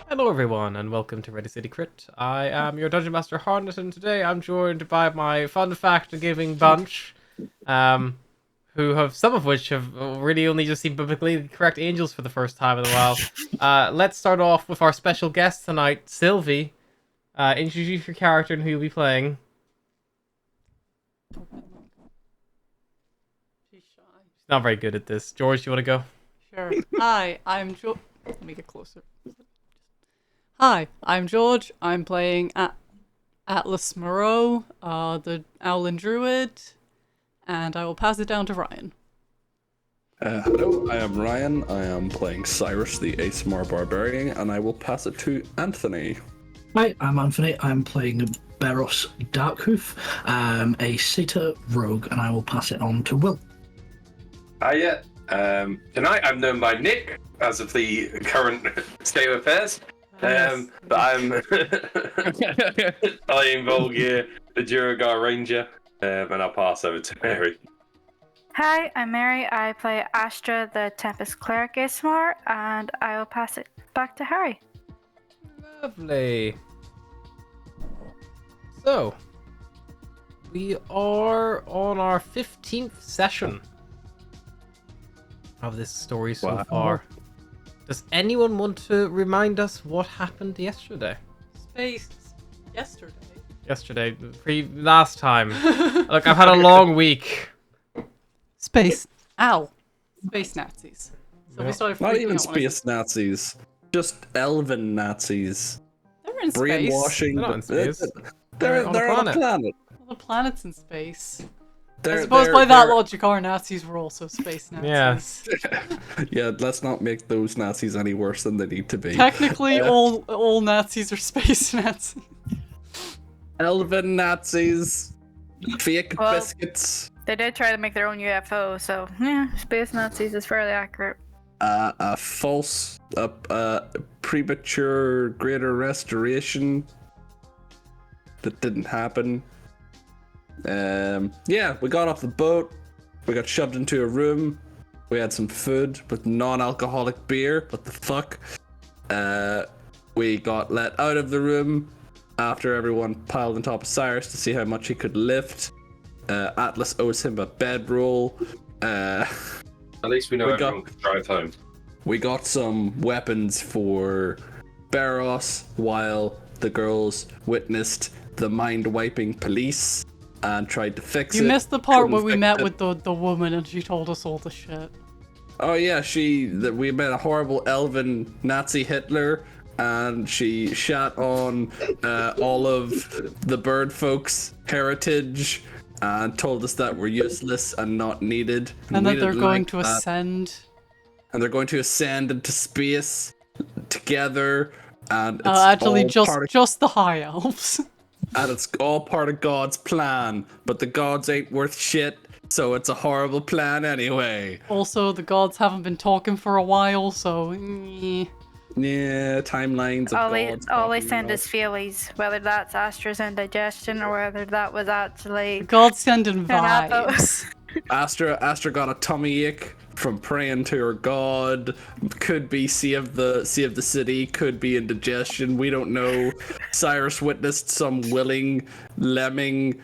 Hello everyone and welcome to Ready City Crit. I am your Dungeon Master Harnett, and today I'm joined by my fun fact giving bunch, who have some of which have really only just seen biblically correct angels for the first time in a while. Let's start off with our special guest tonight, Sylvie. Introduce your character and who you'll be playing. She's shy. She's not very good at this. George, do you want to go? Sure. Hi, I'm George. Let me get closer. Hi, I'm George. I'm playing Atlas Moreau, the Owlin Druid, and I will pass it down to Ryan. Hello, I am Ryan. I am playing Cyrus, the ASMR Barbarian, and I will pass it to Anthony. Hi, I'm Anthony. I'm playing Beros Darkhoof, a Sita rogue, and I will pass it on to Will. Hiya. Tonight I'm known by Nick as of the current state of affairs. But I'm playing Volgir, the Duragar Ranger, and I'll pass over to Mary. Hi, I'm Mary. I play Astra, the Tempest Cleric ASMR, and I will pass it back to Harry. Lovely. So, we are on our 15th session of this story so far. Does anyone want to remind us what happened yesterday? Space. Yesterday. Yesterday, last time. Look, I've had a long week. Space. Ow. Space Nazis. So we Yeah. started Not freaking even out when I space Nazis, just elven Nazis. They were in space. Brainwashing. They're not in space. They're on a on a planet. planet. All the planets in space. I They're, suppose they're- by that they're- logic, our Nazis were also space Nazis. Yeah. Yeah, let's not make those Nazis any worse than they need to be. Technically, all Nazis are space Nazis. Elven Nazis. Fake Well- biscuits. They did try to make their own UFO, so yeah, Space Nazis is fairly accurate. A false, premature greater restoration that didn't happen. Yeah, we got off the boat. We got shoved into a room. We had some food with non-alcoholic beer. What the fuck? We got let out of the room after everyone piled on top of Cyrus to see how much he could lift. Atlas owes him a bedroll. At least we know everyone can drive home. We got some weapons for Beros while the girls witnessed the mind-wiping police and tried to fix it. You missed the part Couldn't where we fix met it. with the woman and she told us all the shit. Oh yeah, we met a horrible elven Nazi Hitler, and she shat on all of the bird folks' heritage and told us that we're useless and not needed. And we that they're didn't going like to that. ascend. And they're going to ascend into space together, and it's Actually, all just part of, just the high elves. and it's all part of God's plan. But the gods ain't worth shit, so it's a horrible plan anyway. Also, the gods haven't been talking for a while, so. Yeah, timelines of All they gods. send popping is feelies, whether that's Astra's indigestion or whether that was The actually gods sending apple. vibes. up. Astra got a tummy ache from praying to her god. Could be sea of the city. Could be indigestion. We don't know. Cyrus witnessed some willing lemming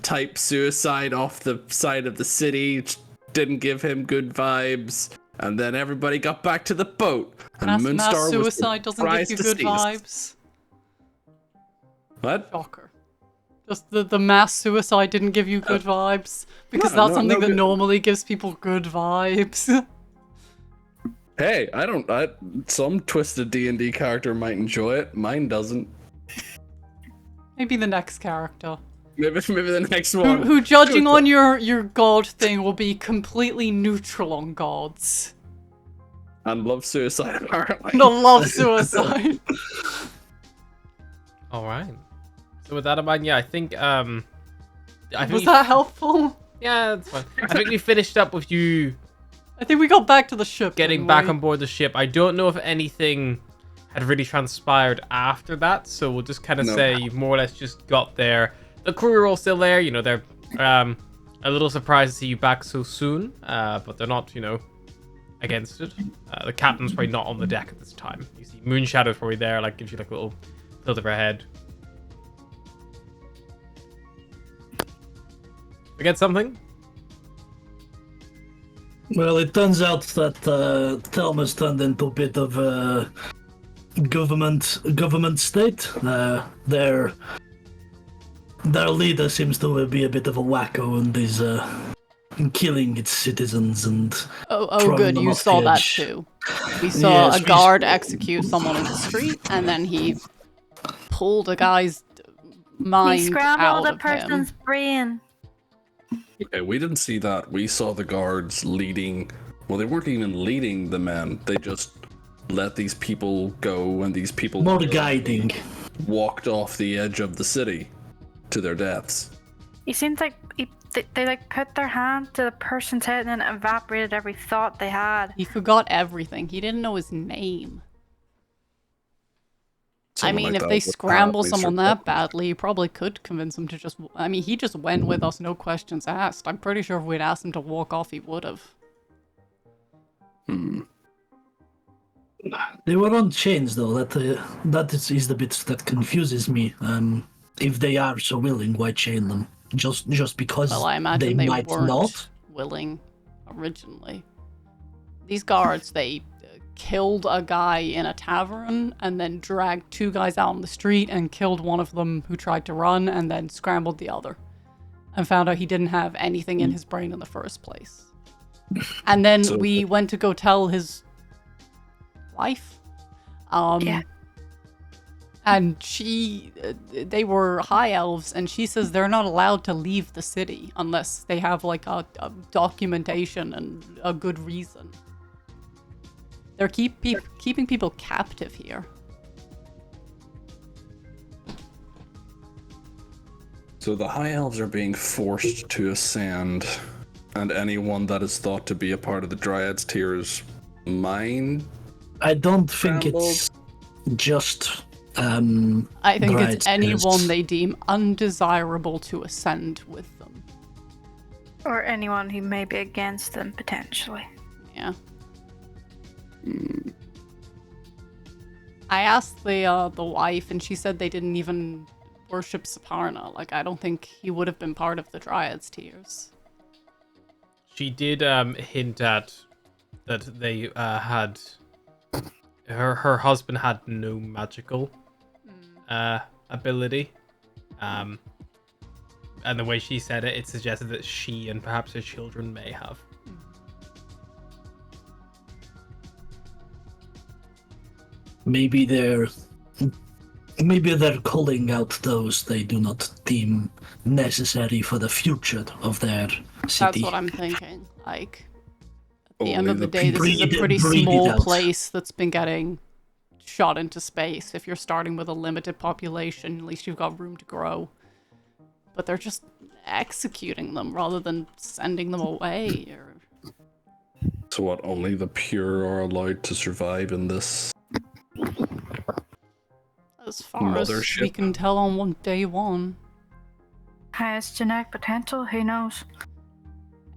type suicide off the side of the city. Didn't give him good vibes. And then everybody got back to the boat. And Mass Moonstar suicide was doesn't give you good surprised to see vibes. us. What? Shocker. Just the mass suicide didn't give you good vibes. Because No, that's something that good. normally gives people good vibes. Hey, some twisted D&D character might enjoy it. Mine doesn't. Maybe the next character. Maybe the next Who, one. who judging on your god thing will be completely neutral on gods. And love suicide apparently. No love suicide. All right. So with that in mind, yeah, I think Was we- that helpful? Yeah, that's fine. I think we finished up with you I think we got back to the ship. getting didn't back we? on board the ship. I don't know if anything had really transpired after that, so we'll just kind of No. say you've more or less just got there. The crew are all still there, you know, they're a little surprised to see you back so soon, but they're not, you know, against it. The captain's probably not on the deck at this time. You see Moonshadow's probably there, like gives you like a little tilt of her head. Forget something? Well, it turns out that Thelma's turned into a bit of a government state. Their leader seems to be a bit of a wacko and is killing its citizens and Oh, throwing good, them you off saw the that edge. too. We saw Yes, a guard execute someone in the street, and then he pulled a guy's He mind scrambled out a of him. person's brain. Okay, we didn't see that. We saw the guards leading. Well, they weren't even leading the men. They just let these people go, and these people More guiding. walked off the edge of the city to their deaths. It seemed like they like put their hand to the person's head and then evaporated every thought they had. He forgot everything. He didn't know his name. I mean, if they scramble someone that badly, you probably could convince him to just... I mean, he just went with us, no questions asked. I'm pretty sure if we'd asked him to walk off, he would have. They were on chains, though. That is the bit that confuses me. If they are so willing, why chain them? Just because Well, I imagine they might weren't not? willing originally. These guards, they killed a guy in a tavern and then dragged two guys out on the street and killed one of them who tried to run and then scrambled the other and found out he didn't have anything in his brain in the first place. And then we went to go tell his wife. Yeah. And they were high elves, and she says they're not allowed to leave the city unless they have like a documentation and a good reason. They're keeping people captive here. So the High Elves are being forced to ascend, and anyone that is thought to be a part of the Dryad's tiers mind. I don't think it's just. I think Dryad's it's anyone tiers. they deem undesirable to ascend with them. Or anyone who may be against them, potentially. Yeah. I asked the wife, and she said they didn't even worship Saparna. Like, I don't think he would have been part of the Dryad's tiers. She did hint at that they had her husband had no magical ability, and the way she said it, it suggested that she and perhaps her children may have. Maybe they're calling out those they do not deem necessary for the future of their That's city. what I'm thinking. Like, at the Only end of the the day, this is a breed- pretty breed it small out. place that's been getting shot into space. If you're starting with a limited population, at least you've got room to grow. But they're just executing them rather than sending them away. Or... So what? Only the pure are allowed to survive in this. As far as we Mothership. can tell on day one. Highest genetic potential, who knows?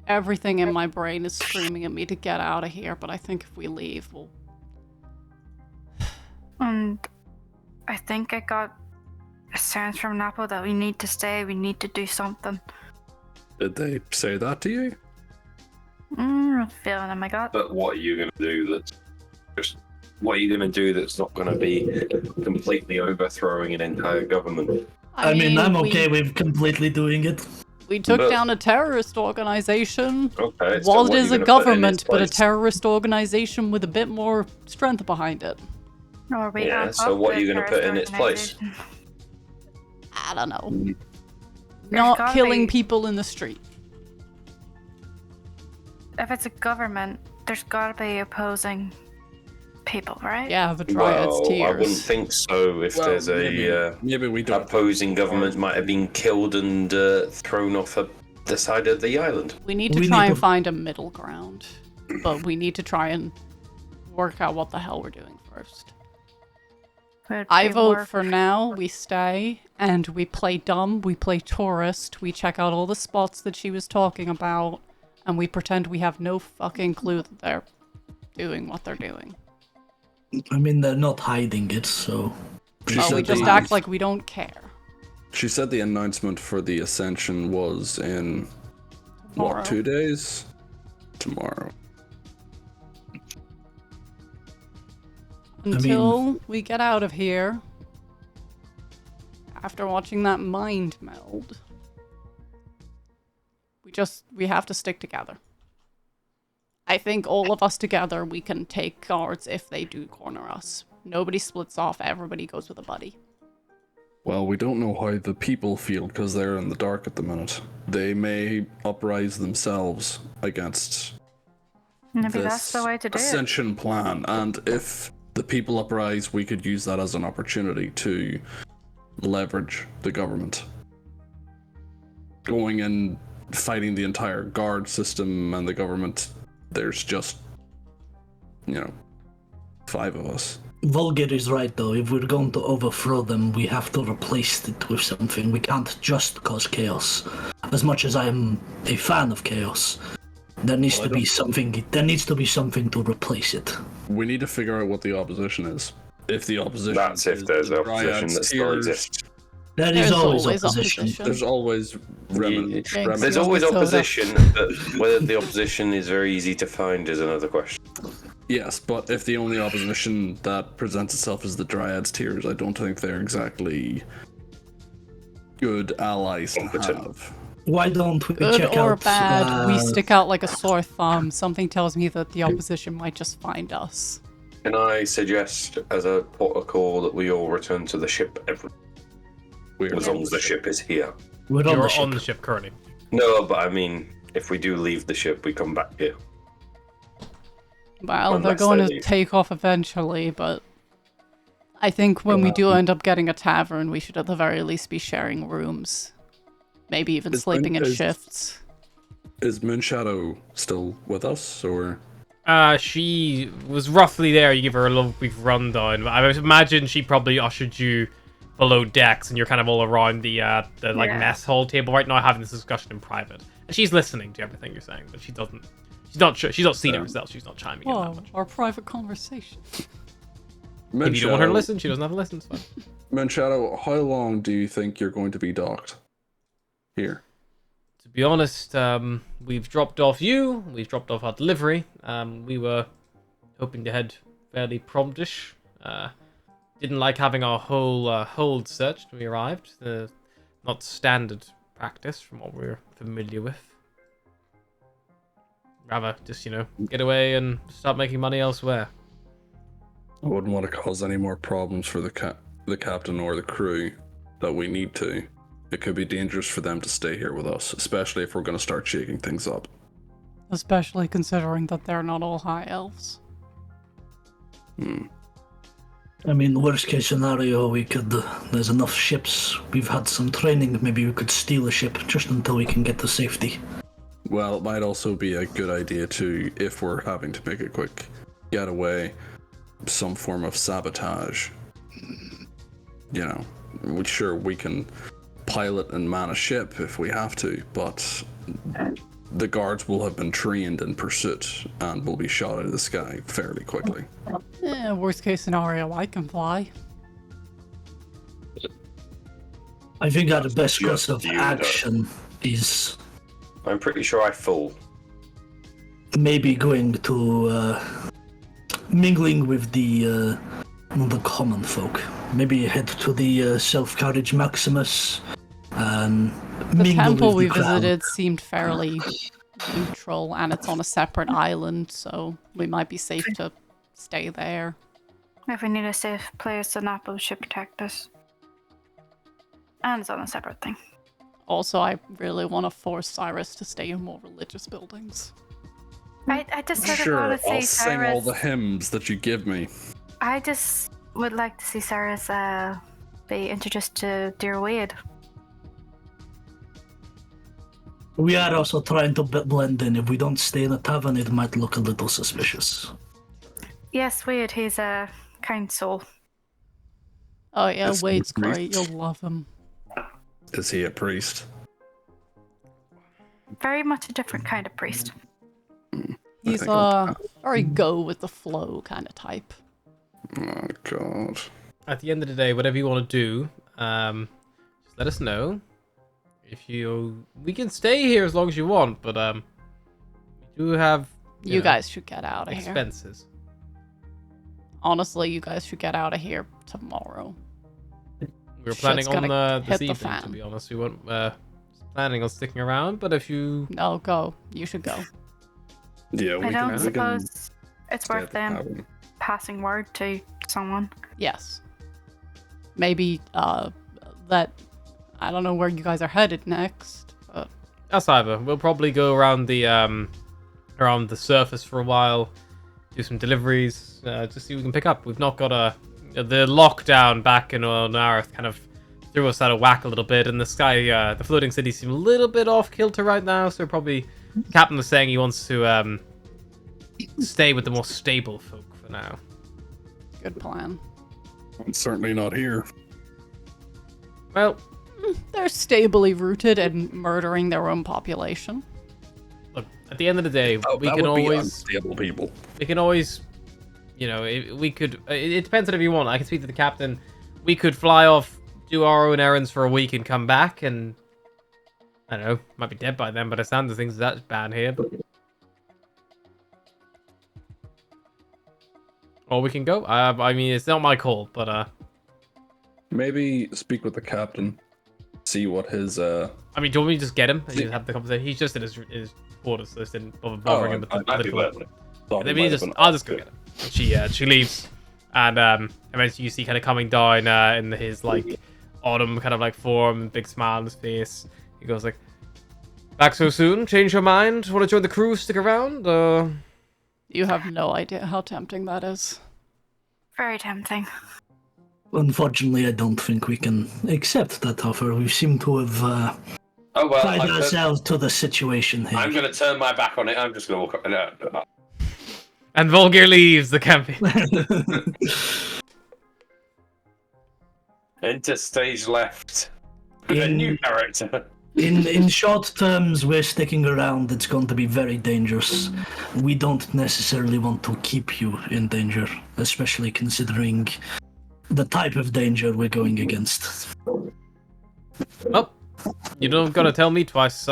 Everything in my brain is screaming at me to get out of here, but I think if we leave, we'll... And I think I got a sense from Napo that we need to stay, we need to do something. Did they say that to you? Feeling in my gut. But what are you going to do that's just... What are you going to do that's not going to be completely overthrowing an entire government? I mean, I'm we- okay with completely doing it. We took But- down a terrorist organization. Okay. so Well, what it are is you a gonna put in its government, but a place? terrorist organization with a bit more strength behind it. Or we Yeah, amp so up what are the you gonna put in its place? terrorist I don't know. There's Not gotta killing be- people in the street. organization. If it's a government, there's gotta be opposing people, right? Yeah, the Dryad's Well, I wouldn't tears. think so. If there's a maybe we don't. opposing government might have been killed and thrown off the side of the island. We need to We try need and to- find a middle ground. But we need to try and work out what the hell we're doing first. Would I be vote worth- for now, we stay, and we play dumb, we play tourist, we check out all the spots that she was talking about, and we pretend we have no fucking clue that they're doing what they're doing. I mean, they're not hiding it, so... She Well, we said just the- act like we don't care. She said the announcement for the Ascension was in, Tomorrow. what, 2 days? Tomorrow. Until we get out of here. After watching that mind meld. We have to stick together. I think all of us together, we can take guards if they do corner us. Nobody splits off, everybody goes with a buddy. Well, we don't know how the people feel because they're in the dark at the minute. They may uprise themselves against Maybe this that's the way to do it. Ascension plan, and if the people uprise, we could use that as an opportunity to leverage the government. Going and fighting the entire guard system and the government, there's just, 5 of us. Volgir is right, though. If we're going to overthrow them, we have to replace it with something. We can't just cause chaos. As much as I am a fan of chaos, there needs to be something. There needs to be something to replace it. We need to figure out what the opposition is. If the opposition That's if is there's the opposition Dryads, that still Tears, exists. There is There's always always opposition. opposition. There's always remnants. Thanks. There's you always want the soda? opposition, but whether the opposition is very easy to find is another question. Yes, but if the only opposition that presents itself is the Dryads Tears, I don't think they're exactly good allies to Competent. have. Why don't we Good check or out? bad, we stick out like a sore thumb. Something tells me that the opposition might just find us. Can I suggest, as a protocol, that we all return to the ship as long as the ship is here? We're on You're the ship. on the ship currently. No, but I mean, if we do leave the ship, we come back here. Well, they're Unless going they to leave. take off eventually, but I think when we do end up getting a tavern, we should at the very least be sharing rooms. Maybe even sleeping in shifts. Is Moonshadow still with us, or? She was roughly there. You give her a little brief rundown. I would imagine she probably ushered you below decks, and you're kind of all around the Yeah. mess hall table right now, having this discussion in private. And she's listening to everything you're saying, but she doesn't. She's not. She's not seen it herself. She's not chiming in that Whoa, much. our private conversation. If you don't want her to listen, she doesn't have to listen. It's fine. Moonshadow, how long do you think you're going to be docked here? To be honest, we've dropped off you. We've dropped off our delivery. We were hoping to head fairly promptish. Didn't like having our whole hold searched when we arrived. Not standard practice from what we're familiar with. Rather, just, get away and start making money elsewhere. I wouldn't want to cause any more problems for the captain or the crew that we need to. It could be dangerous for them to stay here with us, especially if we're going to start shaking things up. Especially considering that they're not all high elves. I mean, worst case scenario, we could. There's enough ships. We've had some training. Maybe we could steal a ship just until we can get to safety. Well, it might also be a good idea to, if we're having to make a quick getaway, some form of sabotage. Sure, we can pilot and man a ship if we have to, but the guards will have been trained in pursuit and will be shot out of the sky fairly quickly. Worst case scenario, I can fly. I think our best course Just of you, though. action is I'm pretty sure I fall. maybe going to mingling with the common folk. Maybe head to the Self-Carriage Maximus and The mingle temple with we the crowd. visited seemed fairly neutral, and it's on a separate island, so we might be safe to stay there. If we need a safe place, the Napo should protect us. And it's on a separate thing. Also, I really want to force Cyrus to stay in more religious buildings. I just sort of Sure, want to I'll see sing all Cyrus. the hymns that you give me. I just would like to see Cyrus be introduced to Dear Wade. We are also trying to blend in. If we don't stay in a tavern, it might look a little suspicious. Yes, Wade, he's a kind soul. Oh yeah, That's Wade's great. great. You'll love him. Is he a priest? Very much a different kind of priest. He's think I'll very go with the flow kind of type. Oh god. At the end of the day, whatever you want to do, just let us know. We can stay here as long as you want, but we do have You know, guys should get out of here. expenses. Honestly, you guys should get out of here tomorrow. We were Shit's planning on gonna this hit the evening, to fan. be honest. We weren't planning on sticking around, but if you No, go. You should go. Yeah, we I can. don't We can suppose it's stay worth at the them tavern. passing word to someone. Yes. Maybe that I don't know where you guys are headed next. But that's either. We'll probably go around the surface for a while, do some deliveries, just see what we can pick up. We've not got the lockdown back on Earth kind of threw us out of whack a little bit, and the sky, the floating city seem a little bit off kilter right now. So probably, Captain was saying he wants to stay with the more stable folk for now. good plan. I'm certainly not here. Well, They're stably rooted in murdering their own population. look, at the end of the day, Oh, we that can would be always. unstable people. We can always, we could. It depends on if you want. I can speak to the captain. We could fly off, do our own errands for a week, and come back. And I don't know, might be dead by then. But I sound the things that's bad here. But... Or we can go. I mean, it's not my call, but Maybe speak with the captain. See what his I mean, do you want me to just get him and just have the conversation? He's just in his quarters, so I didn't bother bothering him with the I'd be political. glad. Let me just. I'll just go get him. She leaves, and eventually you see kind of coming down in his like autumn kind of like form, big smile on his face. He goes like, "Back so soon? Change your mind? Want to join the crew? Stick around?" You have no idea how tempting that is. Very tempting. Unfortunately, I don't think we can accept that offer. We seem to have Oh well, tied ourselves to the situation here. I'm going to turn my back on it. I'm just going to walk. No. And Volgir leaves the campaign. Enter stage left. A new character. In short terms, we're sticking around. It's going to be very dangerous. We don't necessarily want to keep you in danger, especially considering the type of danger we're going against. Well, you don't gotta tell me twice.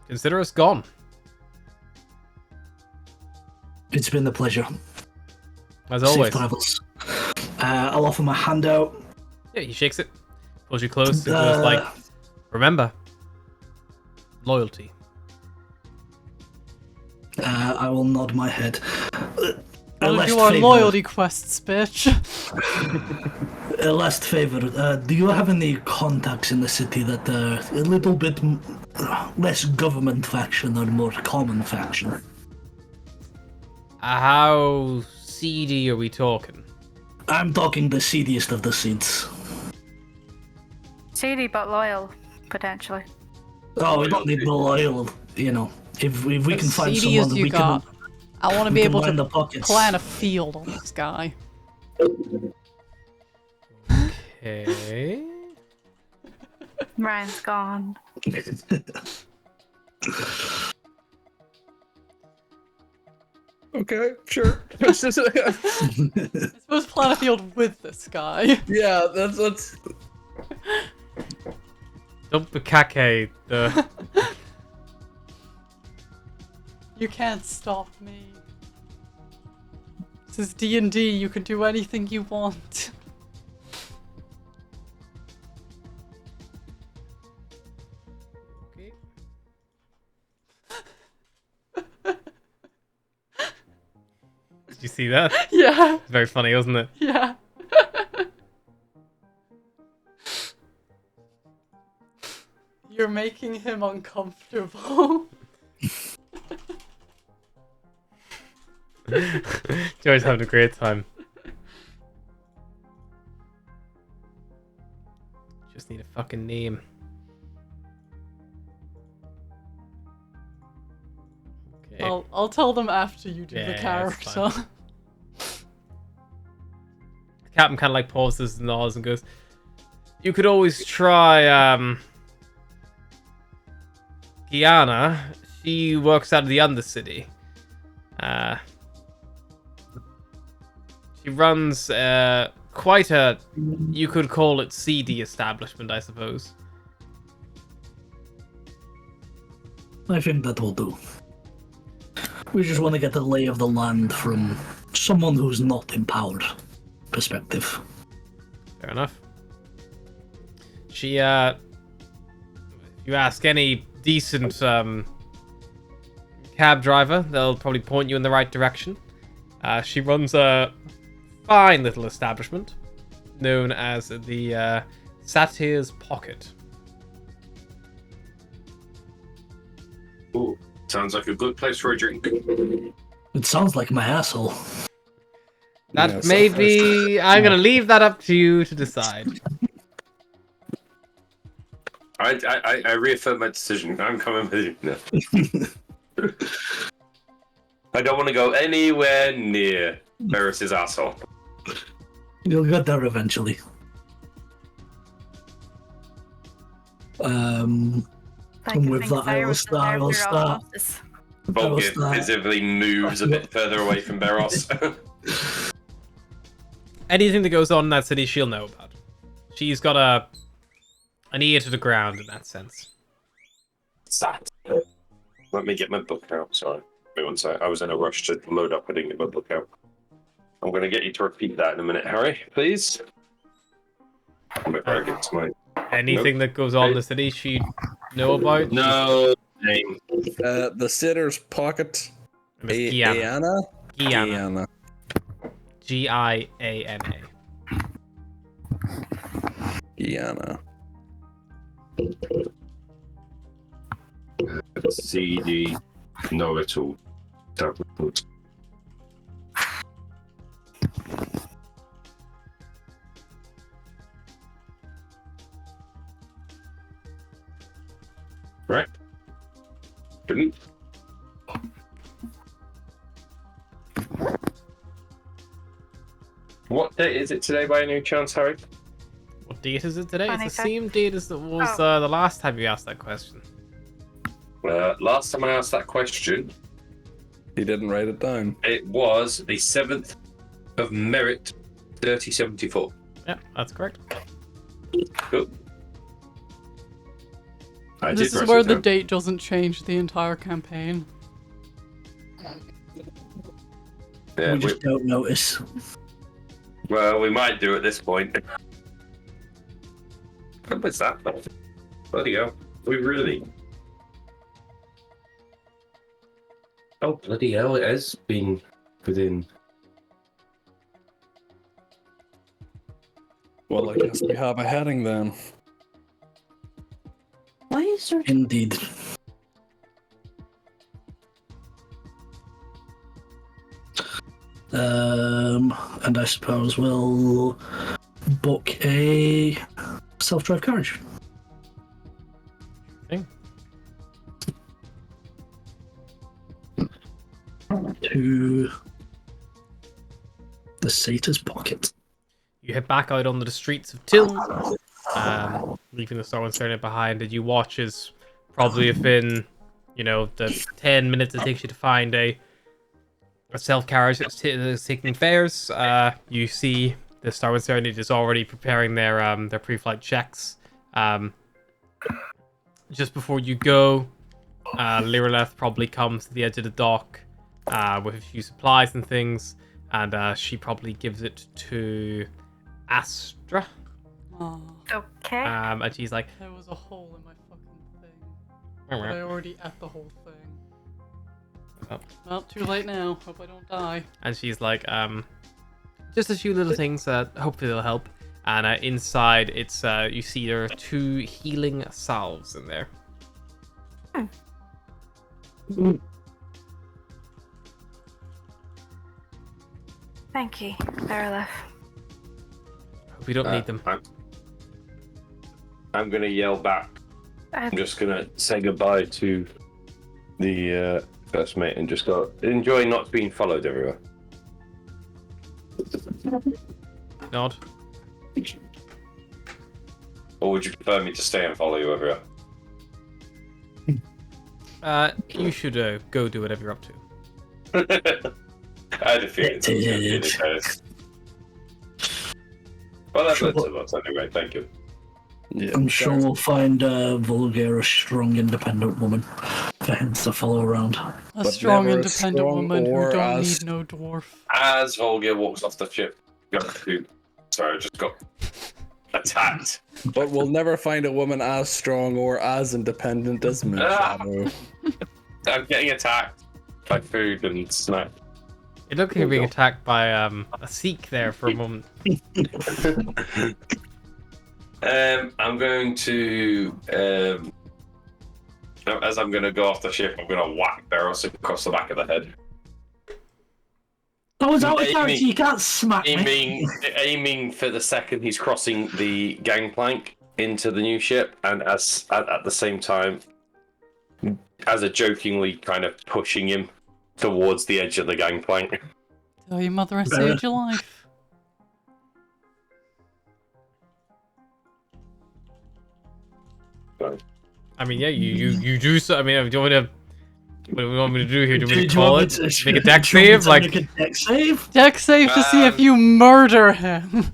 Consider us gone. It's been a pleasure. As always. Safe travels. I'll offer my hand out. Yeah, he shakes it, pulls you close, and goes like, "Remember, loyalty." I will nod my head. I'll last do our favor- loyalty quests, bitch. A last favor. Do you have any contacts in the city that are a little bit less government faction or more common faction? How seedy are we talking? I'm talking the seediest of the seeds. Seedy but loyal, potentially. Oh, we don't need the loyal, you know. If we can find Seedy someone as that you we got. can, I want to we be can able line the to pockets. plan a field on this guy. Okay. Ryan's gone. Okay, sure. I suppose plan a field with this guy. Yeah, that's. Dump the cake. The You can't stop me. This is D&D. You can do anything you want. okay. Did you see that? Yeah, It's very funny, wasn't it? yeah. You're making him uncomfortable. Joey's having a great time. Just need a fucking name. Okay. I'll tell them after you do Yeah, the it's character. The captain kind of like pauses and nods and goes, "You could always try Kiana. She works out of the Undercity. She runs quite a, you could call it seedy establishment, I suppose. I think that will do. We just want to get the lay of the land from someone who's not empowered perspective. Fair enough. She, if you ask any decent cab driver, they'll probably point you in the right direction. She runs a fine little establishment known as the Satyr's Pocket. Ooh, sounds like a good place for a drink. It sounds like my asshole. That Yeah, may so be... I'm going to leave that up to you to decide. I reaffirm my decision. I'm coming with you. No. I don't want to go anywhere near Ferris's asshole. You'll get there eventually. And with that, I will start. Volgin visibly moves a bit further away from Beros. Anything that goes on in that city, she'll know about. She's got an ear to the ground in that sense. Sat. Let me get my book out. Sorry. Wait one sec. I was in a rush to load up. I didn't get my book out. I'm going to get you to repeat that in a minute, Harry, please. Anything that goes on in the city, she'd know about. No name. The Sitter's Pocket. Miss Gianna. Gianna. Giana. Gianna. CD know-it-all. Right. Didn't. What date is it today by any chance, Harry? What date is it today? It's the 25th. same date as it was the last time you asked that question. Last time I asked that question, He didn't write it down. it was the 7th of Merit 3074. Yeah, that's correct. Cool. I This did is write where it the down. date doesn't change the entire campaign. Yeah, We just don't notice. well, we might do at this point. What was that? Bloody hell. We really... Oh, bloody hell, it has been within... Well, I guess we have a heading then. Why is there? Indeed. And I suppose we'll book a self-drive carriage. Okay. To the Satyr's Pocket. You head back out onto the streets of Till, leaving the Star One Serenade behind, and you watch as probably within, the 10 minutes it takes you to find a self-carriage that's taking fares. You see the Star One Serenade is already preparing their pre-flight checks. Just before you go, Lireleth probably comes to the edge of the dock with a few supplies and things, and she probably gives it to Astra. Oh, Okay. And she's like, there was a hole in my fucking thing. But I already ate the whole thing. Oh. Well, too late now. Hope I don't die. and she's like, just a few little things that hopefully they'll help. And inside, it's you see there are 2 healing salves in there. Thank you, Veriliff. Hope you don't need them. I'm going to yell back. I'm just going to say goodbye to the first mate and just go, enjoy not being followed everywhere. Nod. Or would you prefer me to stay and follow you everywhere? You should go do whatever you're up to. I had a feeling that was going to be the case. Well, that led to us anyway, thank you. Yeah, I'm sure we'll find Vulgar a strong, independent woman for him to follow around. A But strong, never a independent strong woman who or don't as- need no dwarf. As Volga walks off the ship, sorry, I just got attacked. But we'll never find a woman as strong or as independent as Moonshadow. I'm getting attacked by food and snack. It looked like you're being attacked by a Sikh there for a moment. I'm going to, as I'm going to go off the ship, I'm going to whack Barros across the back of the head. Oh, is that what Aiming- character? You can't smack me. Aiming for the second he's crossing the gangplank into the new ship, and as at the same time, as a jokingly kind of pushing him towards the edge of the gangplank. Tell your mother I saved your life. I mean, yeah, you do so. I mean, do you want to? What do we want me to do here? Do we Do you call want it? me to- Make a deck do you want me save? to Like, make a deck save? Deck save to see if you murder him.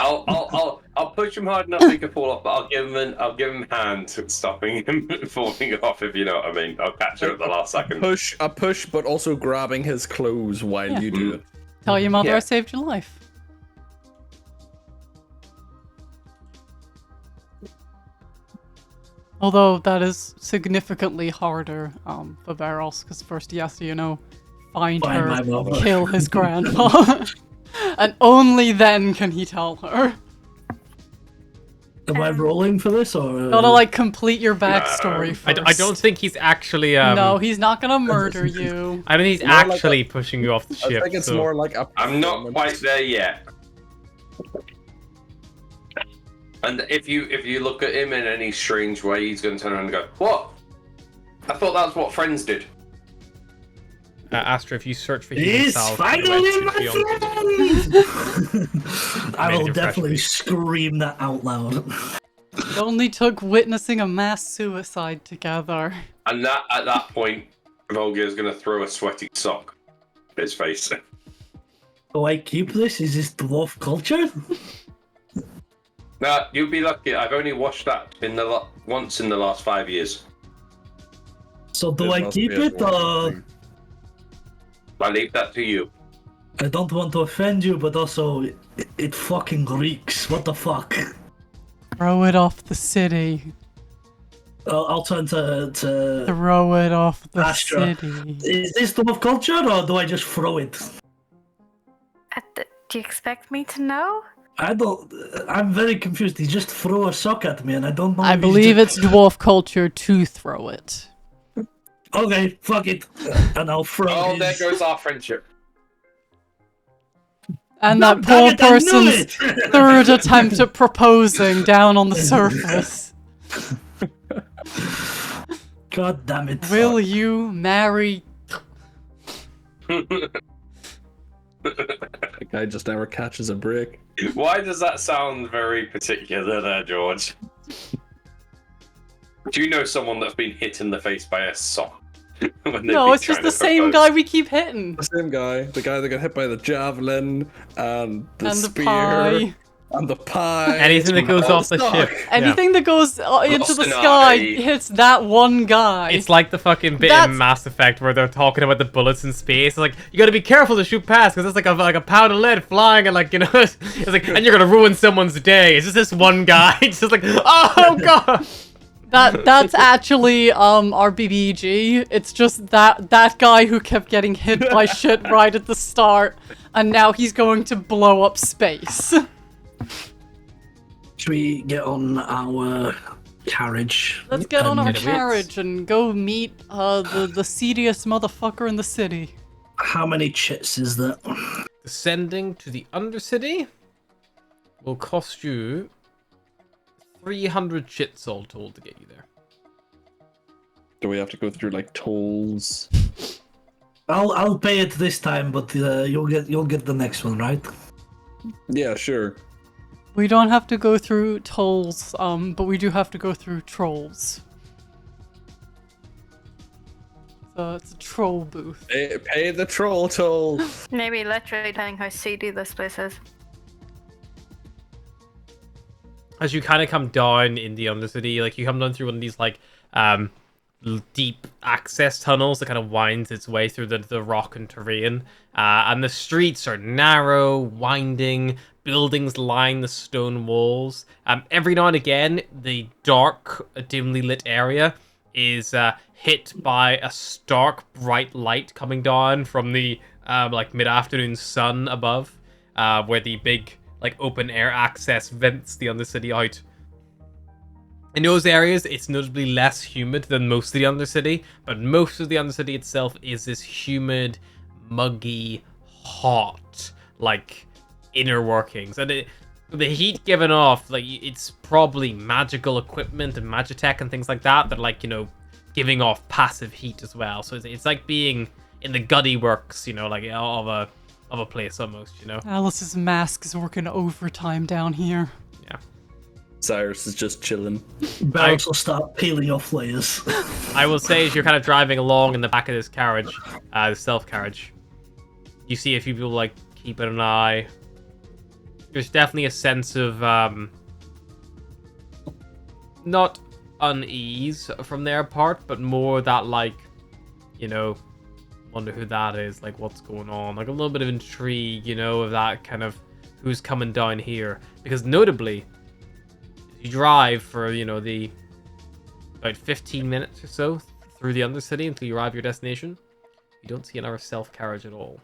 I'll push him hard enough so he can fall off, but I'll give him hand stopping him falling off, if you know what I mean. I'll catch him at the last second. A push, but also grabbing his clothes while Yeah. you do it. Tell your mother Yeah. I saved your life. Although that is significantly harder for Barros, because first he has to, find Find her, my mother. kill his grandpa. And only then can he tell her. Am I rolling for this or? Gotta complete your backstory first. I don't think he's actually. No, he's not gonna murder you. I don't think he's More like actually pushing you off the I ship. think it's so- more like a. I'm not quite there yet. And if you look at him in any strange way, he's going to turn around and go, "What? I thought that's what friends did." Astra, if you search for It's himself, finally my friend! I will Made you fresh definitely meat. scream that out loud. It only took witnessing a mass suicide together. And at that point, Volga is going to throw a sweaty sock at his face. Do I keep this? Is this dwarf culture? Now, you'll be lucky. I've only watched that once in the last 5 years. So do There I must keep be a it dwarf or? thing. I leave that to you. I don't want to offend you, but also it fucking reeks. What the fuck? Throw it off the city. I'll turn to Throw it off the Astra. city. Is this dwarf culture or do I just throw it? Do you expect me to know? I don't. I'm very confused. He just threw a sock at me, and I don't know. I if he's believe just- it's dwarf culture to throw it. Okay, fuck it, and I'll throw. Oh, his... there goes our friendship. And No, that damn poor it, I knew person's it! third attempt at proposing down on the surface. God damn it! Will you marry? The guy just never catches a break. Why does that sound very particular there, George? Do you know someone that's been hit in the face by a sock? when they've No, been it's just trying the to same propose? guy we keep hitting. The same guy, the guy that got hit by the javelin and the And the spear pie. and the pie. Anything that goes and off the sock. ship. Yeah. Anything that goes into the an sky eye. hits that one guy. It's like the fucking bit That's- in Mass Effect where they're talking about the bullets in space. It's like, you gotta be careful to shoot past because it's like a pound of lead flying and like, it's like, and you're gonna ruin someone's day. It's just this one guy. It's just like, oh god. That's actually our BBG. It's just that guy who kept getting hit by shit right at the start, and now he's going to blow up space. Should we get on our carriage? Let's get on our Minutes. carriage and go meet the seediest motherfucker in the city. How many chits is that? Descending to the Undercity will cost you 300 chits all told to get you there. Do we have to go through like tolls? I'll pay it this time, but you'll get the next one, right? Yeah, sure. We don't have to go through tolls, but we do have to go through trolls. It's a troll booth. Pay the troll toll. Maybe literally depending how seedy this place is. As you kind of come down in the Undercity, like you come down through one of these like deep access tunnels that kind of winds its way through the rock and terrain, and the streets are narrow, winding. Buildings line the stone walls. Every now and again, the dark, dimly lit area is hit by a stark, bright light coming down from the like mid-afternoon sun above, where the big like open air access vents the Undercity out. In those areas, it's notably less humid than most of the Undercity, but most of the Undercity itself is this humid, muggy, hot, like inner workings. And the heat given off, like it's probably magical equipment and magitech and things like that that like, you know, giving off passive heat as well. So it's like being in the gutty works, you know, like of a place almost, you know. Alice's mask is working overtime down here. Yeah. Cyrus is just chilling. Barrels will start peeling off layers. I will say, as you're kind of driving along in the back of this carriage, the stealth carriage, you see a few people like keeping an eye. There's definitely a sense of not unease from their part, but more that like, you know, wonder who that is, like what's going on, like a little bit of intrigue, you know, of that kind of who's coming down here. Because notably, you drive for, you know, the about 15 minutes or so through the Undercity until you arrive at your destination. You don't see another stealth carriage at all.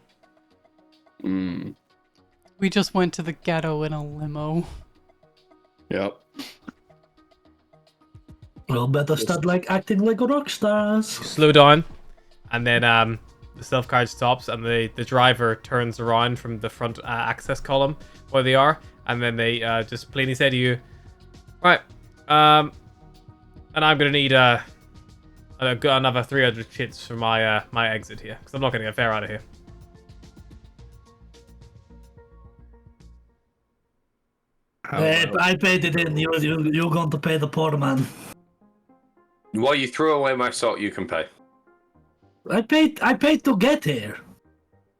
We just went to the ghetto in a limo. Yep. We'll better start like acting like rock stars. Slow down, and then the stealth carriage stops, and the driver turns around from the front access column where they are, and then they just plainly say to you, right, and I'm gonna need another 300 hits for my my exit here, because I'm not gonna get fare out of here. I paid it in. You're going to pay the poor man. While you throw away my sock, you can pay. I paid to get here.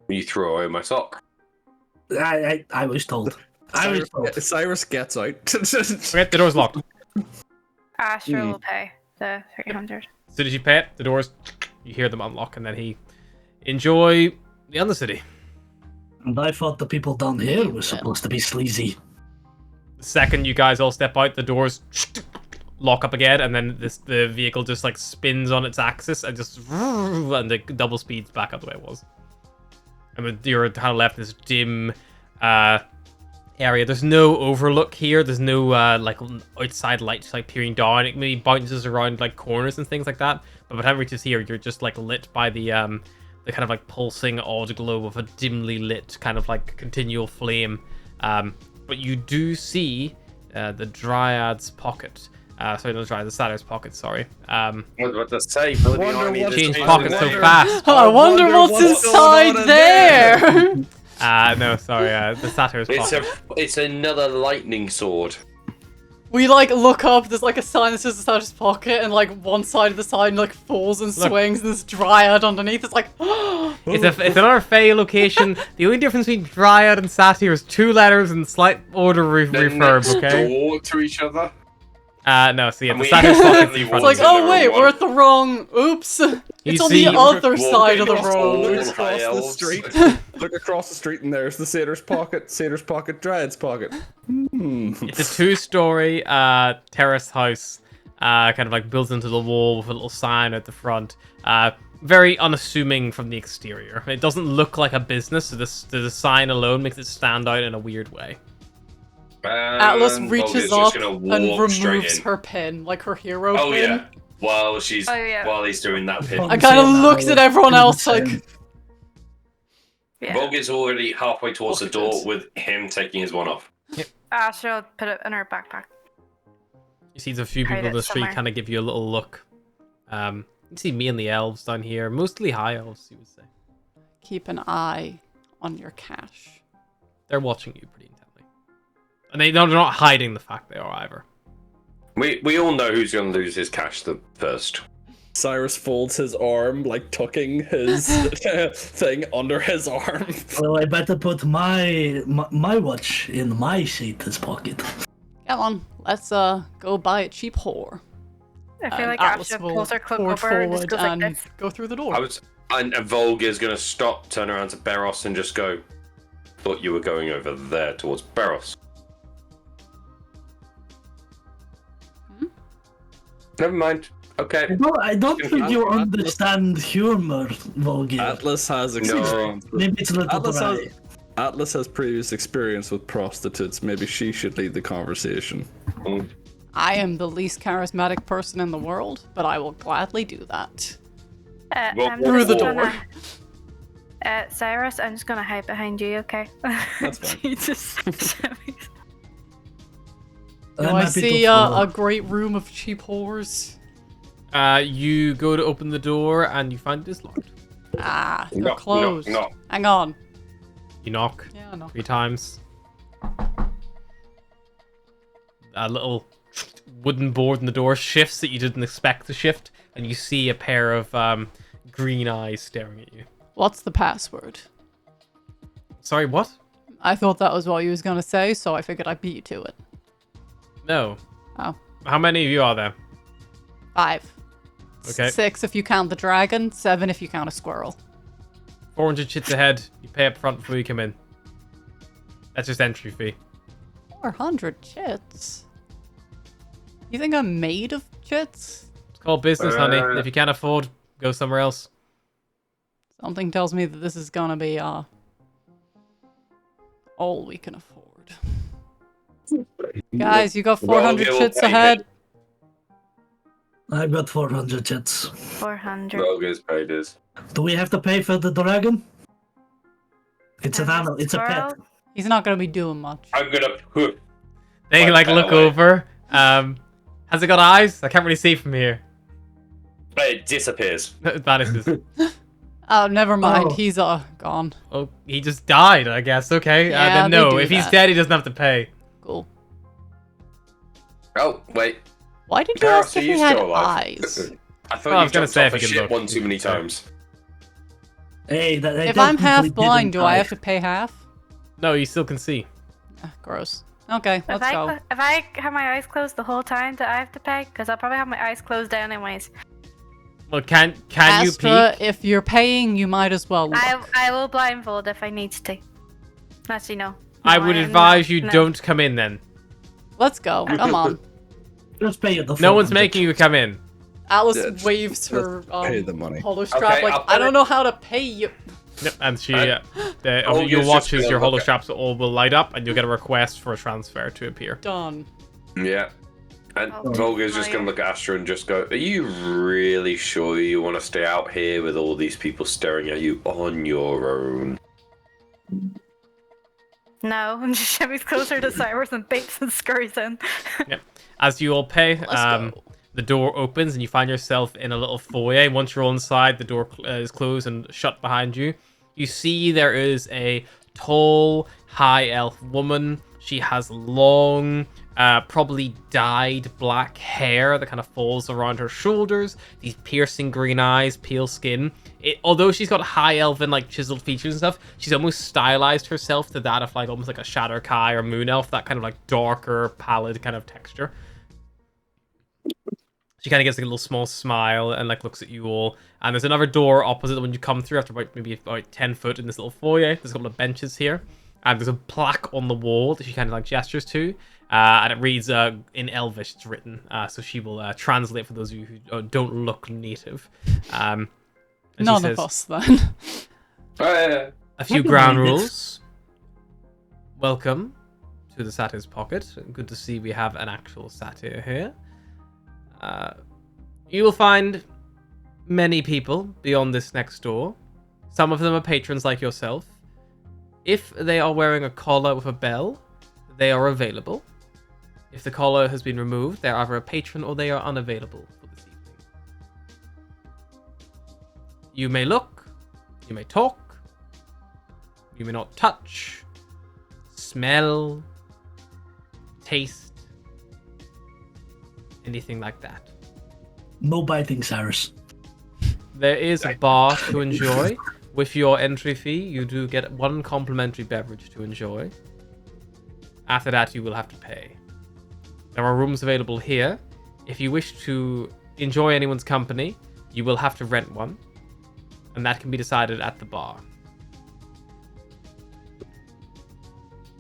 You throw away my sock. I was told. Cyrus gets out. Okay, the door's locked. Astra will pay the 300. As soon as you pay it, the doors, you hear them unlock, and then he enjoy the Undercity. And I thought the people down here were supposed to be sleazy. The second you guys all step out, the doors lock up again, and then the vehicle just like spins on its axis and just and the double speeds back up the way it was. And you're kind of left in this dim area. There's no overlook here. There's no like outside lights like peering down. It maybe bounces around like corners and things like that. But by the time it reaches here, you're just like lit by the kind of like pulsing odd glow of a dimly lit kind of like continual flame. But you do see the Dryad's pocket. Sorry, not the Dryad, the Satyr's pocket, sorry. What to say? Change pockets so fast. I wonder what's inside there! No, sorry, the Satyr's pocket. It's another lightning sword. We like look up, there's like a sign that says the Satyr's pocket, and like one side of the sign like falls and swings, and there's Dryad underneath. It's like, it's another Fey location. The only difference between Dryad and Satyr is 2 letters and slight order refurb, okay? Door to each other. No, so yeah, the Satyr's pocket. it's like, oh wait, we're at the wrong. Oops. It's on the other side of the road. Look across the street. Look across the street, and there's the Satyr's pocket, Dryad's pocket. It's a 2-story terrace house, kind of like built into the wall with a little sign at the front. Very unassuming from the exterior. It doesn't look like a business, so the sign alone makes it stand out in a weird way. Atlas reaches up and removes her. her pin, like her hero Oh pin. yeah. While he's doing that pin. I kind of looks at everyone else like. Yeah. Vogue is already halfway towards the door with him taking his one off. Astra will put it in her backpack. You see a few people Hide in it the street somewhere. kind of give you a little look. You see me and the elves down here, mostly high elves, you would say. Keep an eye on your cash. They're watching you pretty intently. And they're not hiding the fact they are either. We all know who's going to lose his cash the first. Cyrus folds his arm, like tucking his thing under his arm. Well, I better put my watch in my Satan's pocket. Come on, let's go buy a cheap whore. I feel And like Atlas Astra will pulls her cloak forward over and just goes like and this. go through the door. And Volga's going to stop, turn around to Beros, and just go, thought you were going over there towards Beros. Never mind. Okay. I don't think you Atlas- understand humor, Volgir. Atlas has experience. Maybe it's a little dry. Atlas has previous experience with prostitutes. Maybe she should lead the conversation. I am the least charismatic person in the world, but I will gladly do that. Well, I'm through just the door. Cyrus, I'm just gonna hide behind you, okay? That's fine. Jesus. Do I'm I happy to see follow. a great room of cheap whores? You go to open the door and you find it is locked. Ah, they're No, closed. no. Hang on. You knock Yeah, no. 3 times. A little wooden board in the door shifts that you didn't expect to shift, and you see a pair of green eyes staring at you. What's the password? Sorry, what? I thought that was what you was gonna say, so I figured I'd beat you to it. No. Oh. How many of you are there? 5. Okay. 6 if you count the dragon, 7 if you count a squirrel. 400 chits ahead. You pay up front before you come in. That's just entry fee. 400 chits? You think I'm made of chits? It's called business, honey. If you can't afford, go somewhere else. Something tells me that this is gonna be, all we can afford. Guys, you got 400 Well, chits hey, ahead? I've got 400 jets. 400. Volga's paid his. Do we have to pay for the dragon? It's an animal. It's a pet. Squirrel? He's not gonna be doing much. I'm gonna put. They Right, like by look the way. over. Has it got eyes? I can't really see from here. It disappears. That is his. Oh, never mind. Oh. He's, gone. Oh, he just died, I guess. Okay. Yeah, Then they no, do if he's that. dead, he doesn't have to pay. Cool. Oh, wait. Why did you Beros, ask are if you he had still alive? eyes? I thought Well, I you was gonna jumped say off if a you can ship look. one too many times. Hey, If I'm half blind, do I have to pay half? No, you still can see. Ah, gross. Okay, If let's go. if I have my eyes closed the whole time, do I have to pay? Because I'll probably have my eyes closed down anyways. Well, can you Astra, peek? if you're paying, you might as well look. I will blindfold if I need to. Actually, no. I No, would am advise not. you No. don't come in then. Let's go. Come on. Just pay it. No one's making you come in. Alice Yeah, just- waves her pay the money. hollow strap Okay, like, I'll put I don't it- know how to pay you. Yep, and she, And- Oh, your you're watches, just your gonna hollow look at- straps all will light up, and you'll get a request for a transfer to appear. Done. Yeah. And Oh, Volga's just yeah. gonna look at Astra and just go, are you really sure you want to stay out here with all these people staring at you on your own? No, and she shimmies closer to Cyrus and baits and scurries in. As you all pay, Let's go. the door opens and you find yourself in a little foyer. Once you're all inside, the door is closed and shut behind you. You see there is a tall, high elf woman. She has long, probably dyed black hair that kind of falls around her shoulders. These piercing green eyes, pale skin. Although she's got high elven, like chiseled features and stuff, she's almost stylized herself to that of like almost like a Shadow Kai or Moon Elf, that kind of like darker, pallid kind of texture. She kind of gets like a little small smile and like looks at you all. And there's another door opposite when you come through after maybe about 10 foot in this little foyer. There's a couple of benches here. And there's a plaque on the wall that she kind of like gestures to. And it reads in Elvish, it's written. So she will translate for those of you who don't look native. And she None says, of us, then. a few Welcome, ground ladies. rules. Welcome to the Satyr's Pocket. Good to see we have an actual satyr here. You will find many people beyond this next door. Some of them are patrons like yourself. If they are wearing a collar with a bell, they are available. If the collar has been removed, they're either a patron or they are unavailable for this evening. You may look, you may talk, you may not touch, smell, taste, anything like that. No biting, Cyrus. there is a bar to enjoy. With your entry fee, you do get 1 complimentary beverage to enjoy. After that, you will have to pay. There are rooms available here. If you wish to enjoy anyone's company, you will have to rent one. And that can be decided at the bar.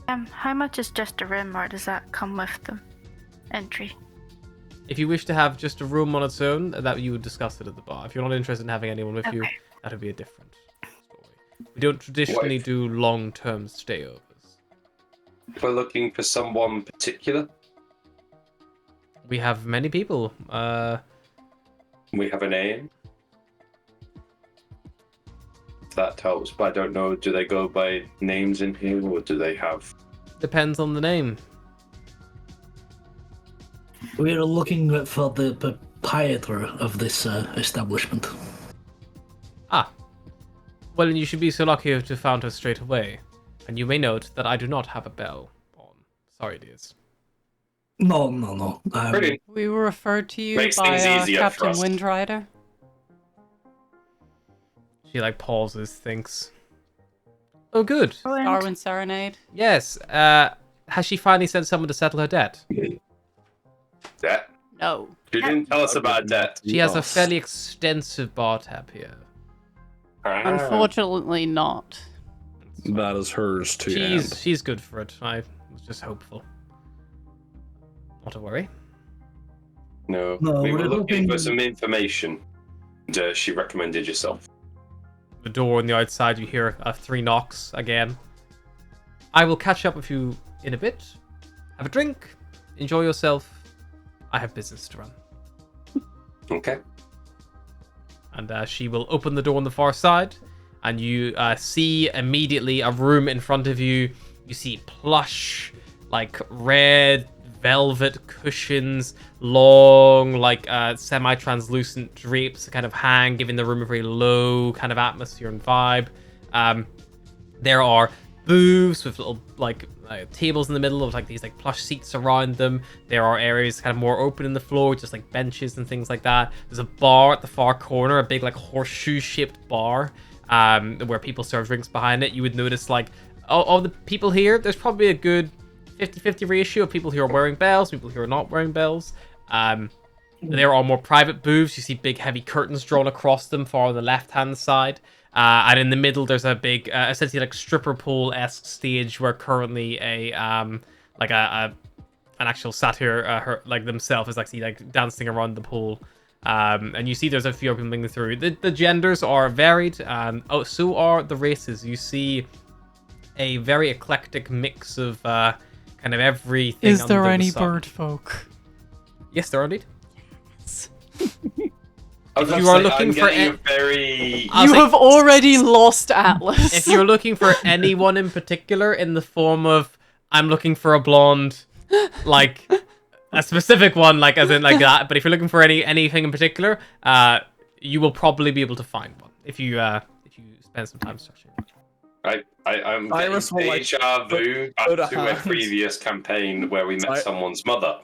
How much is just a room, or does that come with the entry? If you wish to have just a room on its own, that you would discuss it at the bar. If you're not interested in having anyone with you, Okay. that would be a different story. We don't traditionally do long-term stayovers. We're looking for someone particular. We have many people. We have a name. That helps, but I don't know. Do they go by names in here, or do they have? Depends on the name. We're looking for the proprietor of this establishment. Ah. Well, you should be so lucky to have found her straight away. And you may note that I do not have a bell on. Sorry, dears. No. Brilliant. We were referred to you Makes by things easier for Captain us. Windrider. She, pauses, thinks. Oh, good. Darwin Serenade. Yes, has she finally sent someone to settle her debt? Debt. No. She didn't tell us about debt. She has a fairly extensive bar tab here. Unfortunately not. That is hers to hand. She's good for it. I was just hopeful. Not to worry. No, No, we we're were looking looking- for some information. And, she recommended yourself. The door on the outside, you hear 3 knocks again. I will catch up with you in a bit. Have a drink. Enjoy yourself. I have business to run. Okay. And she will open the door on the far side. And you see immediately a room in front of you. You see plush, red velvet cushions, long, semi-translucent drapes that kind of hang, giving the room a very low kind of atmosphere and vibe. There are booths with little tables in the middle of these plush seats around them. There are areas kind of more open in the floor, just benches and things like that. There's a bar at the far corner, a big horseshoe-shaped bar, where people serve drinks behind it. You would notice all the people here, there's probably a good 50-50 ratio of people who are wearing bells, people who are not wearing bells. There are more private booths. You see big heavy curtains drawn across them far on the left-hand side. And in the middle, there's a big, essentially stripper pole-esque stage where currently an actual satyr, themselves, is actually dancing around the pole. And you see there's a few people moving through. The genders are varied, and so are the races. You see a very eclectic mix of kind of everything. Is there under the any sun. bird folk? Yes, there are indeed. If you are looking for You have already lost Atlas. If you're looking for anyone in particular in the form of, I'm looking for a blonde, a specific one, as in that. But if you're looking for anything in particular, you will probably be able to find one if you spend some time searching. I'm Iris will, getting deja vu put up a to a hand- previous campaign where we met someone's mother.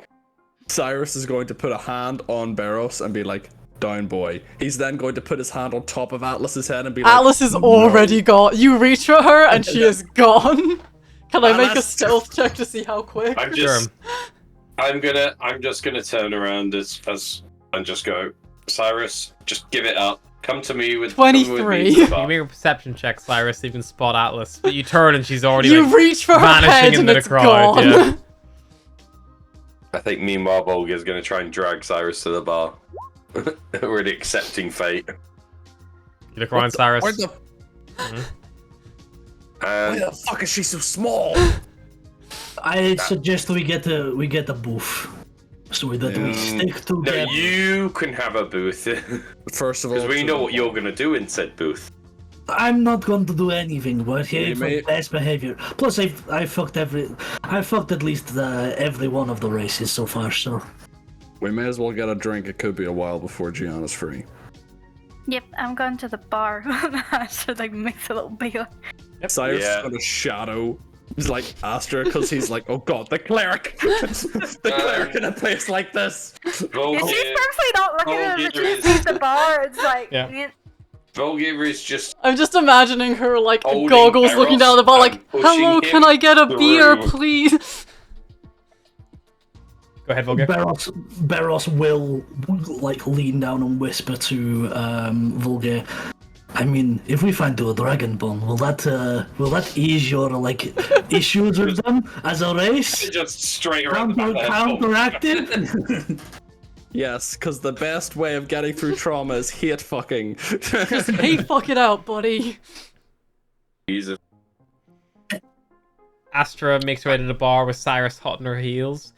Cyrus is going to put a hand on Barros and be like, down boy. He's then going to put his hand on top of Atlas's head and be like, Atlas is "No." already gone. You reach for her and she is gone. Can I make a Atlas- stealth check to see how quick? I'm just gonna turn around as and just go, Cyrus, just give it up. Come to me with 23. You make a perception check, Cyrus, so you can spot Atlas. But you turn and she's already You reach for her vanishing head and into the it's crowd. gone. Yeah. I think meanwhile Volga's gonna try and drag Cyrus to the bar. Already accepting fate. You look around, Cyrus. Why the fuck is she so small? I suggest we get a booth, so that we stick No, together. you can have a booth. First of all, Because we know what you're gonna do in said booth. I'm not going to do anything, but here You for may- best behavior. Plus, I fucked at least every one of the races so far. So We may as well get a drink. It could be a while before Gianna's free. Yep, I'm going to the bar. So makes a little bigger. Cyrus Yeah. is gonna shadow. He's like Astra because he's like, oh god, the cleric, the cleric in a place like this. Yeah, she's Volga, purposely not looking at him, but she Volga just sees the bar. It's like, Yeah. Vulgar is just I'm just imagining her, like, Holding goggles looking down the bar, Barros like, and pushing hello, can him I get a beer, through. please? Go ahead, Volga. Beros will like lean down and whisper to Vulgar. I mean, if we find a dragon bone, will that ease your like issues with them as a race? just straight around the back of the head. Counteractive? Yes, because the best way of getting through trauma is hate fucking. Just hate fuck it out, buddy. Jesus. Astra makes her way to the bar with Cyrus hot on her heels.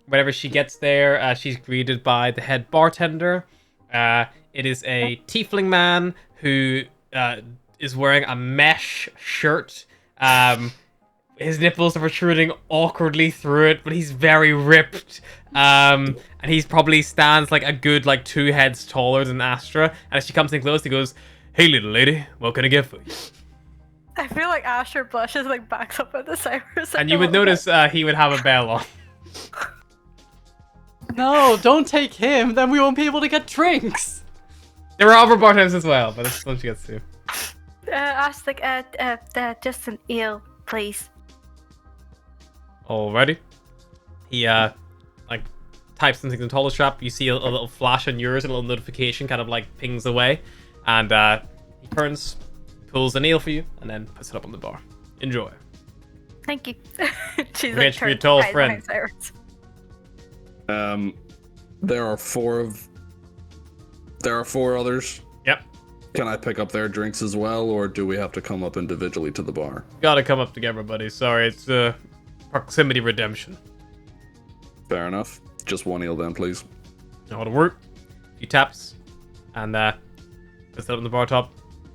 Whenever she gets there, she's greeted by the head bartender. It is a tiefling man who is wearing a mesh shirt. His nipples are protruding awkwardly through it, but he's very ripped. And he's probably stands like a good 2 heads taller than Astra. And as she comes in close, he goes, "Hey, little lady, what can I get for you?" I feel like Asher blushes, like backs up at the Cyrus. And you would notice he would have a bell on. No, don't take him, then we won't be able to get drinks. There are other bartenders as well, but that's what she gets to. Ash, like, just an eel, please. Alrighty. He types something in the taller strap. You see a little flash on yours, and a little notification kind of pings away, and he turns, pulls a nail for you, and then puts it up on the bar. Enjoy. Thank you. She's Rich for your tall turned friend. behind Cyrus. There are 4 others. Yep. Can I pick up their drinks as well, or do we have to come up individually to the bar? Gotta come up together, buddy. Sorry, it's proximity redemption. Fair enough. Just 1 eel then, please. Know how to work. He taps, and puts it up on the bar top.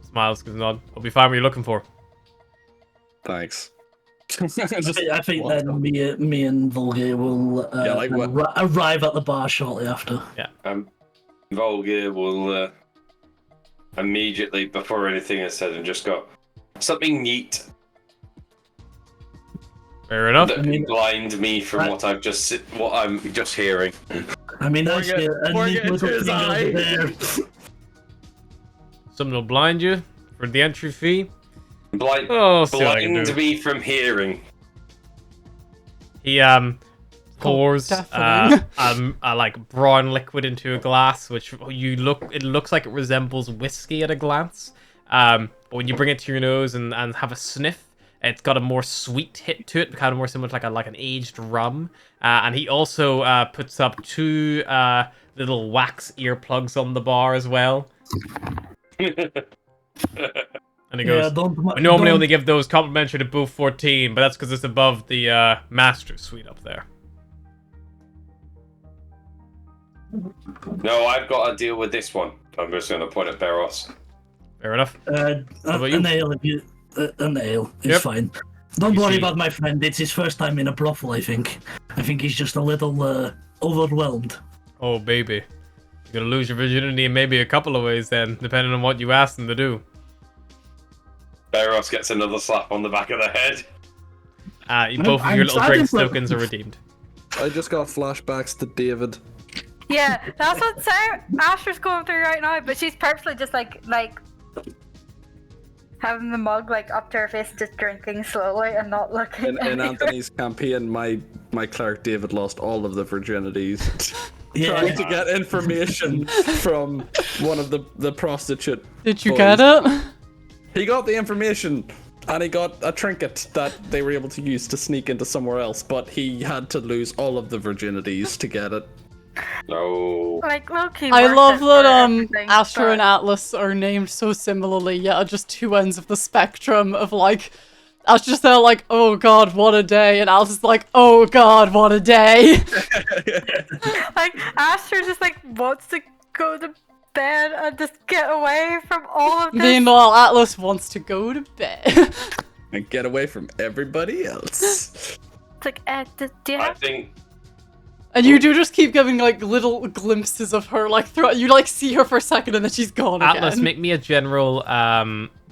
Smiles, gives a nod. I'll be fine what you're looking for. Thanks. I think then me and Vulgar will arrive at the bar shortly after. Volga will immediately, before anything is said, and just go, something neat Fair enough. that can blind me from what I'm just hearing. I mean, that's a neat little thing over there. Something will blind you for the entry fee. Blind See what I can do. me from hearing. He pours deafening. a brown liquid into a glass, which it looks like it resembles whiskey at a glance. But when you bring it to your nose and have a sniff, it's got a more sweet hit to it, kind of more similar to an aged rum. And he also puts up 2 little wax earplugs on the bar as well. And he goes, "We normally only give those complimentary to booth 14, but that's because it's above the master suite up there." No, I've got to deal with this one. I'm just going to point at Barros. Fair enough. A nail, a nail is Yep. fine. Don't You worry see- about my friend. It's his first time in a brothel. I think he's just a little overwhelmed. Oh, baby. You're gonna lose your virginity in maybe a couple of ways then, depending on what you ask them to do. Barros gets another slap on the back of the head. Both of your little starting drink for- tokens are redeemed. I just got flashbacks to David. Yeah, that's what Asher's going through right now, but she's purposely just like having the mug up to her face, just drinking slowly and not looking. In anywhere. Anthony's campaign, my cleric David lost all of the virginities. Yeah, Trying to get information from one of the prostitute. Did you boys. get it? He got the information, and he got a trinket that they were able to use to sneak into somewhere else, but he had to lose all of the virginities to get it. No. Low-key I worth love it for that everything, Astra but- and Atlas are named so similarly, yet are just 2 ends of the spectrum of Astra's there oh god, what a day, and Atlas is oh god, what a day. Asher just wants to go to bed and just get away from all of this. Meanwhile, Atlas wants to go to bed. And get away from everybody else. It's do you I have think And you do just keep giving little glimpses of her, throughout. You see her for a second and then she's gone Atlas, again. make me a general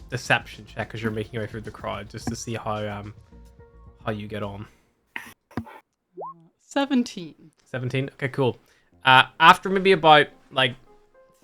deception check as you're making your way through the crowd, just to see how you get on. 17. 17. Okay, cool. After maybe about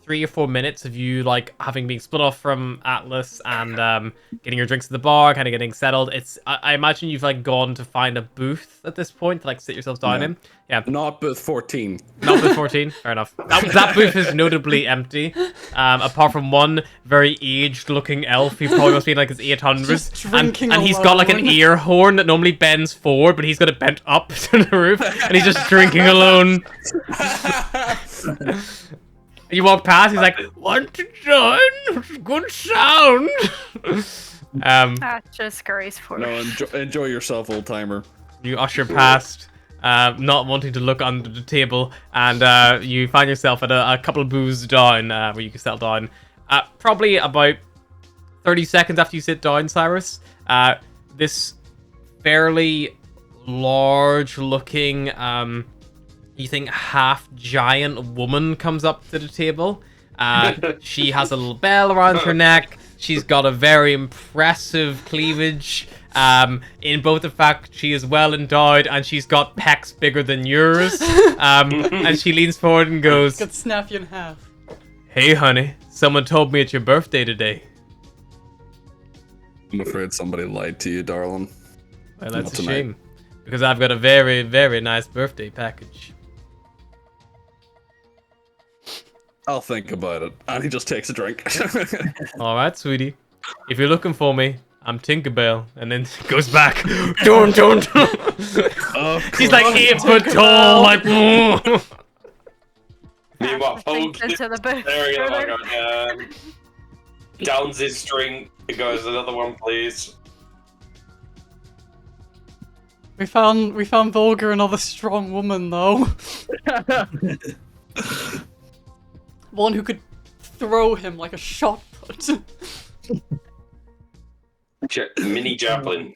3 or 4 minutes of you like having been split off from Atlas and getting your drinks at the bar, kind of getting settled. I imagine you've like gone to find a booth at this point to like sit yourselves down in. Yeah. Not booth 14. Not booth 14. Fair enough. That booth is notably empty, apart from one very aged-looking elf. He probably must be in like his 800s, Just drinking and he's got like an alone. ear horn that normally bends forward, but he's got it bent up to the roof, and he's just drinking alone. You walk past, he's like, "Want to join? Good sound." Astra scurries forward. No, enjoy yourself, old timer. You usher past, not wanting to look under the table, and you find yourself at a couple of booths down where you can settle down. Probably about 30 seconds after you sit down, Cyrus, this fairly large-looking, you think half-giant woman comes up to the table. She has a little bell around her neck. She's got a very impressive cleavage. In both the fact she is well endowed and she's got pecs bigger than yours. And she leans forward and goes, Could snap you in half. "Hey, honey, someone told me it's your birthday today." I'm afraid somebody lied to you, darling. Well, that's Not a tonight. shame, because I've got a very, very nice birthday package. I'll think about it. And he just takes a drink. All right, sweetie. If you're looking for me, I'm Tinkerbell. And then goes back. Dun, dun, dun. She's like 8 foot tall. Like, Meanwhile, Astra Hogue sinks into the booth. there further. again. Downs his drink. He goes, "Another one, please." We found Volga another strong woman though. One who could throw him like a shot put. Mini javelin.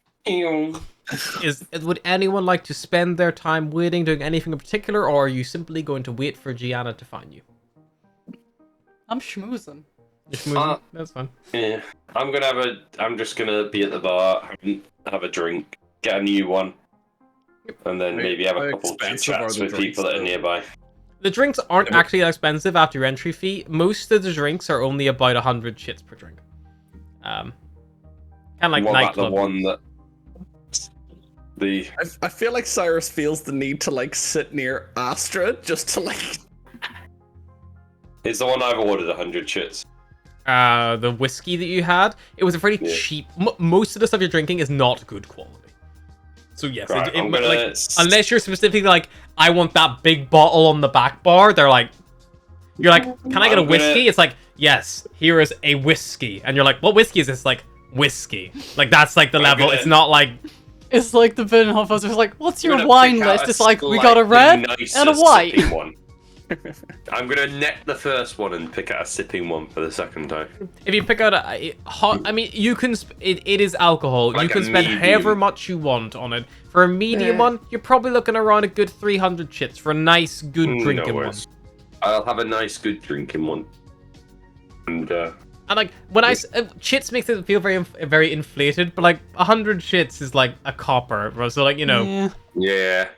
would anyone like to spend their time waiting, doing anything in particular, or are you simply going to wait for Gianna to find you? I'm schmoozing. You're schmoozing? That's fine. Yeah, I'm just gonna be at the bar, have a drink, get a new one, and then maybe have a How couple of expensive are chats the with drinks, people that are though? nearby. The drinks aren't actually that expensive after your entry fee. Most of the drinks are only about 100 shits per drink. Kind of like What about the nightclub. one that the I feel like Cyrus feels the need to like sit near Astra just to like. is the one I've ordered 100 shits. The whiskey that you had, it was a pretty Yeah. cheap. Most of the stuff you're drinking is not good quality. So yes, Right, I'm gonna like, unless you're specifically like, I want that big bottle on the back bar, they're like, you're like, can I get a I'm whiskey? gonna- It's like, yes, here is a whiskey, and you're like, what whiskey is this? Like, whiskey. Like that's like the level. gonna- It's not like It's like the bin officer was like, "What's I'm your gonna wine pick out list?" It's like, "We got a slightly red nicer and a white." sipping one. I'm gonna net the first one and pick out a sipping one for the second time. if you pick out a hot. I mean, you can. It is alcohol. Like you can a spend medium. however much you want on it. For a medium one, you're probably looking around a good 300 chits for a nice, good drinking No one. worries. I'll have a nice, good drinking one. And And like when chits makes it feel very inflated, but like 100 chits is like a copper, bro. So like Yeah. yeah,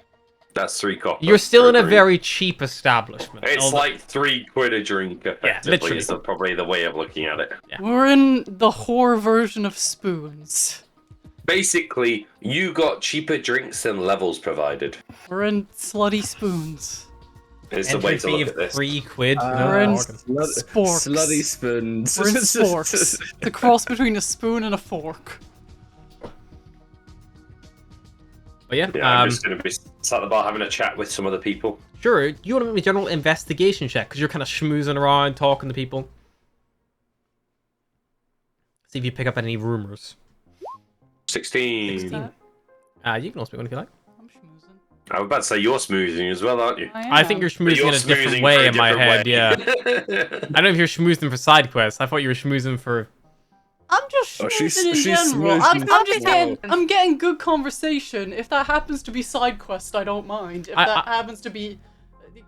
that's 3 coppers. you're still for in a drink. very cheap establishment. It's Although- like £3 a drink, effectively. literally. Is probably the way of looking at it. We're in the whore version of spoons. Basically, you got cheaper drinks than levels provided. We're in slutty spoons. Is the way entry to fee look of at this. £3. We're in bargain. sporks. Slutty spoons. We're in sporks. The cross between a spoon and a fork. But yeah, Yeah, I'm just going to be sat at the bar having a chat with some other people. sure. You want to make a general investigation check because you're kind of schmoozing around, talking to people. See if you pick up any rumors. 16. 16. You can also pick one if you like. I'm schmoozing. I was about to say you're smoothing as well, aren't you? I think you're But schmoozing in a different smoozing way for a in my different head. way. Yeah, I don't know if you're schmoozing for side quests. I thought you were schmoozing for. I'm just Oh, schmoozing she's- in she's general. smoozing I'm just for getting, both. I'm getting good conversation. If that happens to be side quest, I don't mind. If that happens to be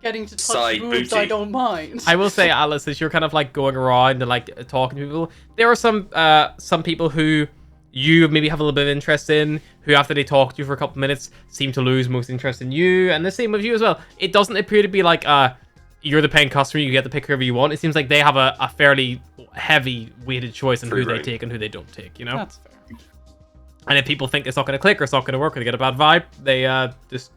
getting to touch Side boobs, booty. I don't mind. I will say, Alice, as you're kind of like going around and like talking to people, there are some people who you maybe have a little bit of interest in, who after they talk to you for a couple minutes seem to lose most interest in you, and the same with you as well. It doesn't appear to be like a you're the paying customer, you get to pick whoever you want. It seems like they have a fairly heavy weighted choice in Free who they reign. take and who they don't take, you know? That's fair. And if people think it's not going to click or it's not going to work or they get a bad vibe, they just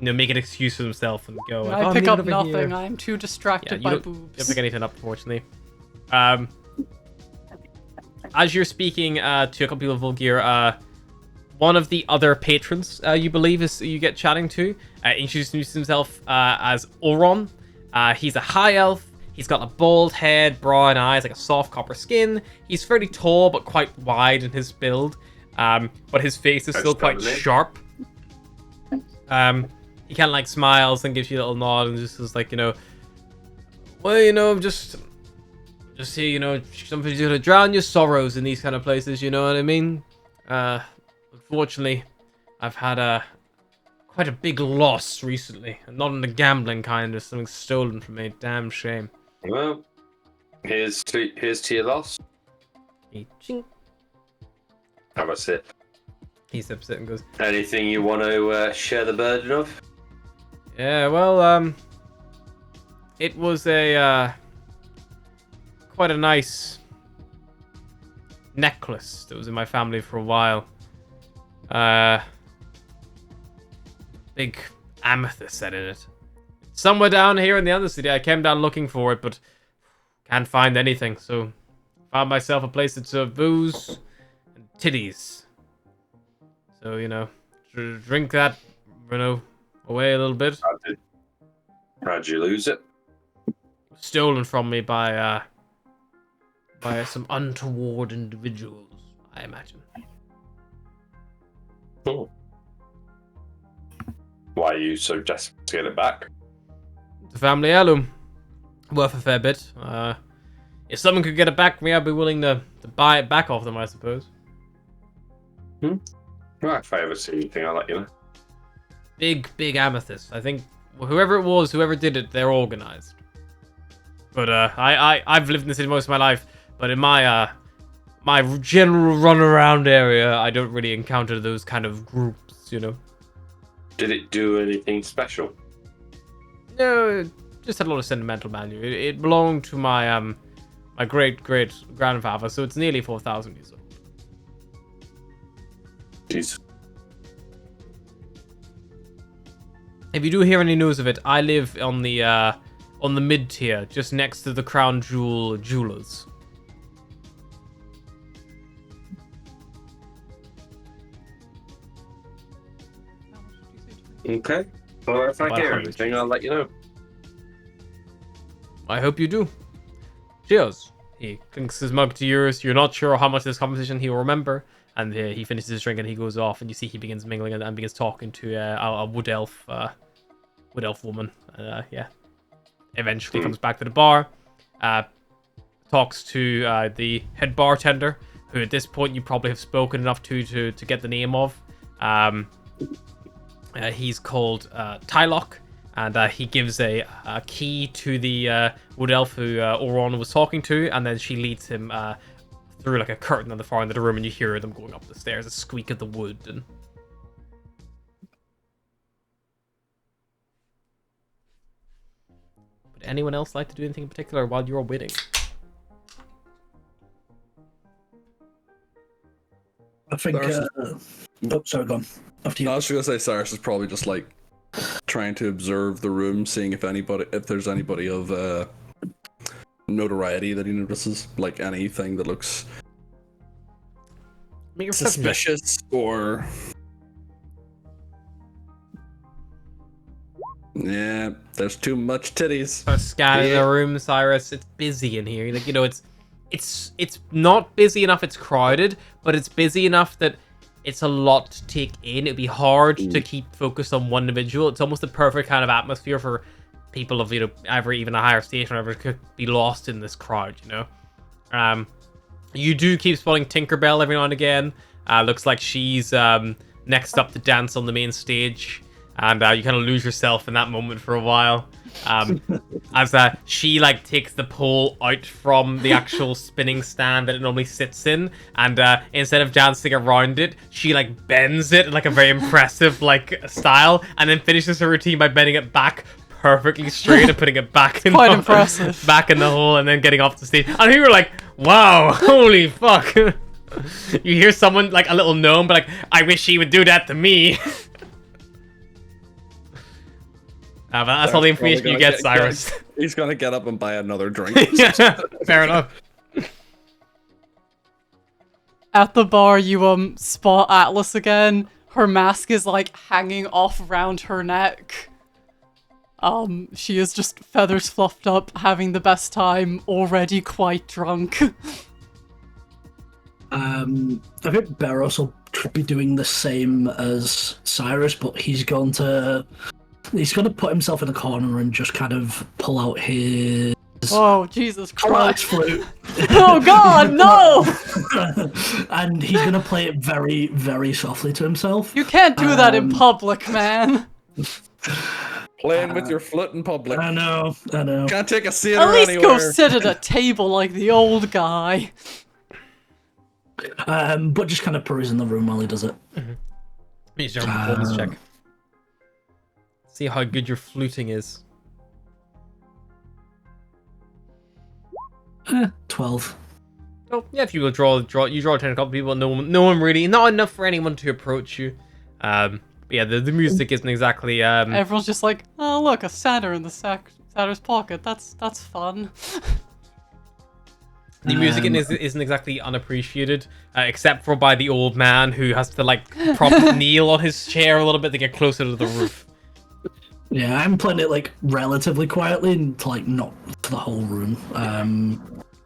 make an excuse for themselves and go. Like, I pick leave up it over nothing. here." I'm too Yeah, distracted you by don't boobs. pick anything up, unfortunately. As you're speaking to a couple people of Volgear, one of the other patrons, you believe, is you get chatting to, introduces himself as Oron. He's a high elf. He's got a bald head, brown eyes, like a soft copper skin. He's fairly tall but quite wide in his build. But his face is still quite sharp. He kind of like smiles and gives you a little nod and just is like, well, just here, somebody's gonna drown your sorrows in these kind of places, you know what I mean? Unfortunately, I've had quite a big loss recently, and not in the gambling kind, just something stolen from me. Damn shame. Well, here's to your loss. He chink. Have a sip. He sips it and goes, Anything you want to share the burden of? yeah, well, it was quite a nice necklace that was in my family for a while. Big amethyst set in it. Somewhere down here in the other city, I came down looking for it, but can't find anything, so found myself a place that served booze and titties. So, drink that, away a little bit. How'd you lose it? Stolen from me by some untoward individuals, I imagine. Oh. Why are you so desperate to get it back? The family heirloom. Worth a fair bit. If someone could get it back from me, I'd be willing to buy it back off them, I suppose. Well, if I ever see anything, I'll let you know. Big amethyst. I think whoever it was, whoever did it, they're organized. But I've lived in the city most of my life, but in my my general run around area, I don't really encounter those kind of groups, Did it do anything special? No, it just had a lot of sentimental value. It belonged to my my great grandfather, so it's nearly 4,000 years old. Jeez. If you do hear any news of it, I live on the mid tier, just next to the crown jewelers. Okay. Well, if I About hear 100. anything, I'll let you know. I hope you do. Cheers. He clinks his mug to yours. You're not sure how much of this conversation he will remember, and he finishes his drink and he goes off, and you see he begins mingling and begins talking to a wood elf woman. Yeah. Eventually comes back to the bar, talks to the head bartender, who at this point you probably have spoken enough to get the name of. He's called Tylock, and he gives a key to the wood elf who Oron was talking to, and then she leads him through like a curtain at the far end of the room, and you hear them going up the stairs, a squeak of the wood. And would anyone else like to do anything in particular while you're waiting? I think. Sorry, go on. After you. I was just gonna say Cyrus is probably just like trying to observe the room, seeing if there's anybody of notoriety that he notices, like anything that looks Make your perception check. suspicious or. Yeah, there's too much titties. Start scanning the room, Cyrus. It's busy in here. Like, it's not busy enough it's crowded, but it's busy enough that it's a lot to take in. It'd be hard to keep focused on one individual. It's almost the perfect kind of atmosphere for people of either even a higher station or whatever could be lost in this crowd. You do keep spotting Tinkerbell every now and again. Looks like she's next up to dance on the main stage, and you kind of lose yourself in that moment for a while. As she takes the pole out from the actual spinning stand that it normally sits in, and instead of dancing around it, she bends it in a very impressive style, and then finishes her routine by bending it back perfectly straight and putting it back in Quite impressive. back in the hole and then getting off the stage. And you were like, wow, holy fuck. You hear someone, like a little gnome, but like, I wish he would do that to me. But that's all the information you get, Cyrus. He's gonna get up and buy another drink. Yeah, fair enough. At the bar, you spot Atlas again. Her mask is like hanging off around her neck. She is just feathers fluffed up, having the best time, already quite drunk. I think Beros will be doing the same as Cyrus, but he's going to put himself in a corner and just kind of pull out his Oh, Jesus Christ Christ. flute. Oh God, no! And he's going to play it very, very softly to himself. You can't do that in public, man. Playing with your flute in public. I know. Can't take a seat At least anywhere. go sit at a table like the old guy. But just kind of perusing the room while he does it. Please do a performance check. See how good your fluting is. 12. Oh, yeah, if you will draw attention a couple people, no one really, not enough for anyone to approach you. But yeah, the music isn't exactly Everyone's just like, oh look, a satyr in the satyr's pocket. That's fun. the music isn't exactly unappreciated, except for by the old man who has to like kneel on his chair a little bit to get closer to the roof. Yeah, I'm playing it like relatively quietly and to like not to the whole room.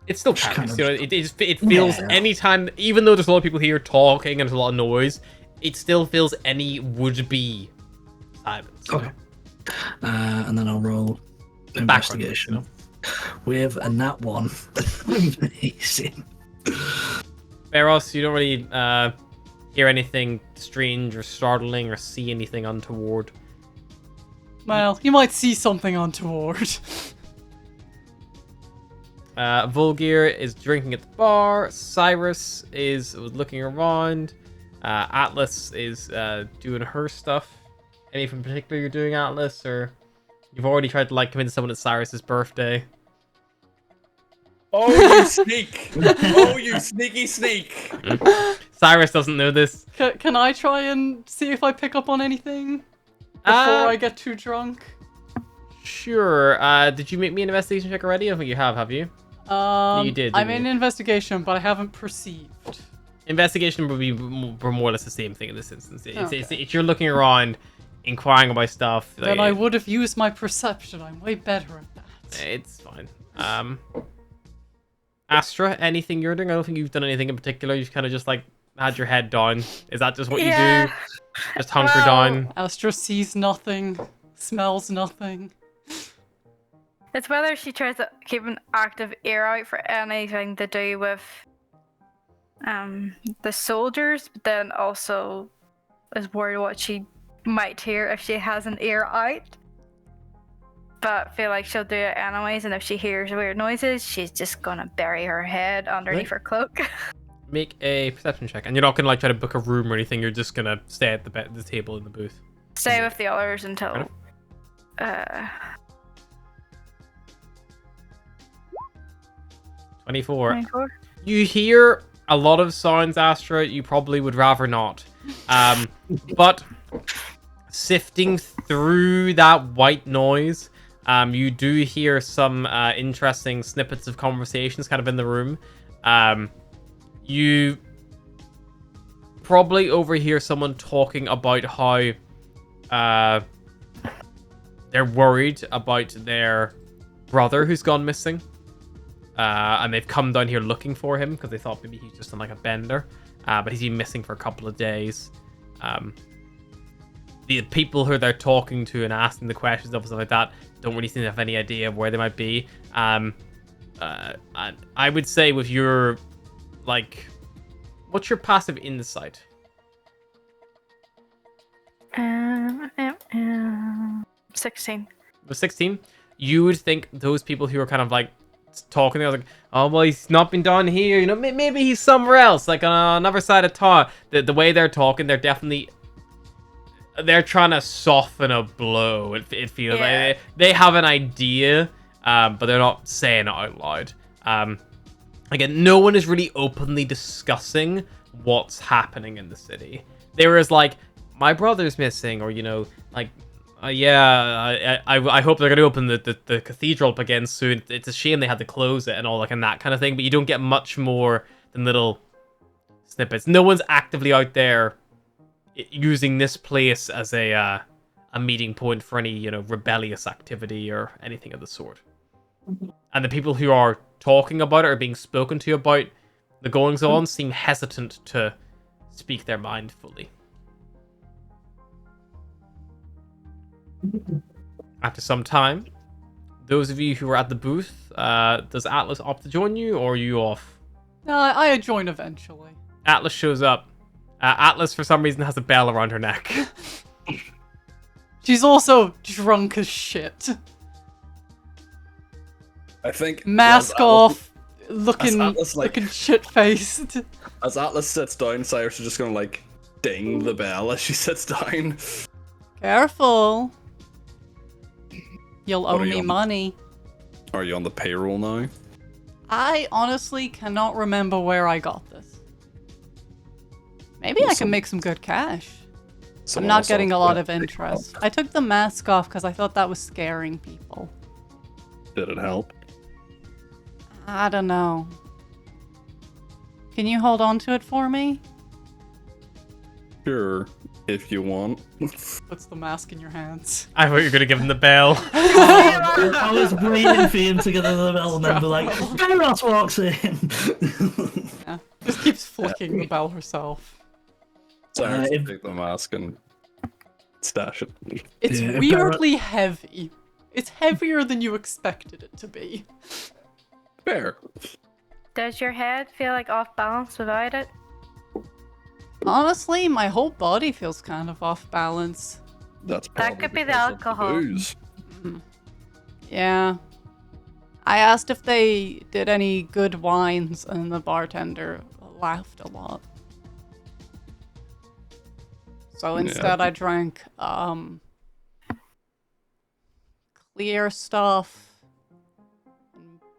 It still Just counts, kind of- it feels Yeah. anytime, even though there's a lot of people here talking and there's a lot of noise, it still feels any would-be silence. Okay. And then I'll roll investigation with a nat 1. Amazing. Beros, you don't really hear anything strange or startling or see anything untoward. Well, you might see something untoward. Volgir is drinking at the bar. Cyrus is looking around. Atlas is doing her stuff. Anything in particular you're doing, Atlas? Or you've already tried to like convince someone it's Cyrus's birthday? Oh, you sneak! Oh, you sneaky sneak! Cyrus doesn't know this. Can I try and see if I pick up on anything before I get too drunk? Sure. Did you make me an investigation check already? I don't think you have you? You did, I didn't made an you? investigation, but I haven't perceived. Investigation would be more or less the same thing in this instance. Okay. It's you're looking around, inquiring about stuff. Then I would have used my perception. I'm way better at that. It's fine. Astra, anything you're doing? I don't think you've done anything in particular. You've kind of just like had your head down. Is that just what you Yeah. do? Just hunker Well, down. Astra sees nothing, smells nothing. It's whether she tries to keep an active ear out for anything to do with the soldiers, but then also is worried what she might hear if she has an ear out. But feel like she'll do it anyways, and if she hears weird noises, she's just gonna bury her head underneath her cloak. Make a perception check, and you're not gonna like try to book a room or anything. You're just gonna stay at the table in the booth. Stay with the others until 24. 24. You hear a lot of sounds, Astra. You probably would rather not. But sifting through that white noise, you do hear some interesting snippets of conversations kind of in the room. You probably overhear someone talking about how they're worried about their brother who's gone missing. And they've come down here looking for him because they thought maybe he's just on like a bender. But he's been missing for a couple of days. The people who they're talking to and asking the questions and stuff like that don't really seem to have any idea of where they might be. And I would say with your, like, what's your passive insight? 16. With 16, you would think those people who are kind of like talking, they're like, oh well, he's not been down here, you know, maybe he's somewhere else, like on another side of town. The way they're talking, they're definitely they're trying to soften a blow. It feels Yeah. like they have an idea, but they're not saying it out loud. Again, no one is really openly discussing what's happening in the city. There is like, my brother's missing, or like, yeah, I hope they're gonna open the cathedral up again soon. It's a shame they had to close it and all, like, and that kind of thing. But you don't get much more than little snippets. No one's actively out there using this place as a meeting point for any rebellious activity or anything of the sort. And the people who are talking about it or being spoken to about the goings on seem hesitant to speak their mind fully. After some time, those of you who are at the booth, does Atlas opt to join you, or are you off? No, I join eventually. Atlas shows up. Atlas, for some reason, has a bell around her neck. She's also drunk as shit. I think Mask as off, looking Atlas, like- looking shit faced. As Atlas sits down, Cyrus is just gonna like ding the bell as she sits down. Careful. You'll What owe are you me on? money. Are you on the payroll now? I honestly cannot remember where I got this. Maybe I can make some good cash. I'm Someone not else getting a on- lot of interest. I took the mask off because I thought that was scaring people. Did it help? I don't know. Can you hold on to it for me? Sure, if you want. Puts the mask in your hands. I thought you were going to give him the bell. I was waiting for him to get the bell and then be like, Gyros walks in. Yeah. Just keeps flicking the bell herself. Cyrus if- take the mask and stash it. It's Yeah, weirdly heavy. It's heavier than you expected it to be. Fair. Does your head feel like off balance without it? Honestly, my whole body feels kind of off balance. That's That probably could be the because of alcohol. booze. Yeah. I asked if they did any good wines, and the bartender laughed a lot. So instead, I drank clear stuff,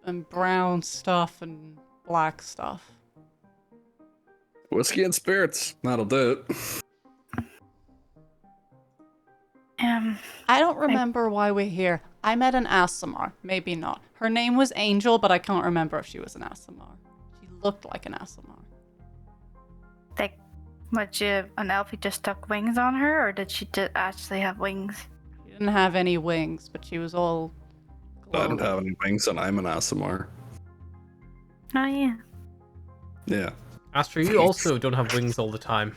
and brown stuff, and black stuff. Whiskey and spirits. That'll do it. I don't remember why we're here. I met an Asimar. Maybe not. Her name was Angel, but I can't remember if she was an Asimar. She looked like an Asimar. Like, what, an elf who just stuck wings on her, or did she actually have wings? She didn't have any wings, but she was all I don't glowing. have any wings and I'm an Asimar. Oh, yeah. Yeah. Astra, you also don't have wings all the time.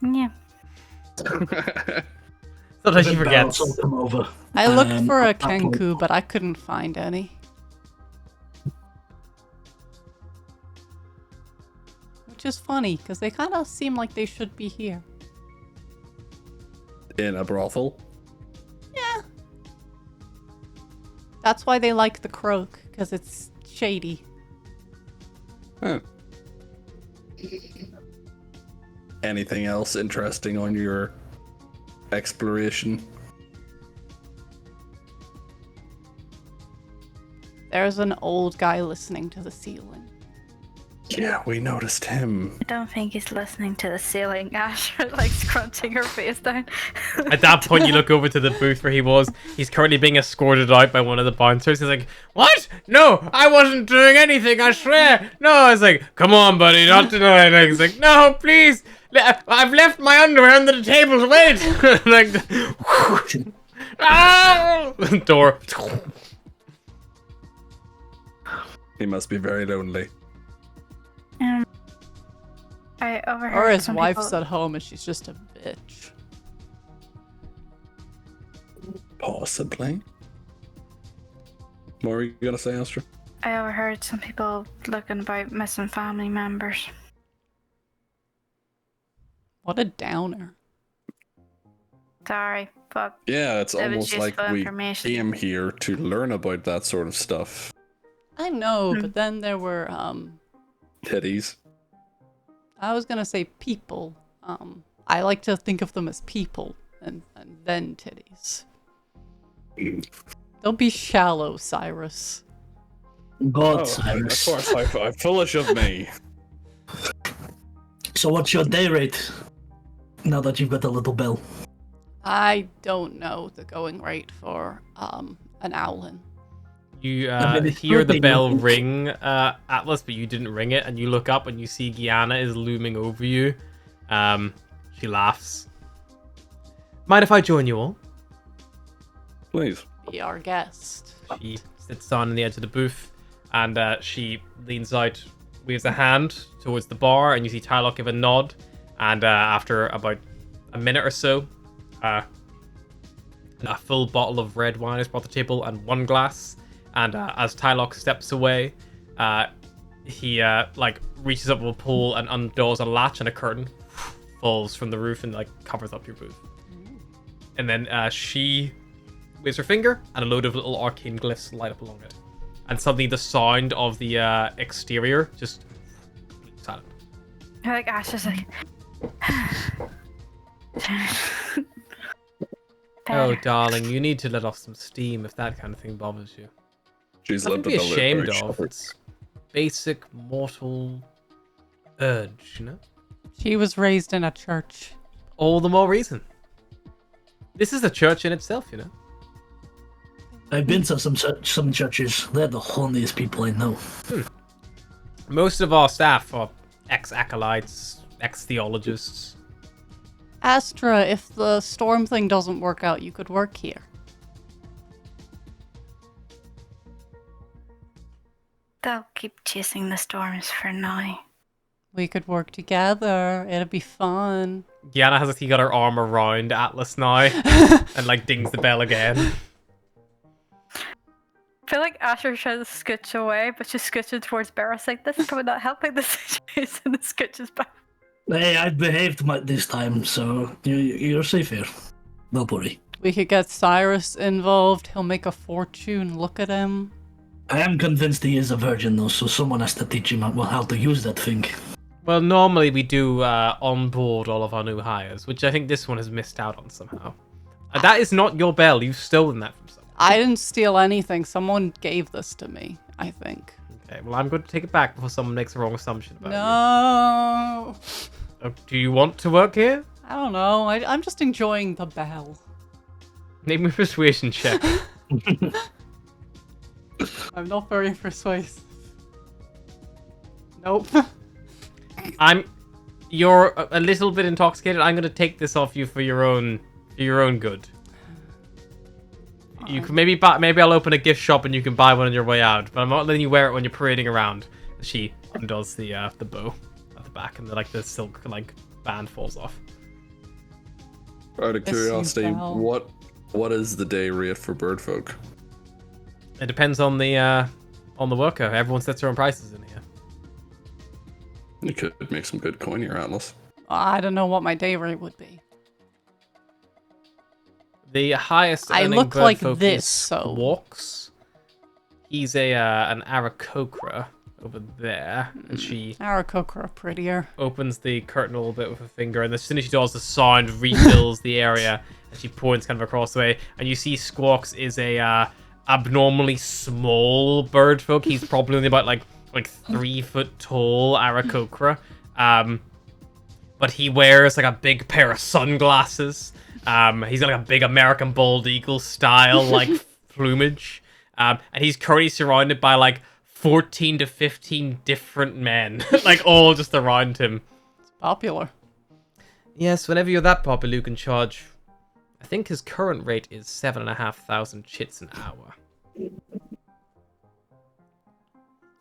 Yeah. Sometimes The she forgets. bells will come over. I looked for a at that point- Kenku, but I couldn't find any. Which is funny, because they kind of seem like they should be here. In a brothel. Yeah. That's why they like the croak, because it's shady. Huh. Anything else interesting on your exploration? There's an old guy listening to the ceiling. Yeah, we noticed him. I don't think he's listening to the ceiling. Ash like scrunching her face down. At that point, you look over to the booth where he was. He's currently being escorted out by one of the bouncers. He's like, "What? No, I wasn't doing anything, I swear. No." I was like, "Come on, buddy, not tonight." Like, he's like, "No, please. I've left my underwear under the table. Wait." Like, ah! Door. He must be very lonely. I overheard Or his some wife's people- at home and she's just a bitch. Possibly. What were you gonna say, Astra? I overheard some people looking about missing family members. What a downer. Sorry, but Yeah, it's It was almost like useful we information. came here to learn about that sort of stuff. I know, Hmm. but then there were, Titties. I was gonna say people. I like to think of them as people and then titties. Don't be shallow, Cyrus. God, Oh, Cyrus. of course, I'm foolish of me. So what's your day rate? Now that you've got a little bell. I don't know the going rate for an owlin. You mean, it's hear the pretty bell low. ring, Atlas, but you didn't ring it, and you look up and you see Gianna is looming over you. She laughs. Mind if I join you all? Please. Be our guest. She sits down on the edge of the booth, and she leans out, waves a hand towards the bar, and you see Tylock give a nod. And after about a minute or so, a full bottle of red wine is brought to the table and one glass. And as Tylock steps away, he reaches up with a pole and undoors a latch, and a curtain falls from the roof and covers up your booth. And then she waves her finger, and a load of little arcane glyphs light up along it. And suddenly the sound of the exterior just silent. Like Ash is like. Oh, darling, you need to let off some steam if that kind of thing bothers you. She's Nothing lived to be with a ashamed very of. short- It's basic mortal urge, you know? She was raised in a church. All the more reason. This is a church in itself, you know? I've been to some churches. They're the holiest people I know. Most of our staff are ex-acolytes, ex-theologists. Astra, if the storm thing doesn't work out, you could work here. They'll keep chasing the storms for now. We could work together. It'd be fun. Gianna has got her arm around Atlas now and dings the bell again. I feel like Asher tries to scooch away, but she's scooching towards Barris like, this is probably not helping the situation. The scooches back. Hey, I've behaved this time, so you're safe here. Don't worry. We could get Cyrus involved. He'll make a fortune. Look at him. I am convinced he is a virgin, though, so someone has to teach him how to use that thing. Well, normally we do onboard all of our new hires, which I think this one has missed out on somehow. That is not your bell. You've stolen that from someone. I didn't steal anything. Someone gave this to me, I think. Okay, well, I'm going to take it back before someone makes a wrong assumption about No. you. Do you want to work here? I don't know. I'm just enjoying the bell. Make me a persuasion check. I'm not very persuasive. Nope. You're a little bit intoxicated. I'm going to take this off you for your own good. You can maybe I'll open a gift shop and you can buy one on your way out, but I'm not letting you wear it when you're parading around. She undoes the bow at the back, and the silk band falls off. Out of Yes, you curiosity, shall. what is the day rate for birdfolk? It depends on the worker. Everyone sets their own prices in here. You could make some good coin here, Atlas. I don't know what my day rate would be. The highest I earning look like birdfolk this, is so- Walks. He's an Aarakocra over there, and she Aarakocra prettier. opens the curtain a little bit with her finger, and as soon as she does, the sound refills the area, and she points kind of across the way, and you see Squawks is a abnormally small bird folk. He's probably only about like 3 foot tall, Aarakocra. But he wears a big pair of sunglasses. He's got a big American bald eagle style plumage. And he's currently surrounded by 14 to 15 different men, all just around him. Popular. Yes, whenever you're that popular, you can charge. I think his current rate is 7,500 chits an hour.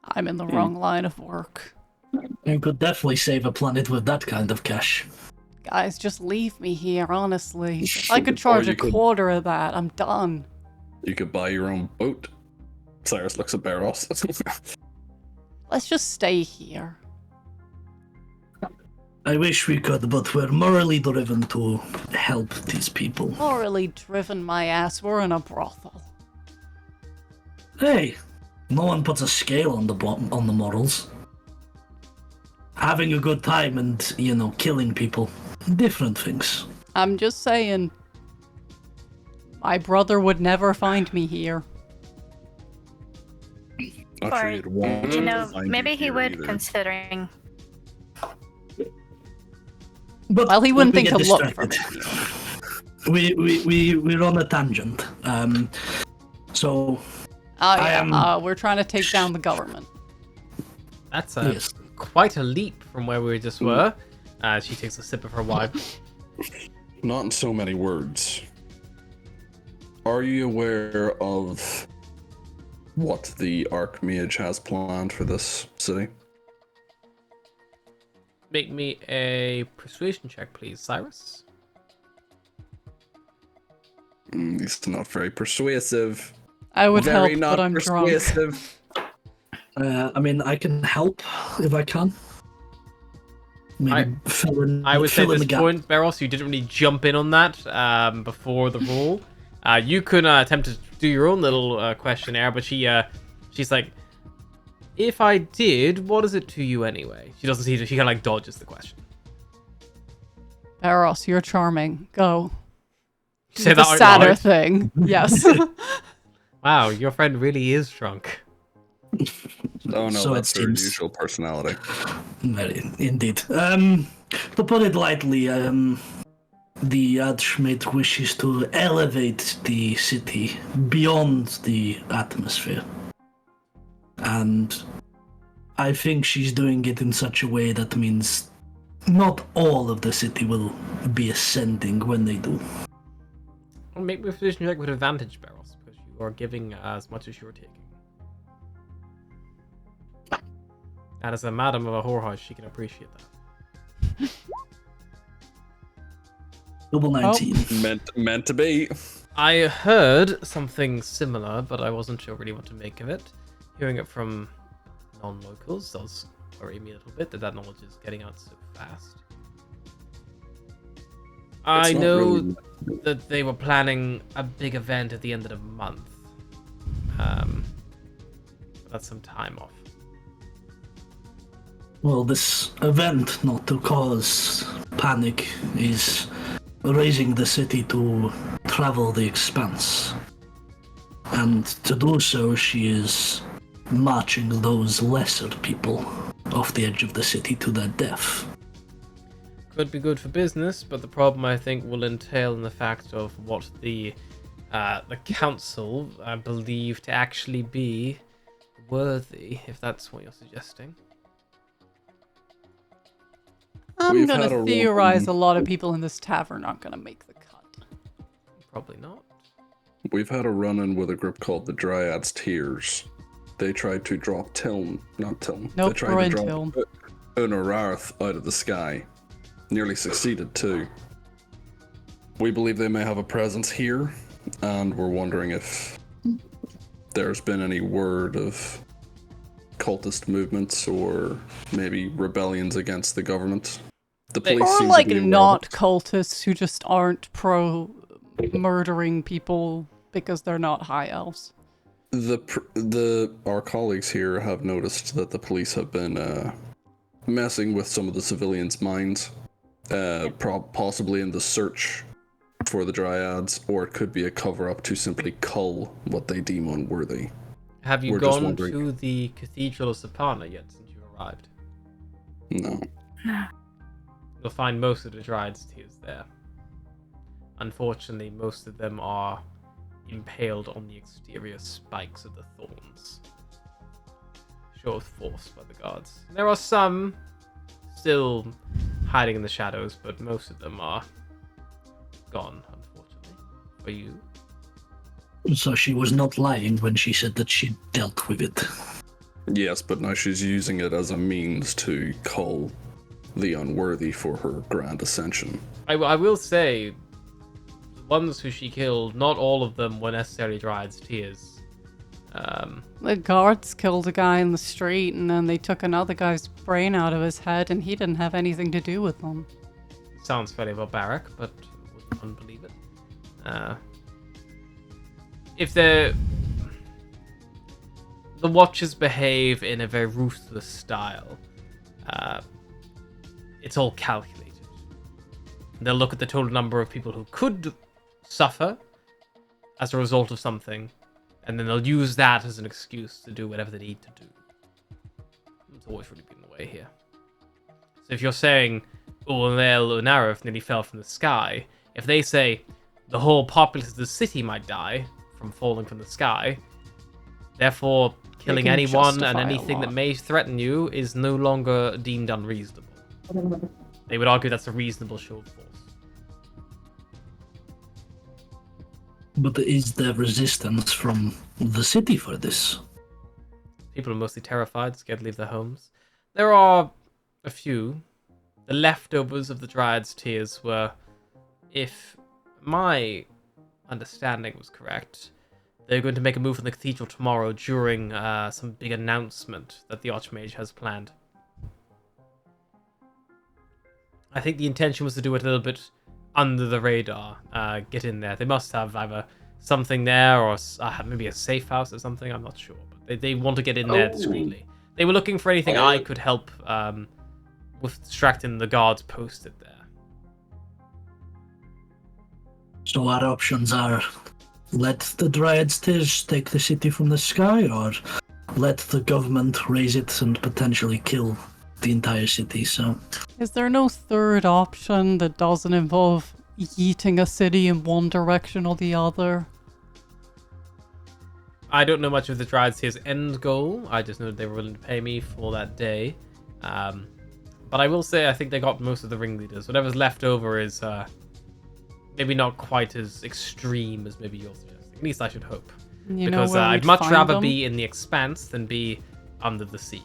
I'm in the wrong line of work. You could definitely save a planet with that kind of cash. Guys, just leave me here, honestly. If I could charge Or a you could- quarter of that, I'm done. You could buy your own boat. Cyrus looks at Barros. Let's just stay here. I wish we could, but we're morally driven to help these people. Morally driven my ass. We're in a brothel. Hey, no one puts a scale on on the morals. Having a good time and, killing people. different things. I'm just saying, my brother would never find me here. Not Or, sure you'd want you him to know, find maybe you he here would, either. considering. But Well, he wouldn't we think get to look for me. distracted. We're on a tangent. So Oh I yeah, am- we're trying to take down the government. That's yes, quite a leap from where we just were. She takes a sip of her wine. Not in so many words. Are you aware of what the Archmage has planned for this city? Make me a persuasion check, please, Cyrus. He's not very persuasive. I would Very help, not but I'm drunk. persuasive. I mean, I can help if I can. Maybe fill in. I would say fill at in this the gap. point, Barros, you didn't really jump in on that before the roll. You could attempt to do your own little questionnaire, but she's like, if I did, what is it to you anyway? She doesn't see. She kind of like dodges the question. Eros, you're charming. Go. Say the that out sadder loud. thing. Yes. Wow, your friend really is drunk. Oh no, So that's it her seems. usual personality. Very, indeed. To put it lightly, the Archmage wishes to elevate the city beyond the atmosphere. And I think she's doing it in such a way that means not all of the city will be ascending when they do. Well, make me a position check with advantage, Barros, because you are giving as much as you're taking. And as a madam of a whorehouse, she can appreciate that. Double 19. Meant to be. I heard something similar, but I wasn't sure really what to make of it. Hearing it from non-locals does worry me a little bit that knowledge is getting out so fast. I not know really- that they were planning a big event at the end of the month. But that's some time off. Well, this event, not to cause panic, is raising the city to travel the Expanse. And to do so, she is marching those lesser people off the edge of the city to their death. Could be good for business, but the problem I think will entail in the fact of what the council believe to actually be worthy, if that's what you're suggesting. I'm We've gonna had a theorize run- a lot of people in this tavern aren't gonna make the cut. Probably not. We've had a run-in with a group called the Dryads Tears. They tried to drop Tilm, not Tilm. Nope, they tried we're to in drop Tilm. Unararth out of the sky. Nearly succeeded too. We believe they may have a presence here, and we're wondering if there's been any word of cultist movements or maybe rebellions against the government. The police Or seem like to be aware not of it. cultists who just aren't pro murdering people because they're not high elves. Our colleagues here have noticed that the police have been messing with some of the civilians' minds, possibly in the search for the Dryads, or it could be a cover-up to simply cull what they deem unworthy. Have you We're just gone wondering. to the Cathedral of Sapana yet since you arrived? No. You'll find most of the Dryad's tears there. Unfortunately, most of them are impaled on the exterior spikes of the thorns. Show of force by the guards. There are some still hiding in the shadows, but most of them are gone, unfortunately. For you. So she was not lying when she said that she dealt with it. Yes, but now she's using it as a means to cull the unworthy for her grand ascension. I will say, the ones who she killed, not all of them were necessarily Dryad's tears. The guards killed a guy in the street and then they took another guy's brain out of his head and he didn't have anything to do with them. Sounds fairly barbaric, but wouldn't unbelieve it. If the Watchers behave in a very ruthless style, it's all calculated. They'll look at the total number of people who could suffer as a result of something, and then they'll use that as an excuse to do whatever they need to do. It's always really been the way here. So if you're saying, Ulnel Unarif nearly fell from the sky, if they say the whole populace of the city might die from falling from the sky, therefore killing can anyone and justify a anything that lot. may threaten you is no longer deemed unreasonable. They would argue that's a reasonable show of force. But is there resistance from the city for this? People are mostly terrified, scared to leave their homes. There are a few. The leftovers of the Dryad's Tears were, if my understanding was correct, they're going to make a move from the cathedral tomorrow during some big announcement that the Archmage has planned. I think the intention was to do it a little bit under the radar, get in there. They must have either something there or maybe a safe house or something, I'm not sure. But they want to get in there discreetly. They were looking for anything I could help with distracting the guards posted there. So our options are let the Dryad's Tears take the city from the sky, or let the government raise it and potentially kill the entire city. So Is there no third option that doesn't involve yeeting a city in one direction or the other? I don't know much of the Dryad's Tears' end goal. I just know they were willing to pay me for that day. But I will say I think they got most of the ringleaders. Whatever's left over is maybe not quite as extreme as maybe you're suggesting. At least I should hope. You know Because where I'd we'd much find rather them? be in the Expanse than be under the sea.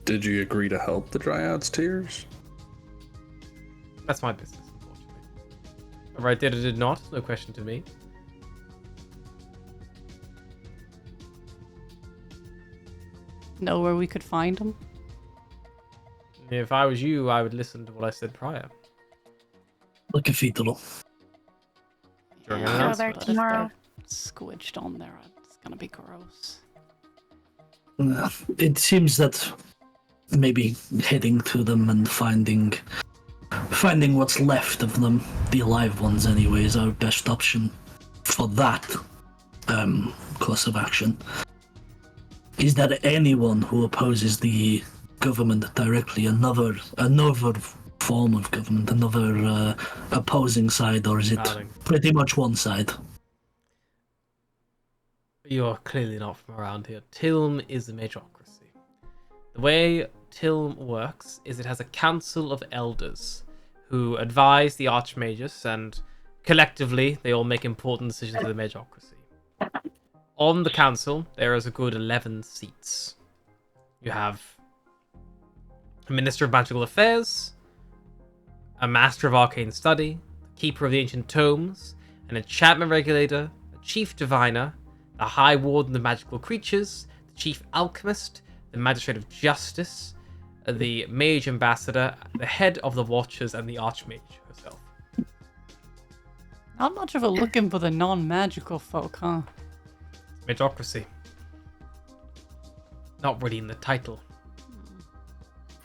Did you agree to help the Dryad's Tears? That's my business, unfortunately. Whether I did or did not, no question to me. Know where we could find them? If I was you, I would listen to what I said prior. the cathedral. During Go an there announcement. But if tomorrow. they're squidged on there, it's gonna be gross. It seems that maybe heading to them and finding what's left of them, the alive ones anyway, is our best option for that course of action. Is there anyone who opposes the government directly, another form of government, another opposing side, or is it Darling. pretty much one side? You're clearly not from around here. Tilm is a majocracy. The way Tilm works is it has a council of elders who advise the archmagus, and collectively they all make important decisions for the majocracy. On the council, there is a good 11 seats. You have a Minister of Magical Affairs, a Master of Arcane Study, a Keeper of the Ancient Tomes, an Enchantment Regulator, a Chief Diviner, the High Warden of Magical Creatures, the Chief Alchemist, the Magistrate of Justice, the Mage Ambassador, the Head of the Watchers, and the Archmage herself. Not much of a looking for the non-magical folk, huh? Majocracy. Not really in the title.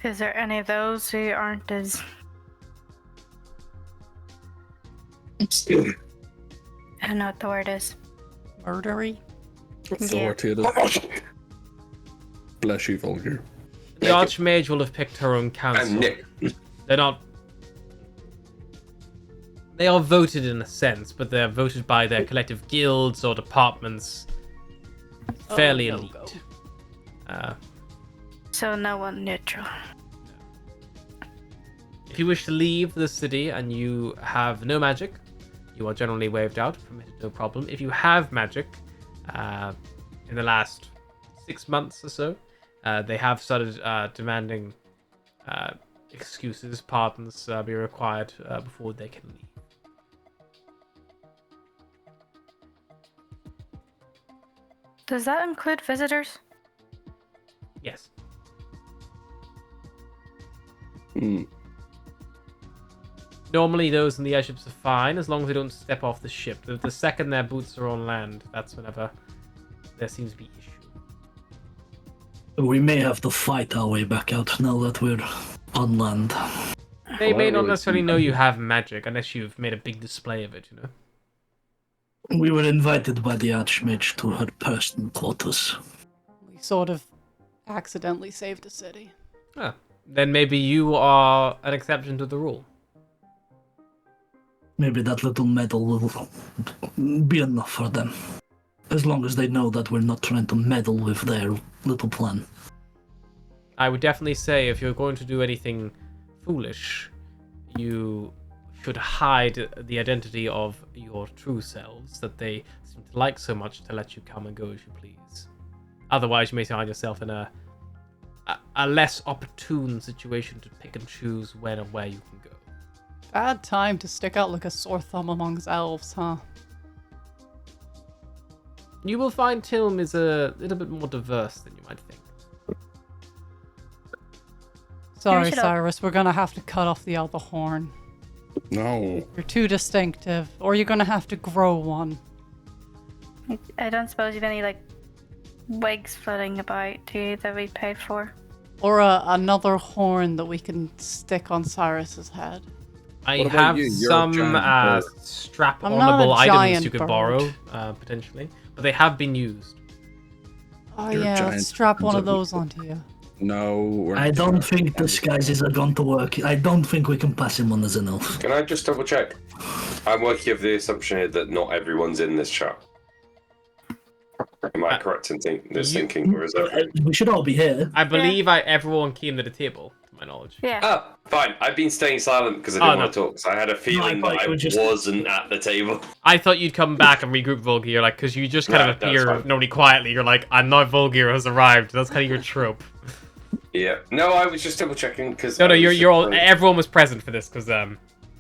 Is there any of those who aren't as I don't know what the word is. Murdery? Authoritative. Bless you, Vulgar. The Archmage will have picked her own And council. Nick. They're not. They are voted in a sense, but they're voted by their collective guilds or departments. Fairly no elite. go. So no one neutral. If you wish to leave the city and you have no magic, you are generally waived out, permitted no problem. If you have magic, in the last 6 months or so, they have started demanding excuses, pardons be required before they can leave. Does that include visitors? Yes. Hmm. Normally, those in the airships are fine as long as they don't step off the ship. The second their boots are on land, that's whenever there seems to be issue. We may have to fight our way back out now that we're on land. They may not really necessarily seem- know you have magic unless you've made a big display of it, you know? We were invited by the Archmage to her personal quarters. We sort of accidentally saved the city. Ah, then maybe you are an exception to the rule. Maybe that little medal will be enough for them. As long as they know that we're not trying to meddle with their little plan. I would definitely say if you're going to do anything foolish, you should hide the identity of your true selves that they seem to like so much to let you come and go as you please. Otherwise, you may find yourself in a less opportune situation to pick and choose when and where you can go. Bad time to stick out like a sore thumb amongst elves, huh? You will find Tilm is a little bit more diverse than you might think. Sorry, should have- Cyrus, we're gonna have to cut off the other horn. No. You're too distinctive, or you're gonna have to grow one. I don't suppose you've any like wigs floating about too that we paid for. Or another horn that we can stick on Cyrus's head. I What about have you? You're a some giant bird. I'm not a strap-onable items giant you could bird. borrow, potentially, but they have been used. Oh You're a yeah, giant strap one of bird. those onto you. No, we're I not don't sure. think disguises are going to work. I don't think we can pass him on as an elf. Can I just double check? I'm working with the assumption here that not everyone's in this chat. Am I correct in thinking, or is that? We should all be here. I believe everyone came to the table, to my knowledge. Yeah. Ah, fine. I've been staying silent because I didn't Oh, want to talk. So I had a feeling thought that you I were just- wasn't at the table. I thought you'd come back and regroup Volgir, like, because you just kind Right, of that's appear fine. normally quietly. You're like, I'm not Volgir has arrived. That's kind of your trope. Yeah. No, I was just double checking because. No, you're all. Everyone was present for this because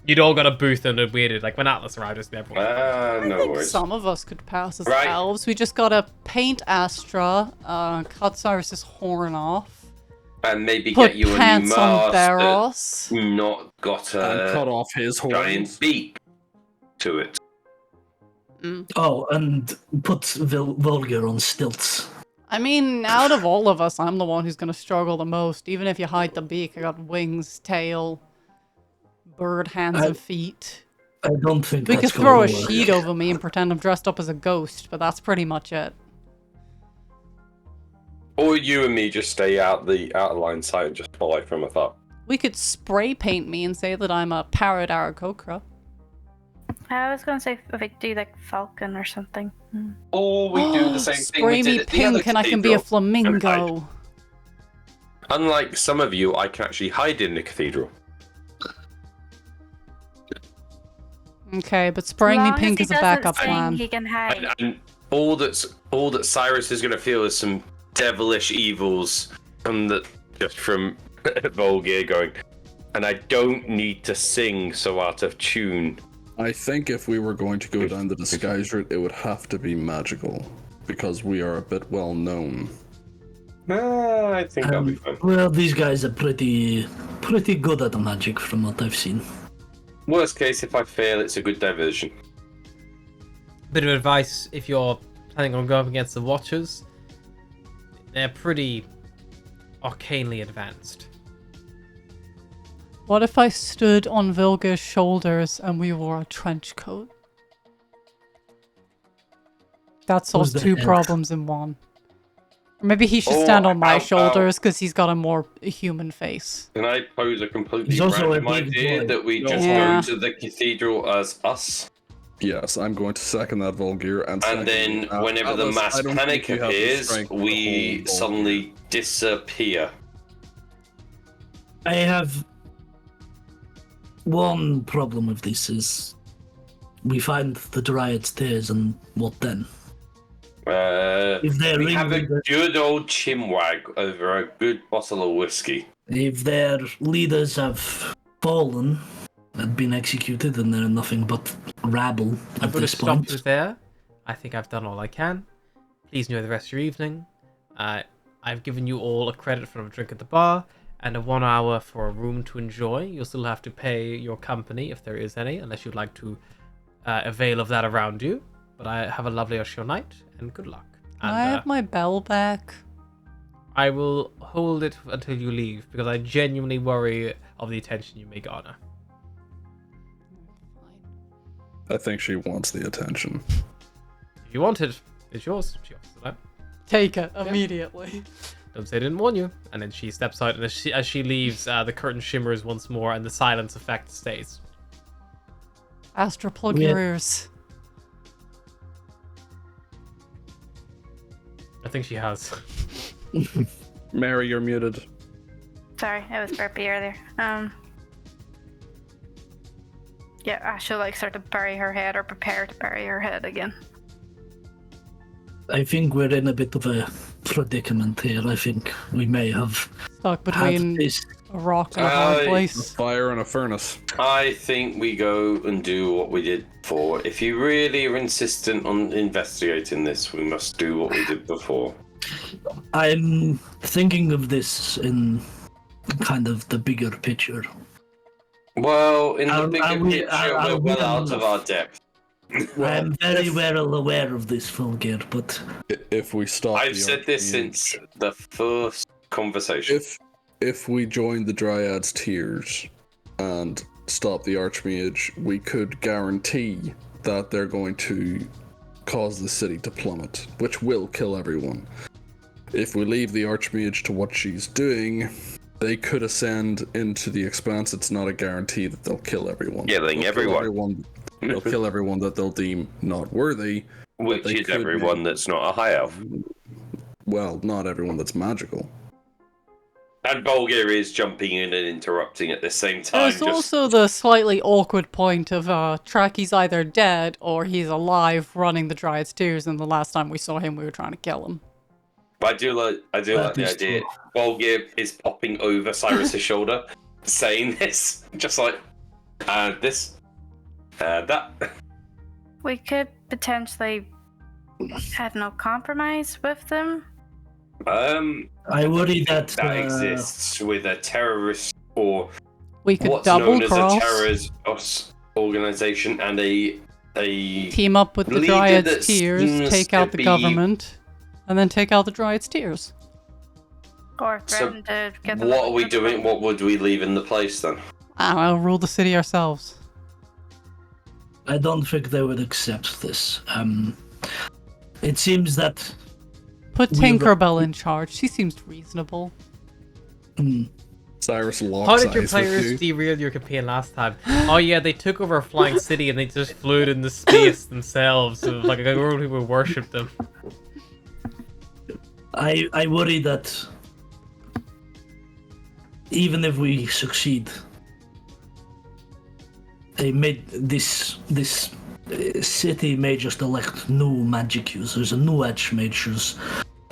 you'd all got a booth and it waited. Like when Atlas arrived, just everyone. I No think worries. some of us could pass as Right. elves. We just gotta paint Astra, cut Cyrus's horn off, And maybe put get you a new pants on mask Theros. that's not got And cut a off his giant horns. beak to it. Oh, and put Volger on stilts. I mean, out of all of us, I'm the one who's gonna struggle the most. Even if you hide the beak, I got wings, tail, bird hands and feet. I don't think We could that's throw a going to work. sheet over me and pretend I'm dressed up as a ghost, but that's pretty much it. Or you and me just stay out of line sight and just follow from afar. We could spray paint me and say that I'm a parrot Aarakocra. I was gonna say if we do like falcon or something. Or we do the same thing Spray we me did at the other pink and I can be a cathedral. flamingo. Unlike some of you, I can actually hide in the cathedral. Okay, but spraying me Long as pink he is a doesn't backup sing, plan. He can hide. And all that Cyrus is going to feel is some devilish evils from Volgir going. And I don't need to sing so out of tune. I think if we were going to go down the disguise route, it would have to be magical. Because we are a bit well known. I think I'll be fine. Well, these guys are pretty good at the magic from what I've seen. Worst case, if I fail, it's a good diversion. Bit of advice if you're planning on going up against the Watchers. They're pretty arcanely advanced. What if I stood on Vilga's shoulders and we wore a trench coat? That solves Who's the two head? problems in one. Or maybe he should Oh, stand on my ow, ow. shoulders because he's got a more human face. Can I pose a completely He's also random a big idea boy. that we No. just Yeah. go to the cathedral as us? Yes, I'm going to second that Volgir. And And then, whenever the mass panic appears, we suddenly disappear. I have one problem with this is we find the Dryad's tears and what then? If their We have a ringleader- good old chimwag over a good bottle of whiskey. if their leaders have fallen and been executed and they're nothing but rabble I'm at going to this stop point. you there. I think I've done all I can. Please enjoy the rest of your evening. I've given you all a credit for a drink at the bar and a 1 hour for a room to enjoy. You'll still have to pay your company if there is any, unless you'd like to avail of that around you. But I have a lovely rest of your night and good luck. Can And I have my bell back? I will hold it until you leave because I genuinely worry of the attention you may garner. I think she wants the attention. If you want it, it's yours. She offers it up. Take it immediately. Don't say I didn't warn you. And then she steps out, and as she leaves, the curtain shimmers once more, and the silence effect stays. Astra, plug your ears. I think she has. Mary, you're muted. Sorry, I was burpy earlier. Yeah, I should like sort of bury her head or prepare to bury her head again. I think we're in a bit of a predicament here. I think we may have Stuck had between this. a rock and a hard place. Fire in a furnace. I think we go and do what we did before. If you really are insistent on investigating this, we must do what we did before. I'm thinking of this in kind of the bigger picture. Well, in the Are bigger we- picture, are we're we well out enough? of our depth. I'm very well aware of this, Fulgir, but If we stop, I've the said this Archmage- since the first conversation. If we join the Dryad's tears and stop the Archmage, we could guarantee that they're going to cause the city to plummet, which will kill everyone. If we leave the Archmage to what she's doing, they could ascend into the Expanse. It's not a guarantee that they'll kill everyone. Killing They'll kill everyone. They'll kill everyone that they'll deem not worthy. Which they is could everyone that's not a high elf. Well, not everyone that's magical. And Bolgir is jumping in and interrupting at the same time. There's also the slightly awkward point of Tracky's either dead or he's alive running the Dryad's Tears, and the last time we saw him we were trying to kill him. I do like the is idea. true. Bolgir is popping over Cyrus's shoulder, saying this, just like, this, that. We could potentially, I don't know, compromise with them. I worry that that exists with a terrorist or We could what's double known cross, as a terrorist organization and a team up with the leader Dryad's that Tears, seems take to out the be- government, and then take out the Dryad's Tears. Or So, threaten to get them. what are we doing? What would we leave in the place then? I don't know, rule the city ourselves. I don't think they would accept this. It seems that Put We- Tinkerbell in charge. She seems reasonable. Cyrus locks How did your eyes with players you. derail your campaign last time? Oh yeah, they took over a flying city and they just flew it into space themselves. So, like a group of people worshipped them. I worry that even if we succeed, this city may just elect new magic users and new archmages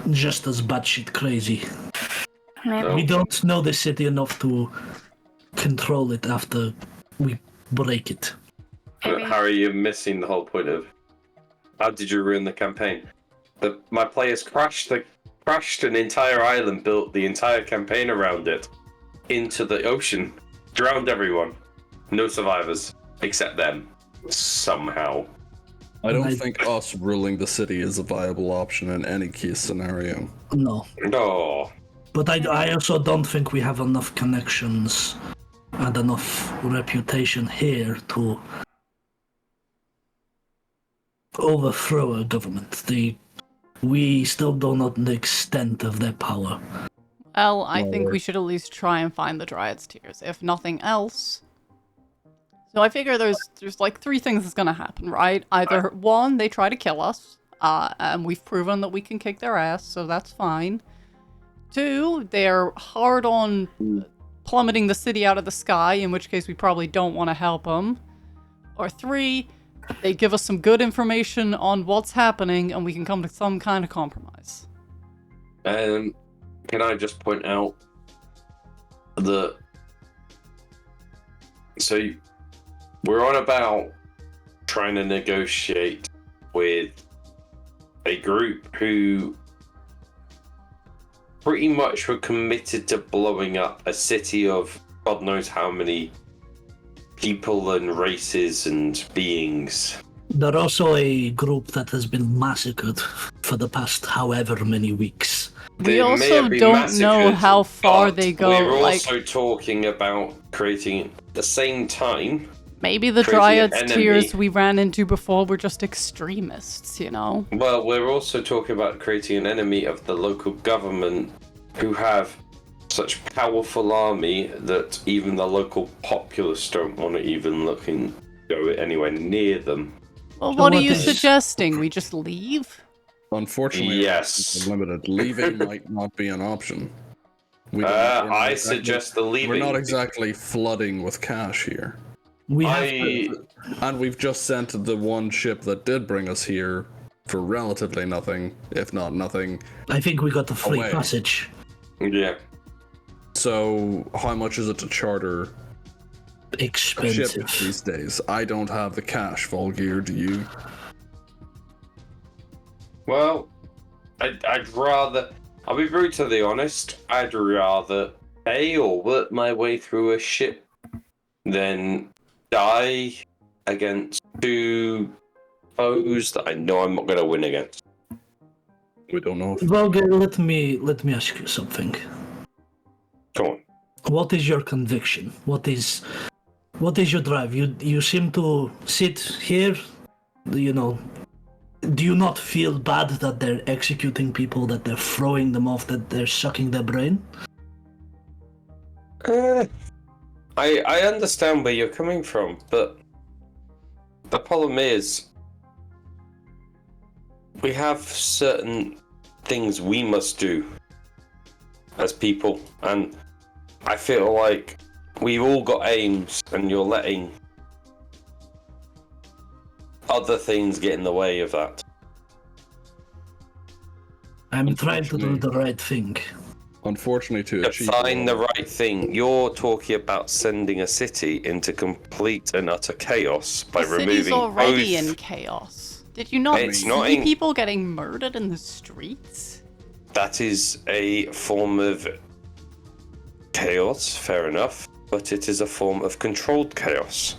who's just as batshit crazy. Maybe. We don't know the city enough to control it after we break it. Maybe. Harry, you're missing the whole point of how did you ruin the campaign? My players crashed an entire island, built the entire campaign around it, into the ocean, drowned everyone. No survivors, except them. Somehow. I don't think us ruling the city is a viable option in any case scenario. No. No. But I also don't think we have enough connections and enough reputation here to overthrow a government. We still don't know the extent of their power. Well, I think we should at least try and find the Dryad's Tears, if nothing else. So I figure there's like three things that's gonna happen, right? Either one, they try to kill us, and we've proven that we can kick their ass, so that's fine. Two, they're hard on plummeting the city out of the sky, in which case we probably don't want to help them. Or three, they give us some good information on what's happening, and we can come to some kind of compromise. Can I just point out that we're on about trying to negotiate with a group who pretty much were committed to blowing up a city of God knows how many people and races and beings. They're also a group that has been massacred for the past however many weeks. We They may also have been don't know massacred, how far but they go. We're Like, also talking about creating at the same time. maybe the creating an Dryads enemy. tiers we ran into before were just extremists, you know? Well, we're also talking about creating an enemy of the local government who have such powerful army that even the local populace don't want to even go anywhere near them. Well, So what are what you is- suggesting? We just leave? Unfortunately, Yes. our limited. Leaving might not be an option. We're not I exactly- suggest the leaving. We're not exactly flooding with cash here. We have And we've just sent the one ship that did bring us here for relatively nothing, if not nothing. I think we got the free Away. passage. Yeah. So, how much is it to charter a ship Expensive. these days? I don't have the cash, Volgear, do you? Well, I'd rather. I'll be brutally honest. I'd rather pay or work my way through a ship than die against two foes that I know I'm not going to win against. We don't know. Volger, let me ask you something. Come on. What is your conviction? What is your drive? You seem to sit here, you know. Do you not feel bad that they're executing people, that they're throwing them off, that they're sucking their brain? I understand where you're coming from, but the problem is we have certain things we must do as people, and I feel like we've all got aims, and you're letting other things get in the way of that. I'm trying to do the right thing. Unfortunately, to achieve Define the right thing. You're talking about sending a city into complete and utter chaos by The removing city's already both. in chaos. Did you not It's see not in- people getting murdered in the streets? That is a form of chaos, fair enough, but it is a form of controlled chaos.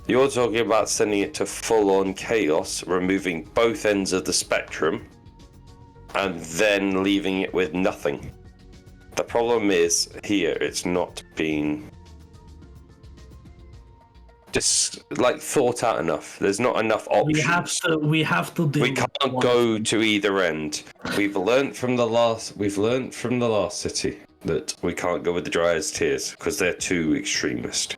You're talking about sending it to full-on chaos, removing both ends of the spectrum, and then leaving it with nothing. The problem is, here, it's not being just thought out enough. There's not enough options. We have to deal We with can't one go thing. to either end. We've learnt from the last city that we can't go with the Dryads Tears because they're too extremist.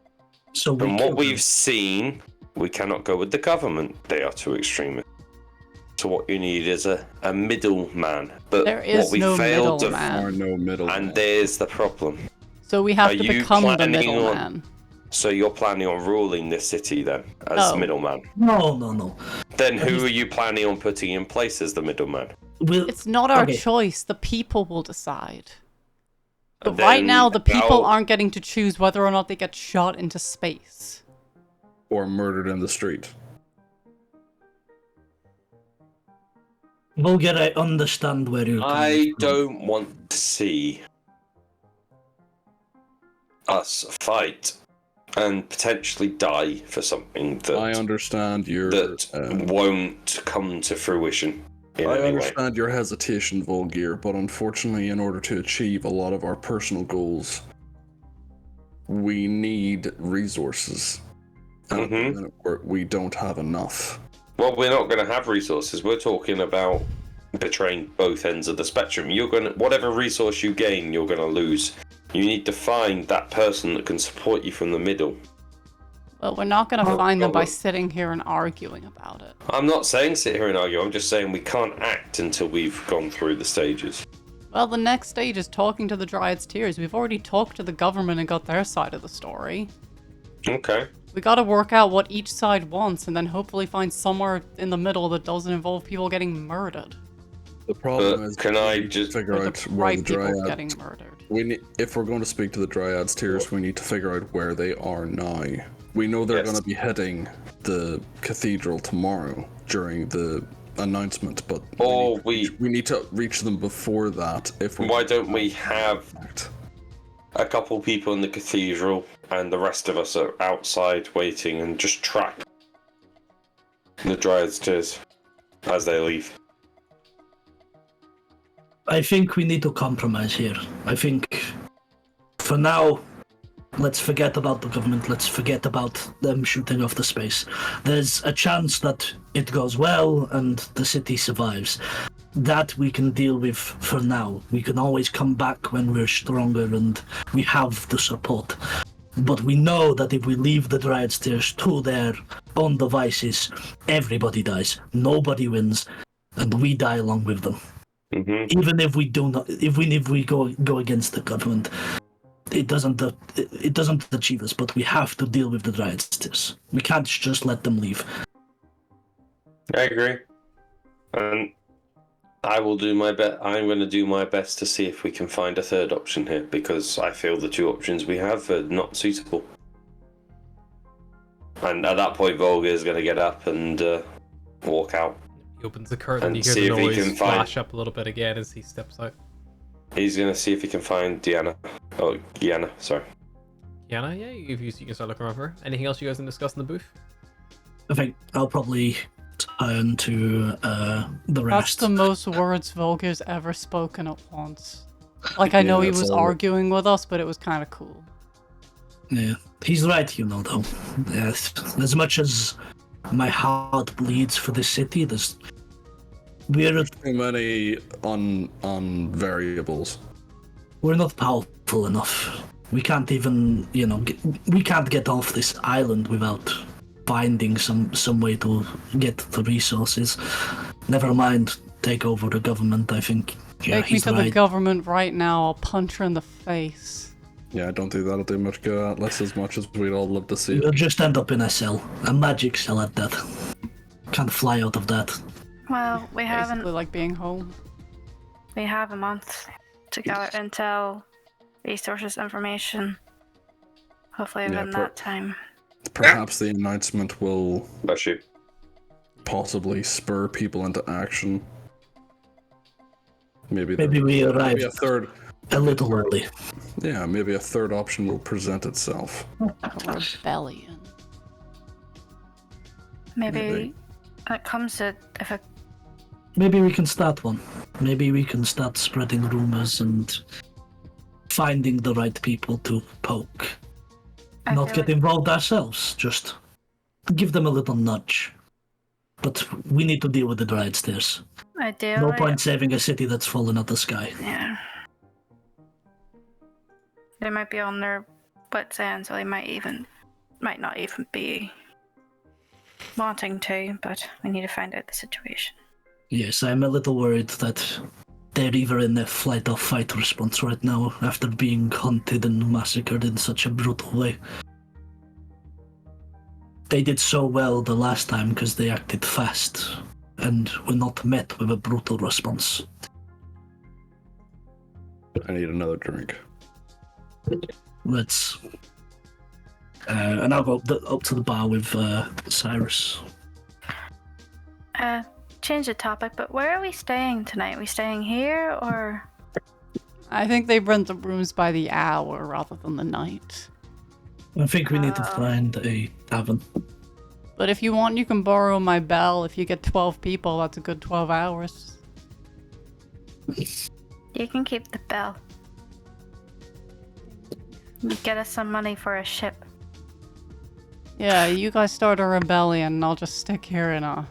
So we From kill what them. we've seen, we cannot go with the government. They are too extremist. So what you need is a middleman. But There is what we no failed to middleman. Or no middle. and there's the problem. So we have Are to you become the planning on- middleman. So you're planning on ruling this city then as No. middleman? No. Then who are you planning on putting in place as the middleman? It's not our Okay. choice. The people will decide. But Then right now, the people I'll- aren't getting to choose whether or not they get shot into space. Or murdered in the street. Volger, I understand where you're coming I from. don't want to see us fight and potentially die for something I that understand your. won't come to fruition in I any way. understand your hesitation, Volgear, but unfortunately, in order to achieve a lot of our personal goals, we need resources. And at the Mhm. minute, we don't have enough. Well, we're not going to have resources. We're talking about betraying both ends of the spectrum. Whatever resource you gain, you're going to lose. You need to find that person that can support you from the middle. Well, we're not going to find them by problem. sitting here and arguing about it. I'm not saying sit here and argue. I'm just saying we can't act until we've gone through the stages. Well, the next stage is talking to the Dryads Tears. We've already talked to the government and got their side of the story. Okay. We gotta work out what each side wants and then hopefully find somewhere in the middle that doesn't involve people getting murdered. The problem But is, can we I need to just- figure Or out the where right the people Dryads. getting murdered. If we're going to speak to the Dryads Tears, we need to figure out where they are now. We know they're Yes. going to be hitting the cathedral tomorrow during the announcement, but Or we need to reach them before that. If we're Why don't we have act. a couple people in the cathedral and the rest of us are outside waiting and just track the Dryads Tears as they leave? I think we need to compromise here. I think for now, let's forget about the government. Let's forget about them shooting off the space. There's a chance that it goes well and the city survives. That we can deal with for now. We can always come back when we're stronger and we have the support. But we know that if we leave the Dryad Stairs to their own devices, everybody dies. Nobody wins, and we die along with them. Mm-hmm. Even if we do not, even if we go against the government, it doesn't achieve us. But we have to deal with the Dryad Stairs. We can't just let them leave. I agree. And I will do my best. I'm going to do my best to see if we can find a third option here, because I feel the two options we have are not suitable. And at that point, Volga is going to get up and walk out. He opens the curtain, And you hear see the if he noise can flash find- up a little bit again as he steps out. He's going to see if he can find Diana. Oh, Gianna, sorry. Yana, yeah, you can start looking around for her. Anything else you guys can discuss in the booth? I think I'll probably turn to the That's rest. the most words Volker's ever spoken at once. Like, I know he that's was all. arguing with us, but it was kind of cool. Yeah, he's right, though. Yes, as much as my heart bleeds for this city, we're Too many on variables. not powerful enough. We can't even, we can't get off this island without finding some way to get the resources. Never mind take over the government. I think. Yeah, Take me he's to the right. government right now, I'll punch her in the face. Yeah, I don't think that'll do much good, Atlas, as much as we'd all love to see We'll it. just end up in a cell, a magic cell at that. Can't fly out of that. Well, we Basically like being home. have a month to gather intel, resources, information. Hopefully Yeah, within that time. Perhaps the announcement will Bless you. possibly spur people into action. Maybe Maybe we maybe arrived a third. a little early. Yeah, maybe a third option will present itself. A rebellion. Maybe when it comes to if a Maybe we can start one. Maybe we can start spreading rumors and finding the right people to poke. I Not feel get like- involved ourselves, just give them a little nudge. But we need to deal with the Dryad Stairs. ideally, No point saving a city that's fallen out the sky. yeah. They might be on their wits end, so they might not even be wanting to, but we need to find out the situation. Yes, I'm a little worried that they're either in their flight or fight response right now after being hunted and massacred in such a brutal way. They did so well the last time because they acted fast and were not met with a brutal response. I need another drink. Let's... and I'll go up to the bar with Cyrus. Change the topic, but where are we staying tonight? We staying here or? I think they rent the rooms by the hour rather than the night. I think we need to find a tavern. But if you want, you can borrow my bell. If you get 12 people, that's a good 12 hours. You can keep the bell. You get us some money for a ship. Yeah, you guys start a rebellion, and I'll just stick here and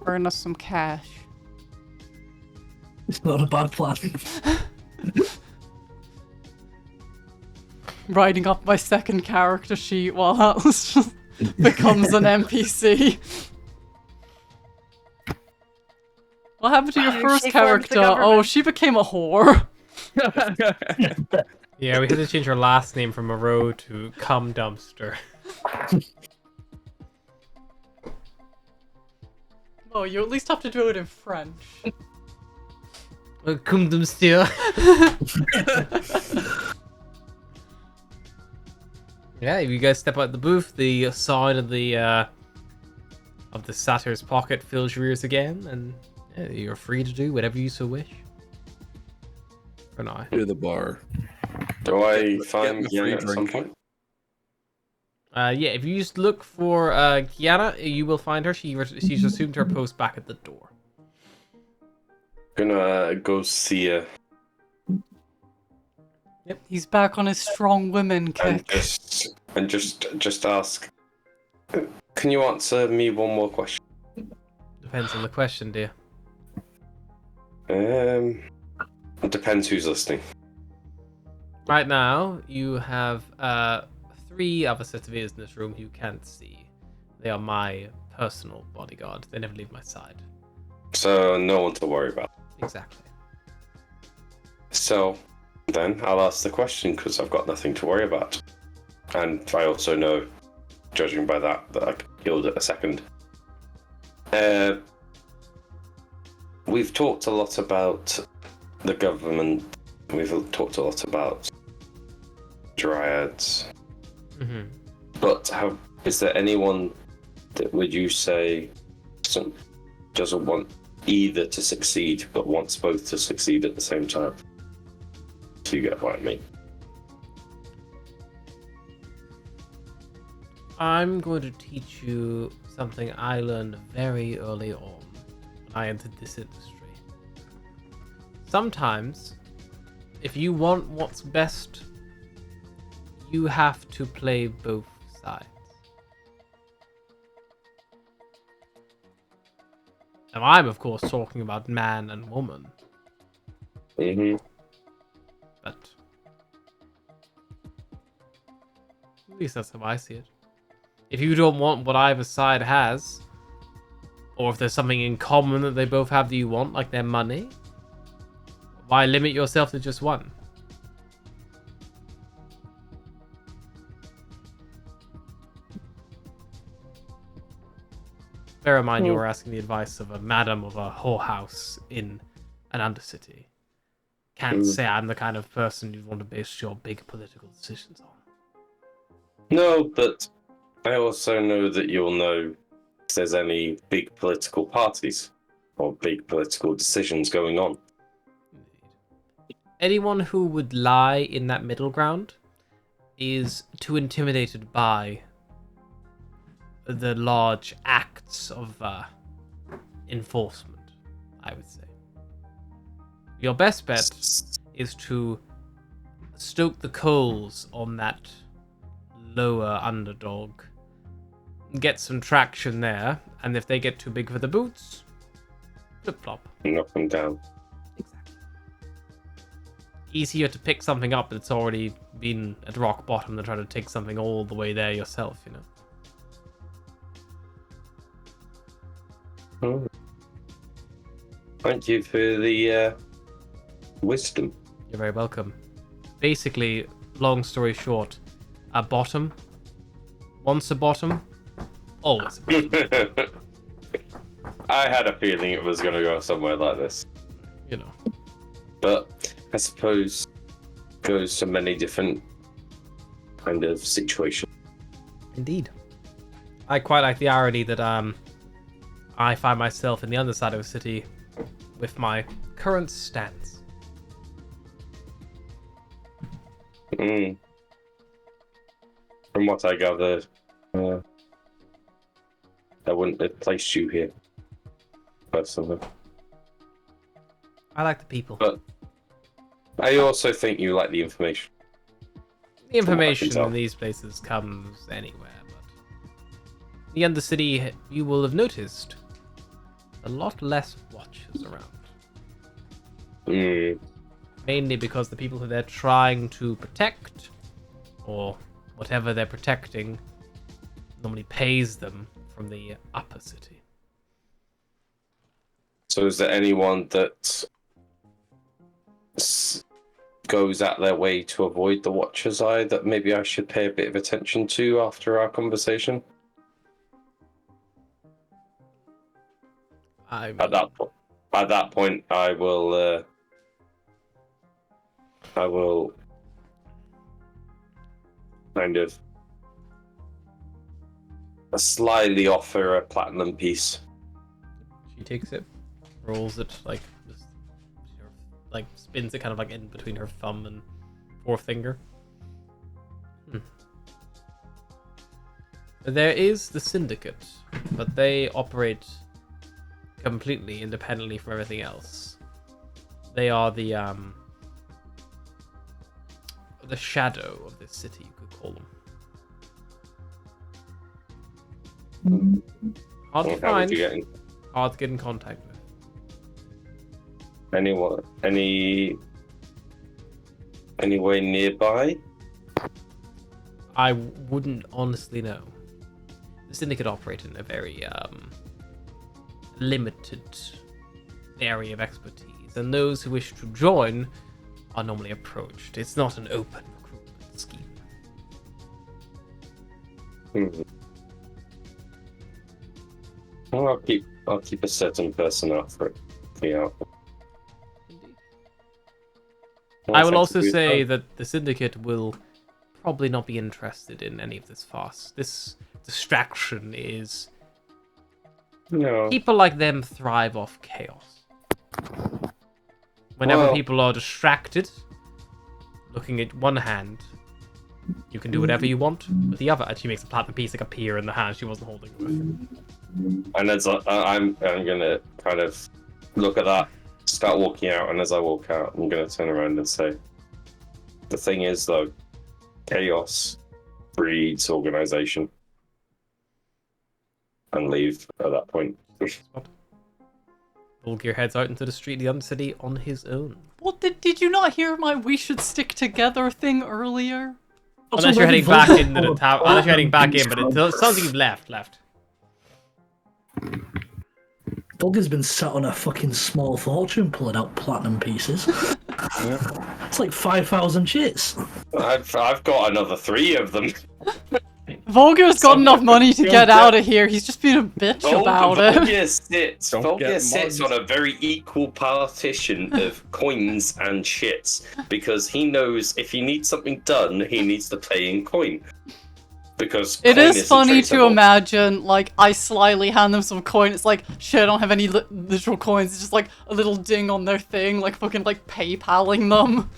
earn us some cash. It's not a bad plan. Writing up my second character sheet while Atlas just becomes an NPC. What happened to your first She formed the character? Oh, government. she became a whore. Yeah, we had to change her last name from Moreau to Cum Dumpster. Oh, you at least have to do it in French. Cum Dumpster. Yeah, if you guys step out the booth, the sound of the satyr's pocket fills your ears again, and yeah, you're free to do whatever you so wish. For now. To the bar. Do I Get find me a free Gianna at some drink. point? Yeah, if you just look for Gianna, you will find her. She's assumed her post back at the door. Gonna go see her He's back on his strong women and kick. just ask. Can you answer me one more question? Depends on the question, dear. It depends who's listening. Right now, you have 3 other sets of ears in this room you can't see. They are my personal bodyguard. They never leave my side. So no one to worry about. Exactly. So then I'll ask the question because I've got nothing to worry about. And I also know, judging by that I killed it a second. We've talked a lot about the government. We've talked a lot about dryads. Mm-hmm. But is there anyone that would you say doesn't want either to succeed but wants both to succeed at the same time? Do you get what I mean? I'm going to teach you something I learned very early on when I entered this industry. Sometimes, if you want what's best, you have to play both sides. Now, I'm, of course, talking about man and woman, Mm-hmm. but at least that's how I see it. If you don't want what either side has, or if there's something in common that they both have that you want, like their money, why limit yourself to just one? Bear in mind, you're asking the advice of a madam of a whorehouse in an undercity. Can't say I'm the kind of person you'd want to base your big political decisions on. No, but I also know that you'll know if there's any big political parties or big political decisions going on. Anyone who would lie in that middle ground is too intimidated by the large acts of enforcement, I would say. Your best bet is to stoke the coals on that lower underdog, get some traction there, and if they get too big for the boots, flip-flop. Knock them down. Exactly. Easier to pick something up that's already been at rock bottom than try to take something all the way there yourself, you know? Oh. Thank you for the wisdom. You're very welcome. Basically, long story short, a bottom, once a bottom, always a bottom. I had a feeling it was going to go somewhere like this. You know. But I suppose it goes to many different kind of situations. Indeed. I quite like the irony that I find myself in the other side of the city with my current stance. Mm. From what I gather, I wouldn't have placed you here, personally. I like the people. But I also think you like the information. The information tell. in these places comes anywhere, but the Undercity, you will have noticed, a lot less watchers around. Mm. Mainly because the people who they're trying to protect, or whatever they're protecting, normally pays them from the upper city. So is there anyone that goes out their way to avoid the Watcher's Eye that maybe I should pay a bit of attention to after our conversation? I mean, At that point, I will kind of slyly offer a platinum piece. she takes it, rolls it, just, spins it kind of in between her thumb and forefinger. There is the Syndicate, but they operate completely independently from everything else. They are the shadow of this city, you could call them. Hard to How would you find, get in? hard to get in contact with. Anyone? Anywhere nearby? I wouldn't honestly know. The Syndicate operate in a very limited area of expertise, and those who wish to join are normally approached. It's not an open recruitment scheme. Well, I'll keep a certain person out for it. Yeah. I will also say that the Syndicate will probably not be interested in any of this farce. This distraction is... No. People like them thrive off chaos. Whenever Well- people are distracted, looking at one hand, you can do whatever you want with the other. And she makes a platinum piece like appear in the hand she wasn't holding with. And as I'm gonna kind of look at that, start walking out, and as I walk out, I'm gonna turn around and say, the thing is though, chaos breeds organization, and leave at that point. Volgear heads out into the street of the Undercity on his own. What did you not hear my "we should stick together" thing earlier? Unless you're heading back into the town. Unless you're heading back in, but it sounds like you've left. Volger's been sat on a fucking small fortune pulling out platinum pieces. It's like 5,000 shits. I've got another 3 of them. Volger's got enough money to get out of here. He's just being a bitch about it. Volger sits on a very equal partition of coins and shits because he knows if he needs something done, he needs to pay in coin. Because it coin is isn't funny to traceable. imagine, like, I slyly hand them some coin. It's like, shit, I don't have any literal coins. It's just like a little ding on their thing, like fucking like PayPaling them.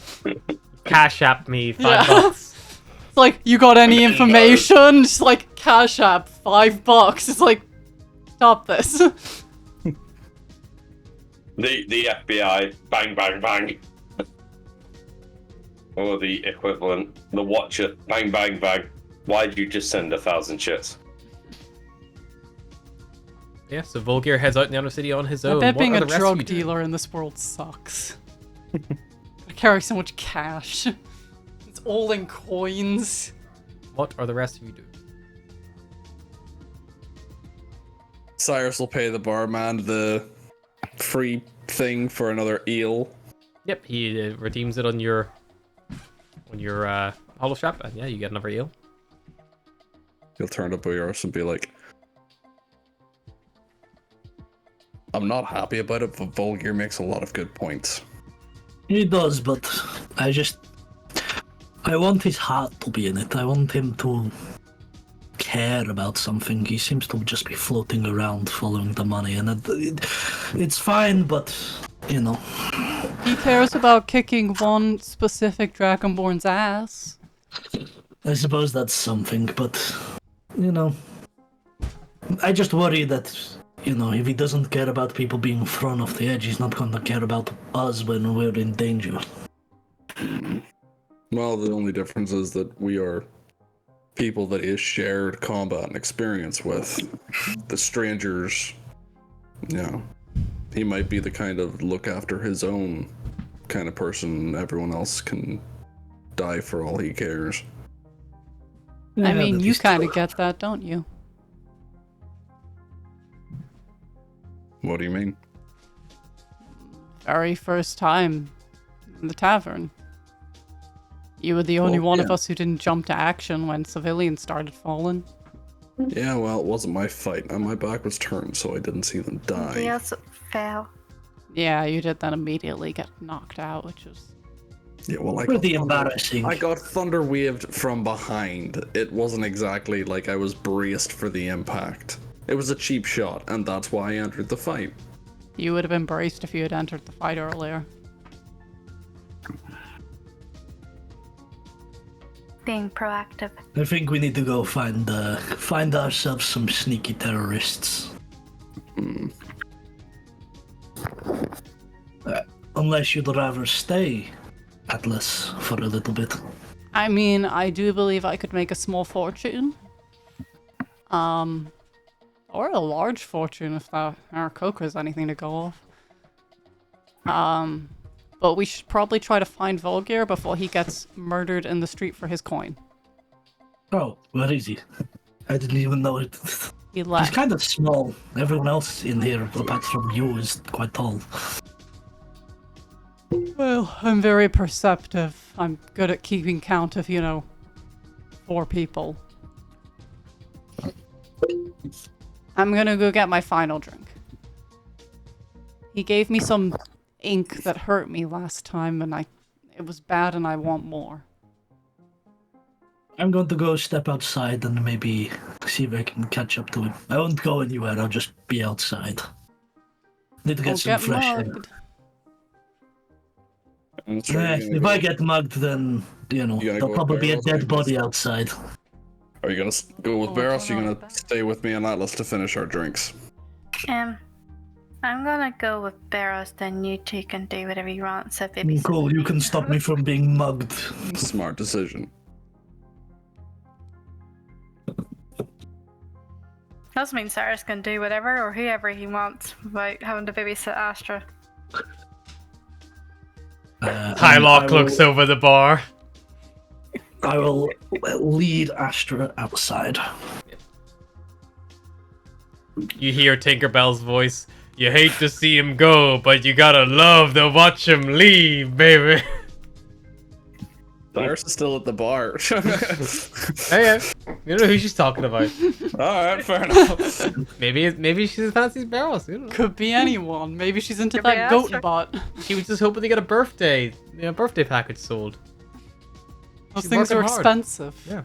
Cash app me $5. Yeah. It's like, you got any information? Just like, Cash App, $5. It's like, stop this. The FBI, bang, bang, bang. Or the equivalent, the Watcher, bang, bang, bang. Why did you just send 1,000 shits? Yeah, so Volgear heads out in the Undercity on his I own. bet What being are a the rest of you drug doing? dealer in this world sucks. I carry so much cash. It's all in coins. What are the rest of you doing? Cyrus will pay the barman the free thing for another eel. Yep, he redeems it on your hollow strap, and yeah, you get another eel. He'll turn to Boyaros and be like, I'm not happy about it, but Volgear makes a lot of good points. He does, but I want his heart to be in it. I want him to care about something. He seems to just be floating around following the money, and it's fine, but, you know. He cares about kicking one specific Dragonborn's ass. I suppose that's something, but, you know. I just worry that, you know, if he doesn't care about people being thrown off the edge, he's not going to care about us when we're in danger. Well, the only difference is that we are people that he has shared combat and experience with. The strangers, you know, he might be the kind of look after his own kind of person. Everyone else can die for all he cares. I mean, that you is kind true. of get that, don't you? What do you mean? Very first time in the tavern. You were the only Well, one of yeah. us who didn't jump to action when civilians started falling. Yeah, well, it wasn't my fight, and my back was turned, so I didn't see them They die. also fell. Yeah, you did then immediately get knocked out, which was... Yeah, well, Pretty embarrassing. I got thunder waved from behind. It wasn't exactly like I was braced for the impact. It was a cheap shot, and that's why I entered the fight. You would have embraced if you had entered the fight earlier. Being proactive. I think we need to go find ourselves some sneaky terrorists. Unless you'd rather stay, Atlas, for a little bit. I mean, I do believe I could make a small fortune. Or a large fortune if that Aarakocra is anything to go off. But we should probably try to find Volgir before he gets murdered in the street for his coin. Oh, where is he? I didn't even know it. He He's left. kind of small. Everyone else in here, apart from you, is quite tall. Well, I'm very perceptive. I'm good at keeping count of, 4 people. I'm gonna go get my final drink. He gave me some ink that hurt me last time, and it was bad, and I want more. I'm going to go step outside and maybe see if I can catch up to him. I won't go anywhere, I'll just be outside. Need to get Don't some get fresh air. mugged. I'm sure you're gonna If go- I get mugged, then, gonna there'll go with probably be a barrels, I dead guess. body outside. Are you gonna go with Oh, Barros? Or hold you on. gonna stay with me and Atlas to finish our drinks? I'm gonna go with Barros, then you two can do whatever you want. So baby. Cool, you can stop me from being mugged. Smart decision. Doesn't mean Cyrus can do whatever or whoever he wants without having to babysit Astra. Hylock looks over the bar. I will lead Astra outside. You hear Tinkerbell's voice. You hate to see him go, but you gotta love to watch him leave, baby. Cyrus is still at the bar. Hey, you know who she's talking about. Alright, fair enough. Maybe she fancies barrels. You know. Could be anyone. Maybe she's into Could be that goat Astra. bot. She was just hoping to get a birthday package sold. Those She's things are working hard. expensive. Yeah.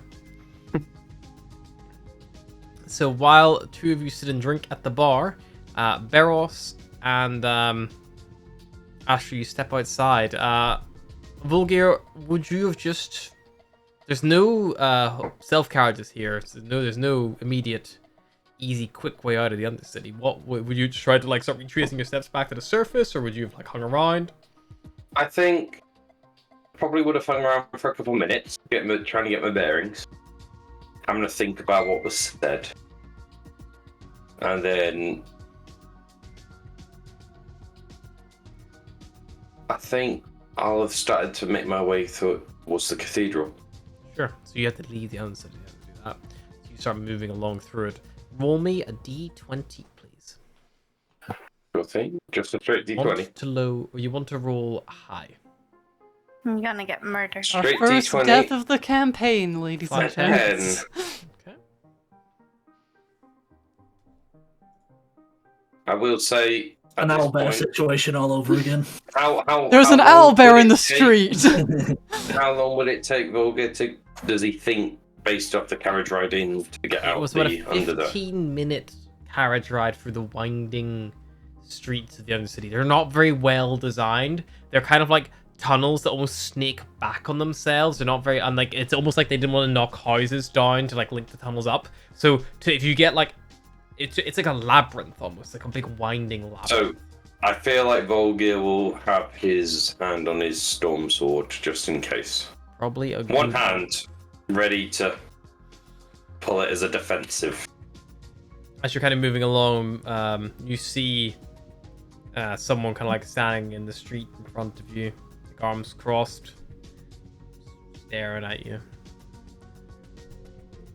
So while two of you sit and drink at the bar, Beros and Astra, you step outside. Volgir, would you have just... There's no self-carriages here. So there's no immediate, easy, quick way out of the Undercity. What would you just try to start retracing your steps back to the surface, or would you have hung around? I think probably would have hung around for a couple of minutes, trying to get my bearings. I'm gonna think about what was said, and then I think I'll have started to make my way towards the cathedral. Sure. So you have to leave the Undercity to do that. So you start moving along through it. Roll me a d20, please. Sure thing. Just a straight D20. Want to low, or you want to roll high? You're gonna get murdered. Our Straight first D20. death of the campaign, ladies and 5, 10. gents. Okay. I will say at An this owlbear point, situation all over again. There's how an long owlbear would in it the take- street. How long would it take Volga to? Does he think, based off the carriage ride in, to get It out was about a under the? 15-minute carriage ride through the winding streets of the Undercity. They're not very well designed. They're kind of like tunnels that almost snake back on themselves. They're not very, unlike, it's almost like they didn't want to knock houses down to link the tunnels up. So if you get it's like a labyrinth almost, like a big winding labyrinth. So I feel like Volgir will have his hand on his storm sword just in case. Probably a One good- hand ready to pull it as a defensive. As you're kind of moving along, you see someone kind of standing in the street in front of you, arms crossed, staring at you.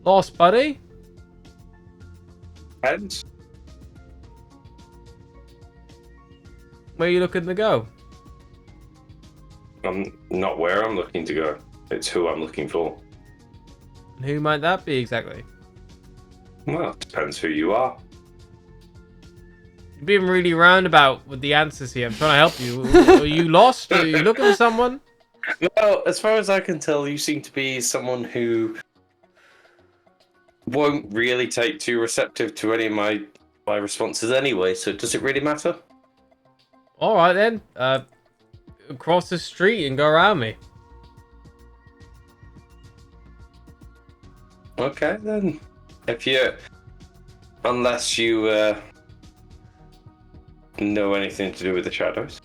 Lost, buddy? Heads? Where are you looking to go? I'm not where I'm looking to go. It's who I'm looking for. And who might that be exactly? Well, it depends who you are. You're being really roundabout with the answers here. I'm trying to help you. Are you lost? Are you looking for someone? Well, as far as I can tell, you seem to be someone who won't really take too receptive to any of my responses anyway, so does it really matter? Alright then. Cross the street and go around me. Okay, then. Unless you know anything to do with the shadows.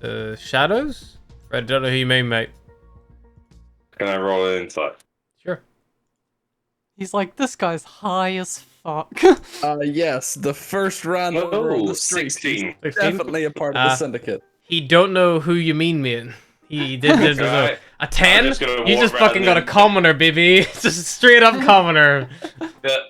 Shadows? I don't know who you mean, mate. Can I roll an insight? Sure. He's like, this guy's high as fuck. Yes, the first randomer on Oh, the street. 16. 16? Definitely a part of the syndicate. He don't know who you mean, man. He did Alright. a 10? just gonna You walk just around fucking got a him. commoner, baby. Just a straight up commoner.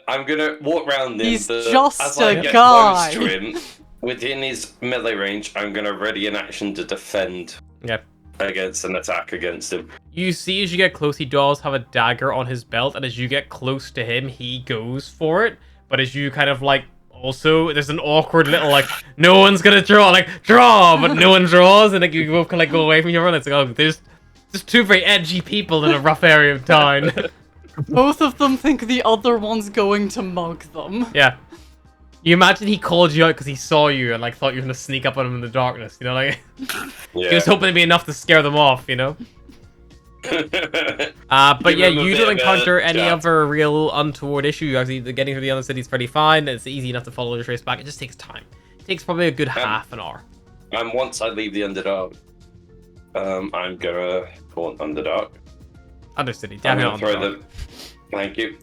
I'm gonna walk round him. He's just as I a get guy. close to him, within his melee range, I'm gonna ready an action to defend Yeah. against an attack against him. You see as you get close, he does have a dagger on his belt, and as you get close to him, he goes for it. But as you kind of like, also, there's an awkward little like, no one's gonna draw, like, draw, but no one draws, and like you both can like go away from your run. It's like, oh, there's two very edgy people in a rough area of town. Both of them think the other one's going to mug them. Yeah. You imagine he called you out because he saw you and like thought you were gonna sneak up on him in the darkness, you know, like Yeah. he was hoping to be enough to scare them off, you know. But Give yeah, him a you bit don't of a encounter any chat. other real untoward issue. Actually, the getting through the other city is pretty fine. It's easy enough to follow the trace back. It just takes time. It takes probably a good half an hour. And once I leave the Underdark, I'm gonna call it Underdark. Undercity, I'm definitely gonna on throw the the. Thank you.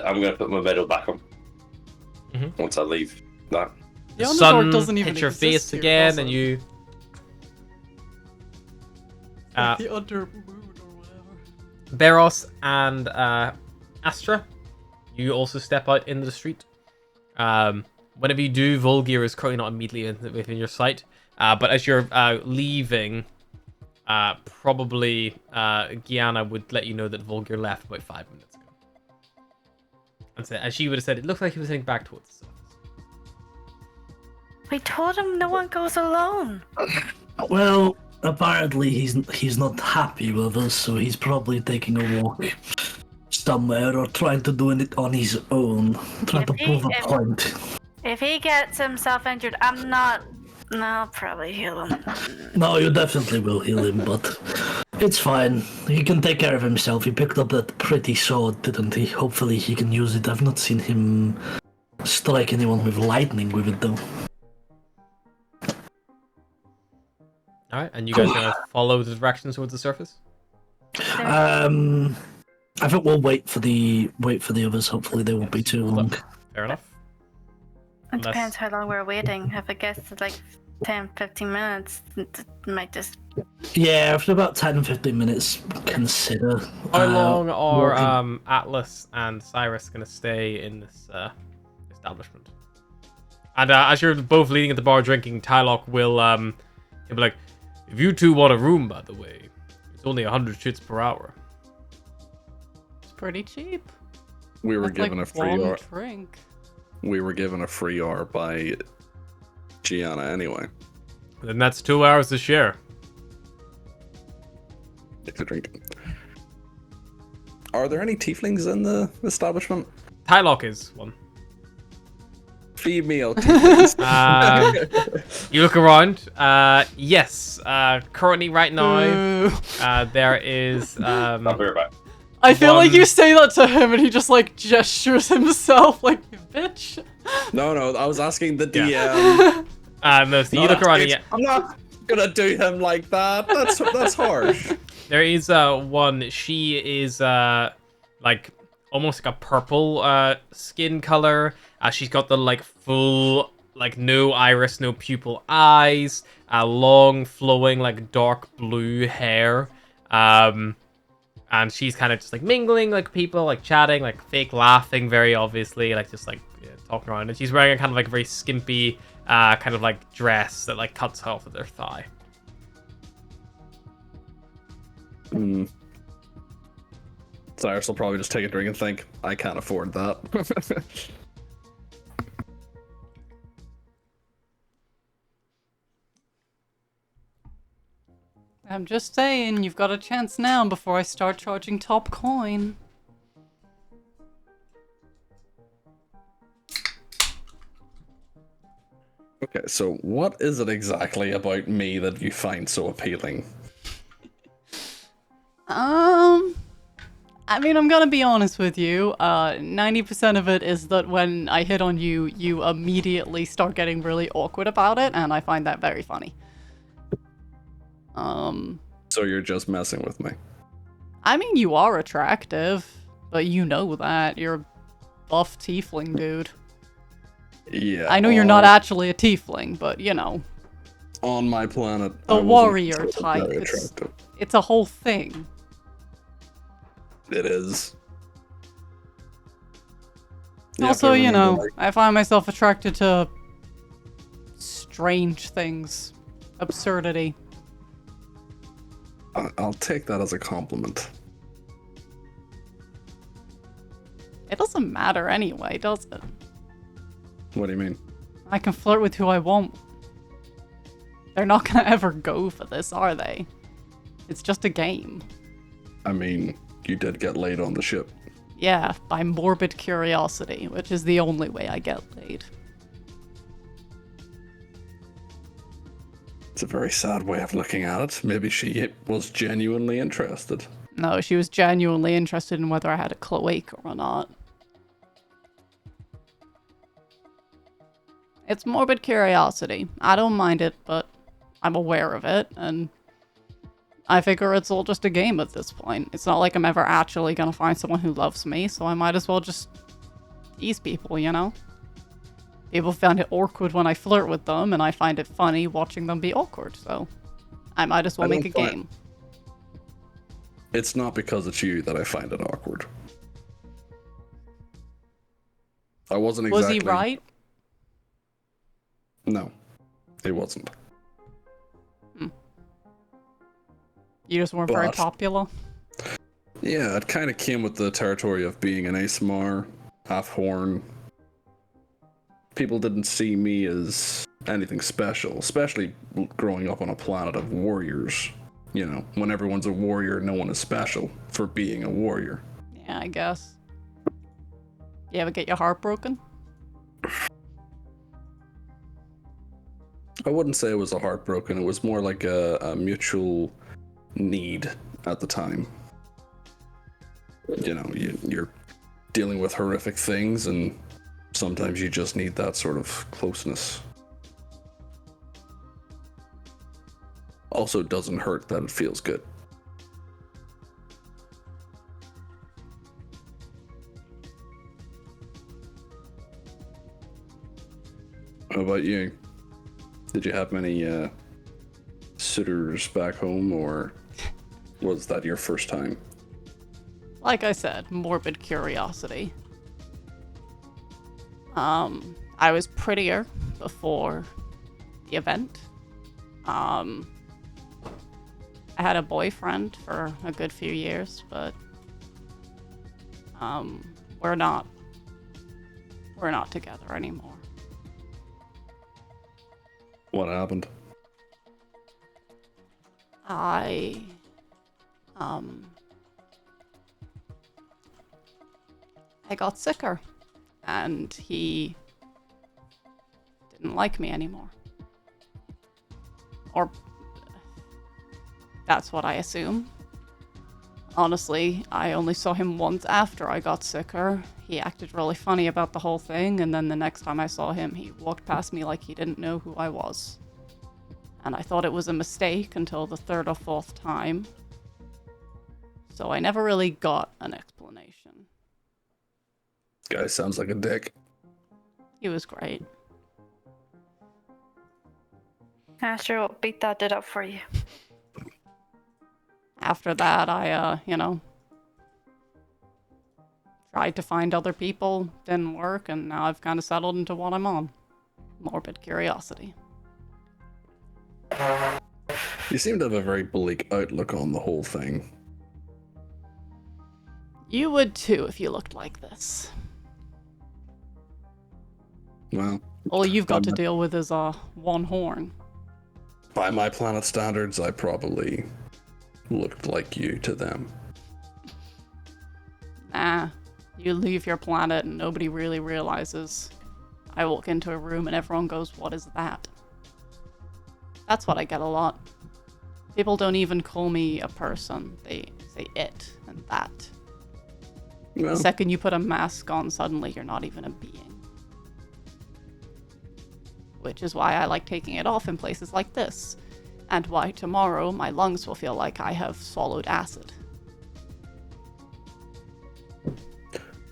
I'm gonna put my medal back on. Mhm. Once I leave that. The Underdark sun doesn't even hits your exist face here, again, does and it? you. The Undermoon or whatever. Beros and Astra, you also step out into the street. Whenever you do, Volgir is currently not immediately within your sight. But as you're leaving, probably Gianna would let you know that Volgir left about 5 minutes ago. And so, as she would have said, it looks like he was heading back towards the surface. We told him no one goes alone. Well, apparently he's not happy with us, so he's probably taking a walk somewhere or trying to do it on his own, trying to prove a point. If he gets himself injured, I'm not. No, I'll probably heal him. No, you definitely will heal him, but it's fine. He can take care of himself. He picked up that pretty sword, didn't he? Hopefully he can use it. I've not seen him strike anyone with lightning with it, though. All right, and you guys gonna follow the directions towards the surface? I think we'll wait for the others. Hopefully they won't be too long. Fair enough. It depends how long we're waiting. If it gets to like 10, 15 minutes, it might just. Yeah, after about 10-15 minutes, consider. How long are walking. Atlas and Cyrus gonna stay in this establishment? And as you're both leaning at the bar drinking, Tylock will he'll be like, if you two want a room, by the way, it's only 100 shits per hour. It's pretty cheap. We were That's given like a free one R. drink. We were given a free R by Gianna anyway. Then that's 2 hours to share. Take a drink. Are there any tieflings in the establishment? Tylock is one. Female tieflings. You look around. Yes. Currently, right now, Boo. there is. I'll be right back. I feel like one- you say that to him and he just like gestures himself like, bitch. No, I was asking the DM. No, so you look around. And, yeah, I'm not gonna do him like that. That's harsh. there is one. She is like almost like a purple skin color. She's got the like full like no iris, no pupil eyes, long flowing like dark blue hair. And she's kind of just like mingling like people, like chatting, like fake laughing, very obviously, like just like talking around. And she's wearing a kind of like very skimpy kind of like dress that like cuts off at their thigh. Cyrus will probably just take a drink and think, I can't afford that. I'm just saying, you've got a chance now before I start charging top coin. Okay, so what is it exactly about me that you find so appealing? I mean, I'm gonna be honest with you. 90% of it is that when I hit on you, you immediately start getting really awkward about it, and I find that very funny. So you're just messing with me. I mean, you are attractive, but you know that. You're a buff tiefling dude. Yeah. I know you're not actually a tiefling, but you know. On my planet, The I wasn't warrior type. very attractive. It's a whole thing. It is. Also, you know, like, I find myself attracted to strange things. Absurdity. I'll take that as a compliment. It doesn't matter anyway, does it? What do you mean? I can flirt with who I want. They're not gonna ever go for this, are they? It's just a game. I mean, you did get laid on the ship. Yeah, by morbid curiosity, which is the only way I get laid. It's a very sad way of looking at it. Maybe she was genuinely interested. No, she was genuinely interested in whether I had a cloaca or not. It's morbid curiosity. I don't mind it, but I'm aware of it, and I figure it's all just a game at this point. It's not like I'm ever actually gonna find someone who loves me, so I might as well just ease people, you know? People find it awkward when I flirt with them, and I find it funny watching them be awkward, so I might as well make a game. It's not because it's you that I find it awkward. I wasn't exactly... Was he right? No, it wasn't. You just weren't very popular? Yeah, it kind of came with the territory of being an ASMR, half-horn. People didn't see me as anything special, especially growing up on a planet of warriors. You know, when everyone's a warrior, no one is special for being a warrior. Yeah, I guess. You ever get your heart broken? I wouldn't say it was a heartbroken. It was more like a mutual need at the time. You know, you're dealing with horrific things, and sometimes you just need that sort of closeness. Also, it doesn't hurt that it feels good. How about you? Did you have many suitors back home, or was that your first time? Like I said, morbid curiosity. I was prettier before the event. I had a boyfriend for a good few years, but we're not together anymore. What happened? I got sicker, and he didn't like me anymore. Or that's what I assume. Honestly, I only saw him once after I got sicker. He acted really funny about the whole thing, and then the next time I saw him, he walked past me like he didn't know who I was. And I thought it was a mistake until the third or fourth time. So I never really got an explanation. Guy sounds like a dick. He was great. Aster will beat that it up for you. After that, I, tried to find other people, didn't work, and now I've kind of settled into what I'm on. Morbid curiosity. You seem to have a very bleak outlook on the whole thing. You would too if you looked like this. Well, All you've got to deal with is one horn. by my planet standards, I probably looked like you to them. Nah, you leave your planet and nobody really realizes. I walk into a room and everyone goes, "What is that?" That's what I get a lot. People don't even call me a person. They say it and that. Well, The second you put a mask on, suddenly you're not even a being. Which is why I like taking it off in places like this. And why tomorrow my lungs will feel like I have swallowed acid.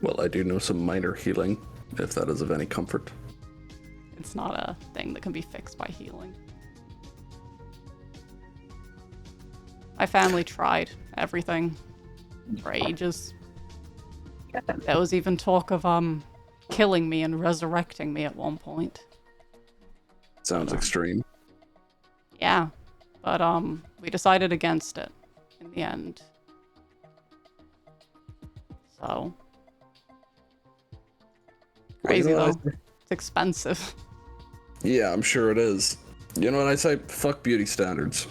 Well, I do know some minor healing, if that is of any comfort. It's not a thing that can be fixed by healing. My family tried everything for ages. There was even talk of killing me and resurrecting me at one point. Sounds extreme. Yeah, but we decided against it in the end. So crazy though. It's expensive. Yeah, I'm sure it is. You know what I say? Fuck beauty standards.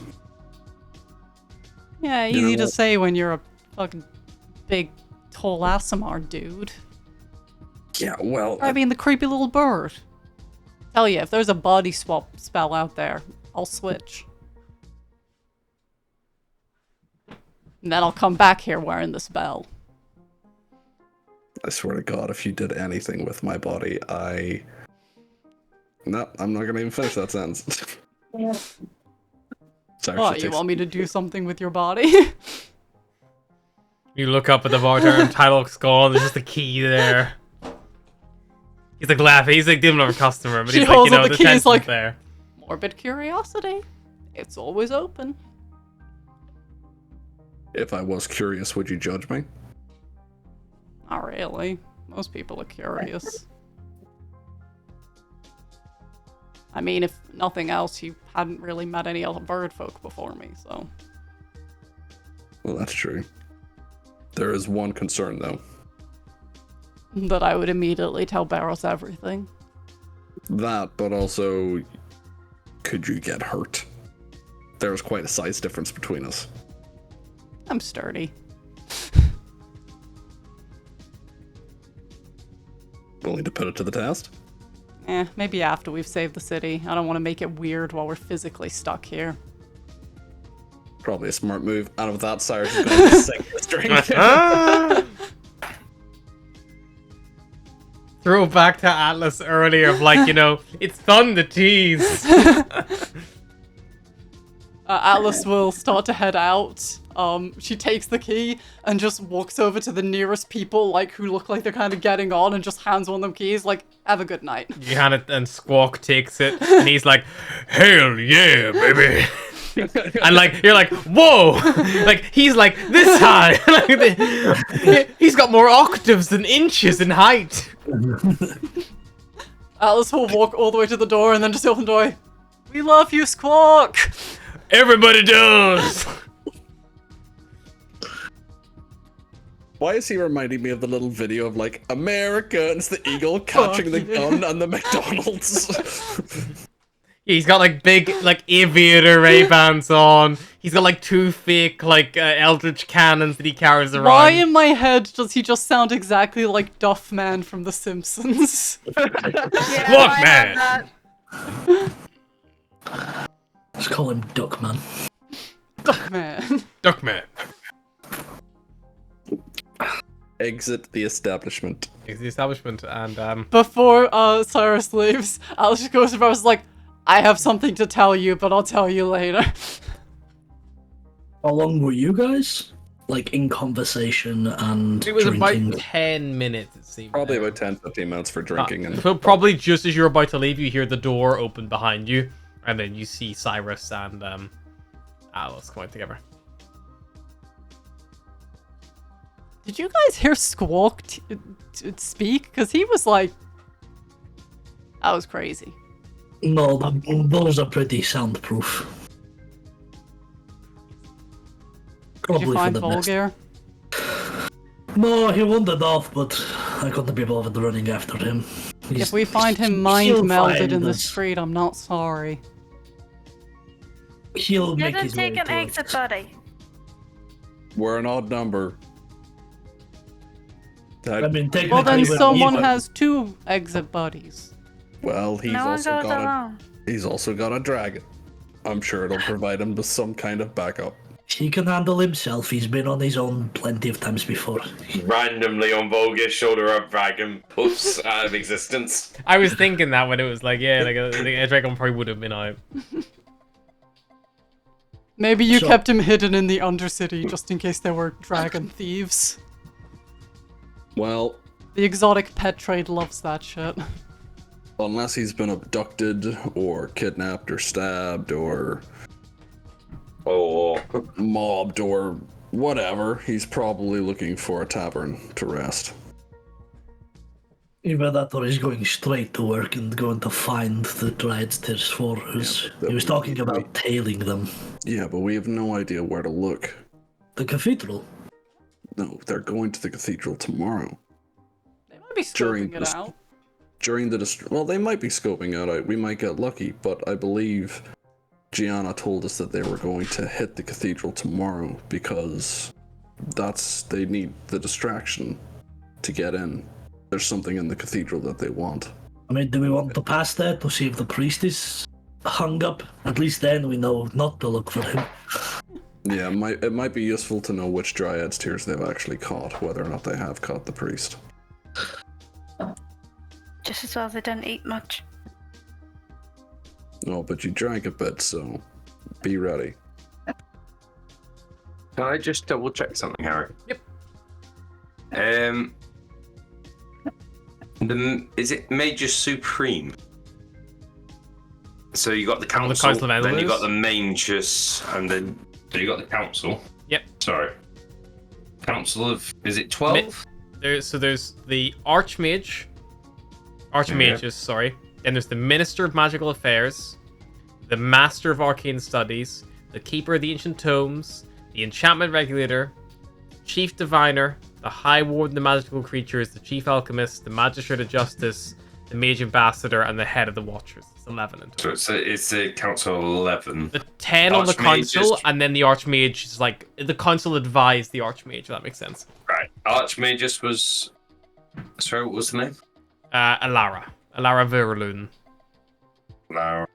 Yeah, You easy know to what? say when you're a fucking big, tall Asimar dude. Yeah, well, I mean, the creepy little bird. Tell you, if there's a body swap spell out there, I'll switch. And then I'll come back here wearing this bell. I swear to God, if you did anything with my body, No, I'm not gonna even finish that sentence. Sorry, What, she you takes- want me to do something with your body? You look up at the bartender and Tylok's gone. There's just a key there. He's like laughing. He's like giving over customer, but She he's like, holds you up know, the the key, he's tension's like- there. Morbid curiosity. It's always open. If I was curious, would you judge me? Not really. Most people are curious. I mean, if nothing else, you hadn't really met any other bird folk before me, so... Well, that's true. There is one concern, though. That I would immediately tell Barros everything. That, but also, could you get hurt? There is quite a size difference between us. I'm sturdy. Willing to put it to the test? Maybe after we've saved the city. I don't want to make it weird while we're physically stuck here. Probably a smart move. And with that, Cyrus is going to sink this drink. Throw back to Atlas earlier of like, you know, it's fun to tease. Atlas will start to head out. She takes the key and just walks over to the nearest people, like, who look like they're kind of getting on, and just hands one of them keys, like, have a good night. You hand it and Squawk takes it and he's like, hell yeah, baby. And like, you're like, whoa! Like, he's like this high. He's got more octaves than inches in height. Atlas will walk all the way to the door and then just open the door. We love you, Squawk! Everybody does. Why is he reminding me of the little video of like America and it's the eagle catching the gun and the McDonald's? He's got like big like aviator Ray-Bans on. He's got like two fake like eldritch cannons that he carries around. Why in my head does he just sound exactly like Duffman from The Simpsons? Yeah, Look, I man. have that. Let's call him Duckman. Duffman. Duckman. Exit the establishment. It's the establishment and Before Cyrus leaves, Alice just goes to Barros like, I have something to tell you, but I'll tell you later. How long were you guys? Like, in conversation and it was drinking? about 10 minutes it seemed. Probably now. about 10-15 minutes for drinking. And So probably just as you're about to leave, you hear the door open behind you, and then you see Cyrus and Alice come out together. Did you guys hear Squawk speak? Because he was like... That was crazy. No, those are pretty soundproof. Did Probably you for find the best. Volgir? No, he wandered off, but I couldn't be bothered running after him. If we find him mind he'll melded find in the us. street, I'm not sorry. He'll make Didn't his way take an towards exit, us. buddy. we're an odd number. I mean, technically, Well, then we're someone even. has two exit buddies. Well, he's No one also goes got alone. he's also got a dragon. I'm sure it'll provide him with some kind of backup. He can handle himself. He's been on his own plenty of times before. Randomly on Volga's shoulder, a dragon puffs out of existence. I was thinking that when it was like, yeah, like a dragon probably would have been out. Maybe you So- kept him hidden in the Undercity just in case there were dragon thieves. Well, The exotic pet trade loves that shit. unless he's been abducted or kidnapped or stabbed or Or mobbed or whatever, he's probably looking for a tavern to rest. Either that or he's going straight to work and going to find the Dryad Stairs for us. He was talking about tailing them. Yeah, but we have no idea where to look. The cathedral? No, they're going to the cathedral tomorrow. They might be During scoping it this- out. During the well, they might be scoping out. We might get lucky, but I believe Gianna told us that they were going to hit the cathedral tomorrow because they need the distraction to get in. There's something in the cathedral that they want. I mean, do we want to pass there to see if the priest is hung up? At least then we know not to look for him. Yeah, it might be useful to know which Dryad's tears they've actually caught, whether or not they have caught the priest. Just as well as I didn't eat much. No, but you drank a bit, so be ready. can I just double check something, Harry? Yep. Is it Major Supreme? So you got the the council, Council of then you Elders? got the Mages, and then so you got the council. Yep. Sorry. Council of, is it 12? There's the Archmages, sorry. Then there's the Minister of Magical Affairs, the Master of Arcane Studies, the Keeper of the Ancient Tomes, the Enchantment Regulator, Chief Diviner, the High Warden of Magical Creatures, the Chief Alchemist, the Magistrate of Justice, the Mage Ambassador, and the Head of the Watchers. It's 11 in total. So it's a council of 11. The 10 on the Archmage council, is- and then the Archmage is like the council advised the Archmage. If that makes sense. Right. Archmagus was. Sorry, what was the name? Alara Verloon. No.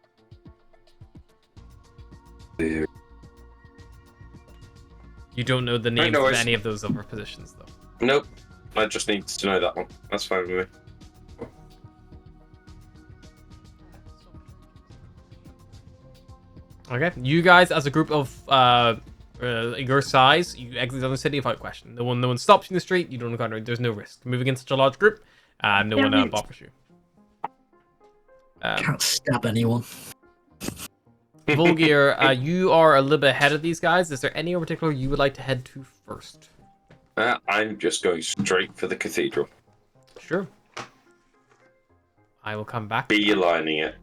You don't know the names no of worries. any of those other positions, though. Nope. I just need to know that one. That's fine with me. Okay, you guys as a group of your size, you exit the city without question. No one stops you in the street. You don't encounter. There's no risk moving in such a large group. No one bothers you. Can't stab anyone. Volgir, you are a little bit ahead of these guys. Is there any in particular you would like to head to first? I'm just going straight for the cathedral. Sure. I will come back. Beelining it.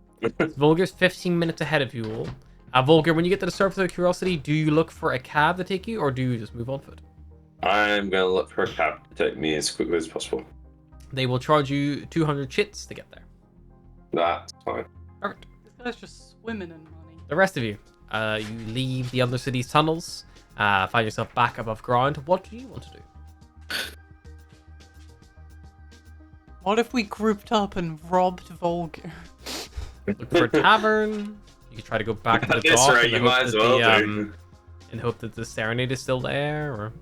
Volgir's 15 minutes ahead of you all. Volgir, when you get to the surface of Curiosity, do you look for a cab to take you, or do you just move on foot? I'm going to look for a cab to take me as quickly as possible. They will charge you 200 chits to get there. That's fine. Perfect. This guy's just swimming in money. The rest of you, you leave the Undercity's tunnels, find yourself back above ground. What do you want to do? What if we grouped up and robbed Volgir? Look for a tavern. You could try to go back to the At this dock rate, in the you hope might as that well the, do. in hope that the serenade is still there. Or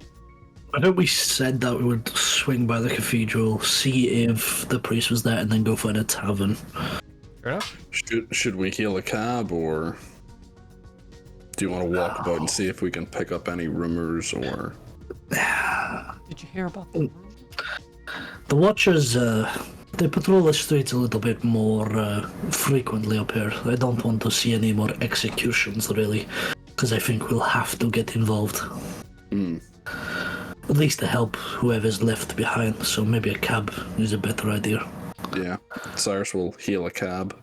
I think we said that we would swing by the cathedral, see if the priest was there, and then go find a tavern. fair enough. Should we hail a cab, or do you want to walk about and see if we can pick up any rumors or? Did you hear about the The Watchers, they patrol the streets a little bit more frequently up here. I don't want to see any more executions, really, because I think we'll have to get involved. At least to help whoever's left behind, so maybe a cab is a better idea. Yeah, Cyrus will hail a cab.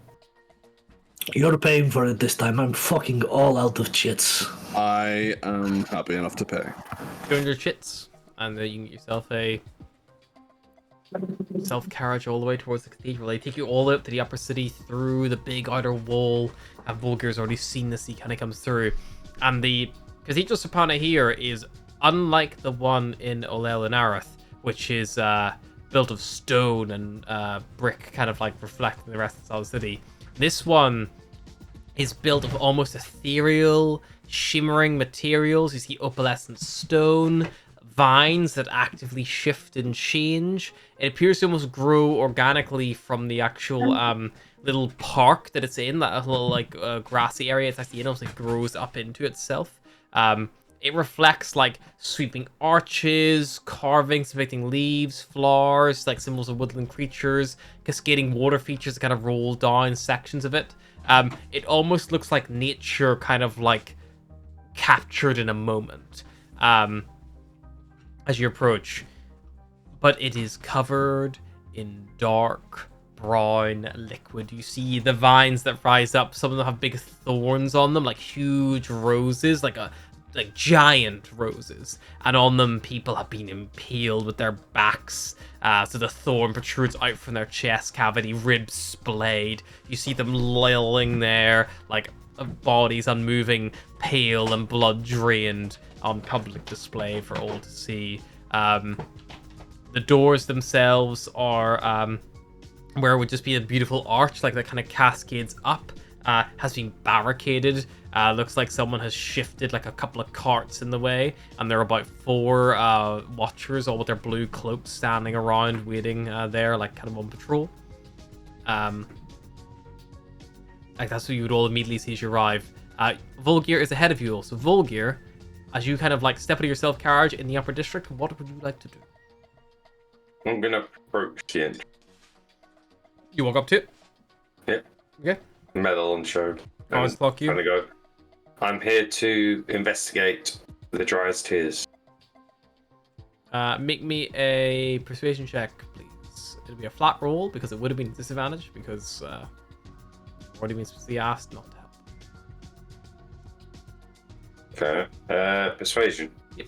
You're paying for it this time. I'm fucking all out of chits. I am happy enough to pay. 200 chits, and you can get yourself a self-carriage all the way towards the cathedral. They take you all the way up to the upper city through the big outer wall. And Volgir's already seen this. He kind of comes through, and the Cathedral Sapana here is unlike the one in Olel and Arath, which is built of stone and brick, kind of like reflecting the rest of the city. This one is built of almost ethereal, shimmering materials. You see opalescent stone, vines that actively shift and change. It appears to almost grow organically from the actual little park that it's in, that little like grassy area. It's actually almost like grows up into itself. It reflects like sweeping arches, carvings depicting leaves, flowers, like symbols of woodland creatures, cascading water features that kind of roll down sections of it. It almost looks like nature kind of like captured in a moment as you approach. But it is covered in dark brown liquid. You see the vines that rise up. Some of them have big thorns on them, like huge roses, like giant roses, and on them people have been impaled with their backs, so the thorn protrudes out from their chest cavity, ribs splayed. You see them lolling there, like bodies unmoving, pale and blood drained, on public display for all to see. The doors themselves are where it would just be a beautiful arch, like that kind of cascades up, has been barricaded. Looks like someone has shifted like a couple of carts in the way, and there are about 4 watchers, all with their blue cloaks, standing around waiting there, like kind of on patrol. Like that's what you would all immediately see as you arrive. Volgir is ahead of you all. So Volgir, as you kind of like step into your self-carriage in the upper district, what would you like to do? I'm gonna approach the end. You walk up to it? Yep. Okay. Medal and shield. Eyes clock you. Gonna go. I'm here to investigate the Dryad's Tears. Make me a persuasion check, please. It'll be a flat roll because it would have been a disadvantage because already been specifically asked not to help. Okay. Persuasion. Yep.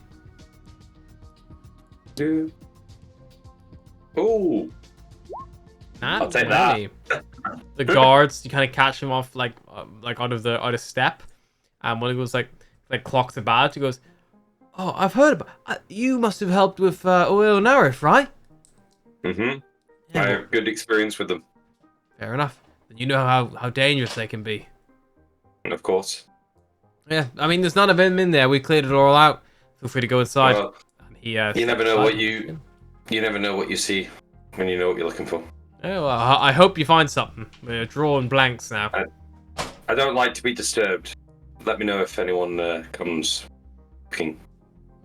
Two. Ooh. I'll take that. The guards, you kind of catch him off like out of step, and when he goes like clocks the badge, he goes, "Oh, I've heard about. You must have helped with Oil and Arif, right?" Mm-hmm. Yeah. I have good experience with them. Fair enough. You know how dangerous they can be. Of course. Yeah, I mean, there's none of him in there. We cleared it all out. Feel free to go inside. Well, And he, you never know what you never know what you see when you know what you're looking for. Oh, well, I hope you find something. We're drawing blanks now. I don't like to be disturbed. Let me know if anyone comes looking.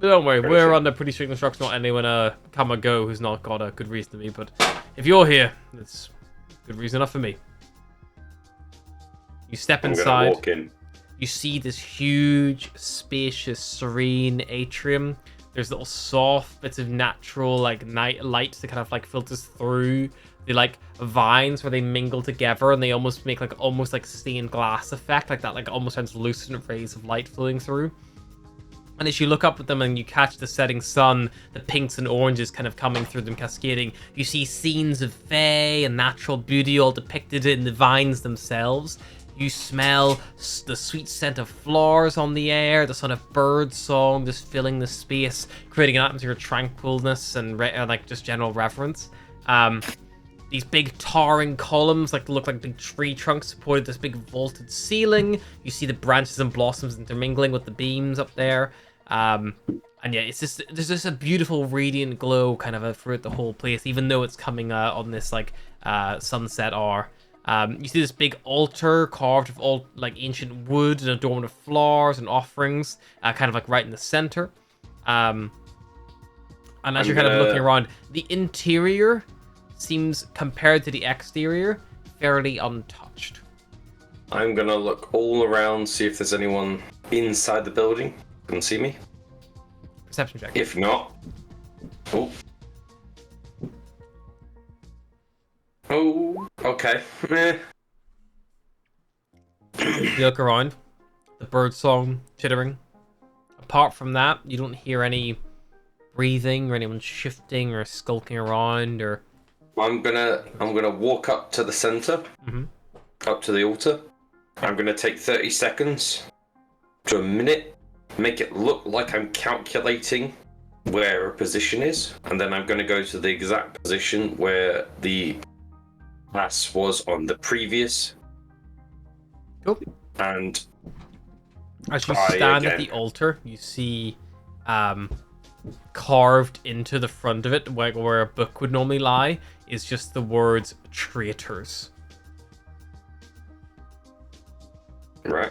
But don't worry, we're Perfect. under pretty strict instructions. Not anyone come or go who's not got a good reason to be. But if you're here, it's good reason enough for me. You step I'm gonna inside. walk in. You see this huge, spacious, serene atrium. There's little soft bits of natural like night light that kind of like filters through the like vines where they mingle together, and they almost make like stained glass effect, like that, like almost translucent rays of light flowing through. And as you look up at them and you catch the setting sun, the pinks and oranges kind of coming through them, cascading, you see scenes of fae and natural beauty all depicted in the vines themselves. You smell the sweet scent of flowers on the air, the sound of bird song just filling the space, creating an atmosphere of tranquilness and like just general reverence. These big towering columns look like big tree trunks supported this big vaulted ceiling. You see the branches and blossoms intermingling with the beams up there. And yeah, there's just a beautiful radiant glow kind of throughout the whole place, even though it's coming on this sunset hour. You see this big altar carved of all like ancient wood and adorned with flowers and offerings, kind of like right in the center. And as you're kind of looking around, the interior seems, compared to the exterior, fairly untouched. I'm gonna look all around, see if there's anyone inside the building who can see me. Perception check. If not, oh, okay. You look around, the bird song chittering. Apart from that, you don't hear any breathing or anyone shifting or skulking around or. I'm gonna walk up to the center, up to the altar. I'm gonna take 30 seconds to a minute, make it look like I'm calculating where a position is, and then I'm gonna go to the exact position where the pass was on the previous. Cool. And as you stand at the altar, you see carved into the front of it, where a book would normally lie, is just the words traitors. Right.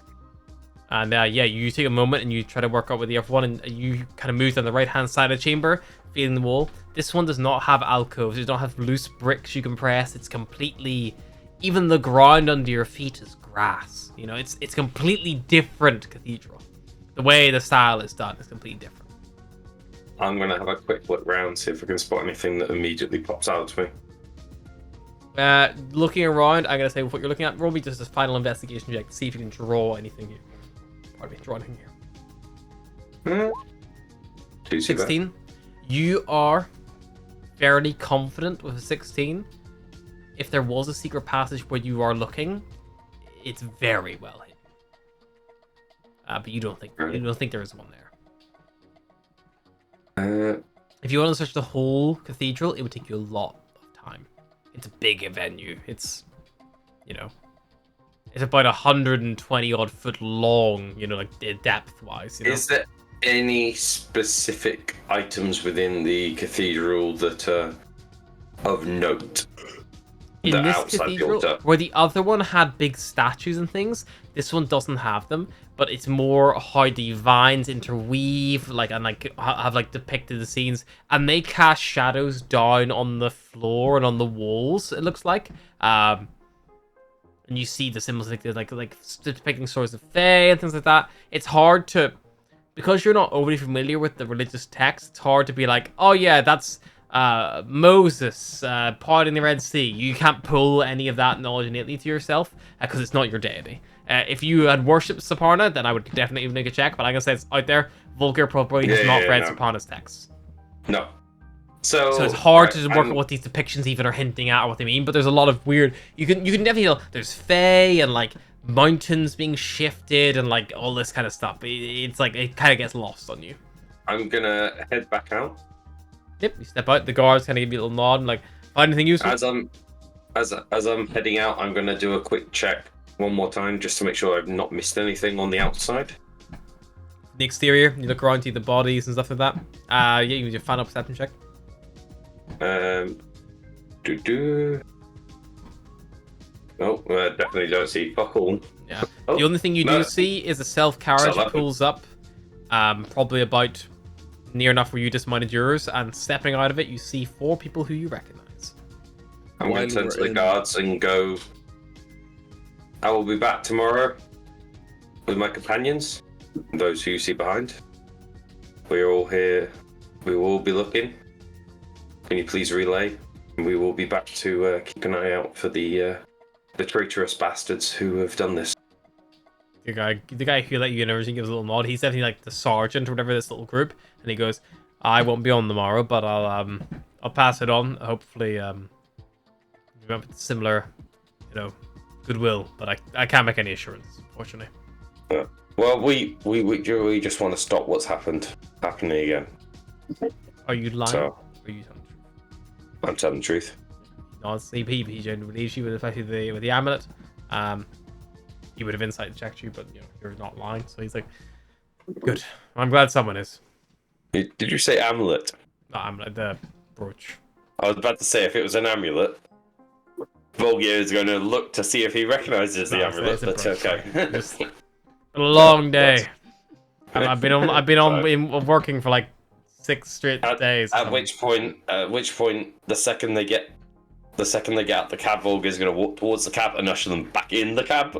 And yeah, you take a moment and you try to work out with the other one, and you kind of move down the right-hand side of the chamber, feeling the wall. This one does not have alcoves. It does not have loose bricks you can press. It's completely... Even the ground under your feet is grass. You know, it's completely different cathedral. The way the style is done is completely different. I'm going to have a quick look round, see if I can spot anything that immediately pops out to me. Looking around, I'm going to say what you're looking at. Roll me just a final investigation check to see if you can draw anything here. Pardon me, draw anything here. 16. You are fairly confident with a 16. If there was a secret passage where you are looking, it's very well hidden. But you don't think there is one there. If you want to search the whole cathedral, it would take you a lot of time. It's a big venue. It's, you know, it's about 120 odd foot long. You know, like depth wise. You know? Is there any specific items within the cathedral that are of note? In this cathedral, where the other one had big statues and things, this one doesn't have them. But it's more how the vines interweave, have depicted the scenes, and they cast shadows down on the floor and on the walls. It looks like, and you see the symbols like depicting swords of Fae and things like that. It's hard to, because you're not overly familiar with the religious text. It's hard to be like, oh yeah, that's Moses parting the Red Sea. You can't pull any of that knowledge innately to yourself because it's not your deity. If you had worshipped Saparna, then I would definitely make a check, but I'm gonna say it's out there. Volker probably has not read Saparna's texts. No. So it's hard to work out what these depictions even are hinting at or what they mean, but there's a lot of weird... You can definitely tell there's Fae and, like, mountains being shifted and, like, all this kind of stuff. It's like, it kind of gets lost on you. I'm gonna head back out. Yep, you step out, the guards kind of give you a little nod and, like, find anything useful? As I'm heading out, I'm gonna do a quick check one more time just to make sure I've not missed anything on the outside. The exterior, you look around to the bodies and stuff like that. Yeah, you can do your final perception check. Definitely don't see fuck all. Yeah. The only thing you do see is a self-carriage pulls up, probably about near enough where you dismounted yours, and stepping out of it, you see 4 people who you recognize. I'm going to turn to the guards and go, I will be back tomorrow with my companions, those who you see behind. We're all here. We will all be looking. Can you please relay? We will be back to keep an eye out for the traitorous bastards who have done this. The guy who let you in everything gives a little nod. He's definitely like the sergeant or whatever this little group, and he goes, "I won't be on tomorrow, but I'll pass it on. Hopefully, similar, goodwill. But I can't make any assurance, unfortunately." Yeah. Well, we just want to stop what's happening again. Are you lying? So, or are you telling the truth? I'm telling the truth. No, he genuinely believes you, especially with the amulet. He would have insight checked you, but you're not lying. So he's like, "Good. I'm glad someone is." Did you say amulet? No, amulet, the brooch. I was about to say if it was an amulet, Volgir is going to look to see if he recognizes the amulet. That's okay. Just a long day. I've been working for like 6 straight days. At which point, the second they get out the cab, Volgir is going to walk towards the cab and usher them back in the cab.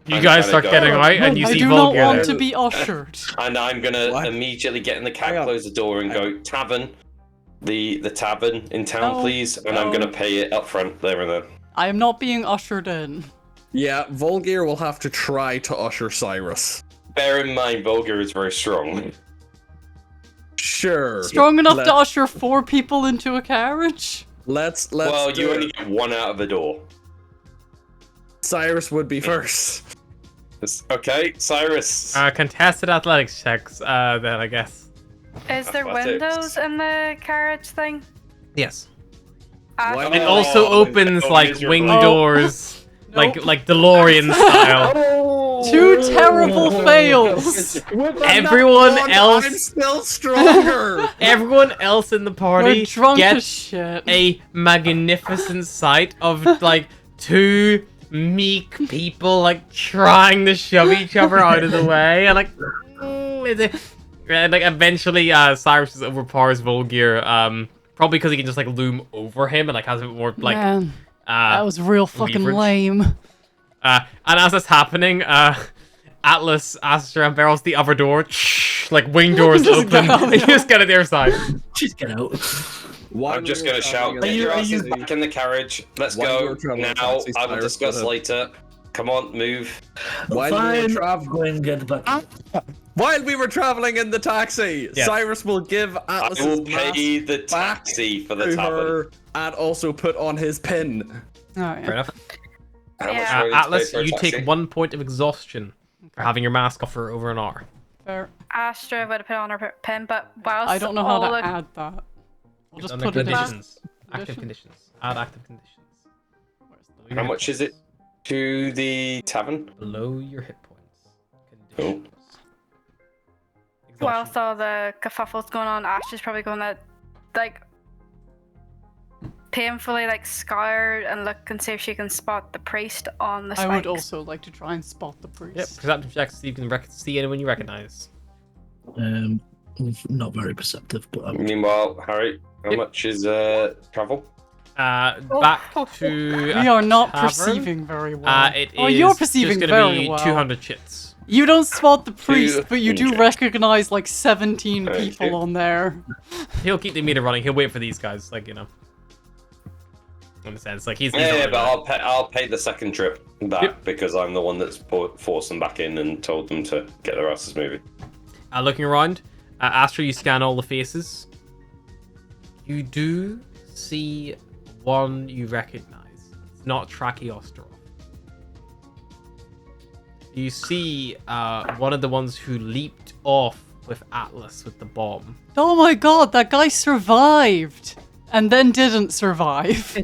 You guys start getting out, and you see Volgir I do not want there. to be ushered. And I'm gonna immediately get in the cab, close the door, and go tavern, the tavern in town, please. And I'm gonna pay it up front there and then. I am not being ushered in. Yeah, Volgir will have to try to usher Cyrus. Bear in mind, Volgir is very strong. Sure. Strong enough to usher 4 people into a carriage? Let's. Well, you only get 1 out of the door. Cyrus would be first. Okay, Cyrus. Contested athletics checks, then I guess. Is there Athletics. windows in the carriage thing? Yes. Why It not? also opens like miserable. wing doors, like DeLorean style. 2 terrible fails. Everyone I'm else, still stronger. everyone else in the We're party drunk as gets shit. a magnificent sight of like 2 meek people like trying to shove each other out of the way, and like, and like eventually, Cyrus just overpowers Volgear, probably because he can just like loom over him and like has a bit more like, Man, that was real fucking leverage. lame. And as that's happening, Atlas, Astra, and barrels the other door, like wing doors Just open, get out. and you just get at their side. Just get out. While I'm just we were gonna shout, traveling get in your the asses taxi- back in the carriage. Let's While we go were traveling in the now. taxi, I will Cyrus discuss got a- later. Come on, move. While we were Fine, trav- go and get back. While we were traveling in the taxi, Yes. Cyrus will give I Atlas's will mask pay the back taxi for the to tavern. her and also put on his pin. Oh, yeah. Fair enough. How much Yeah. do I need to pay Atlas, for a you taxi? take 1 point of exhaustion for having your mask off for over an hour. Fair. Astra would have put on her pin, but whilst I don't know how all to the- add that. I'll just Under put it in. conditions. Active Condition? conditions. Add active conditions. Below your How hit much is it to the tavern? points. Below your hit points. Cool. Conditions. whilst Exhaustion. all the kerfuffle's going on, Astra's probably going to like painfully like scour and look and see if she can spot the priest on the spikes. I would also like to try and spot the priest. Yep, perceptive checks so you can see anyone you recognize. Not very perceptive, but Meanwhile, Harry, how Yep. much is travel? Back to We a are not tavern. perceiving very well. It oh, is you're just perceiving gonna very be well. 200 chits. You don't spot the priest, but you do 200. recognize like 17 Okay. people on there. He'll keep the meter running. He'll wait for these guys, like, you know. In a sense, like he's Yeah, not but I'll pay the second trip back Yep. because I'm the one that's forced them back in and told them to get their asses moving. Looking around, Astra, you scan all the faces. You do see one you recognize. It's not Tracheostrov. You see one of the ones who leaped off with Atlas with the bomb. Oh my god, that guy survived! And then didn't survive.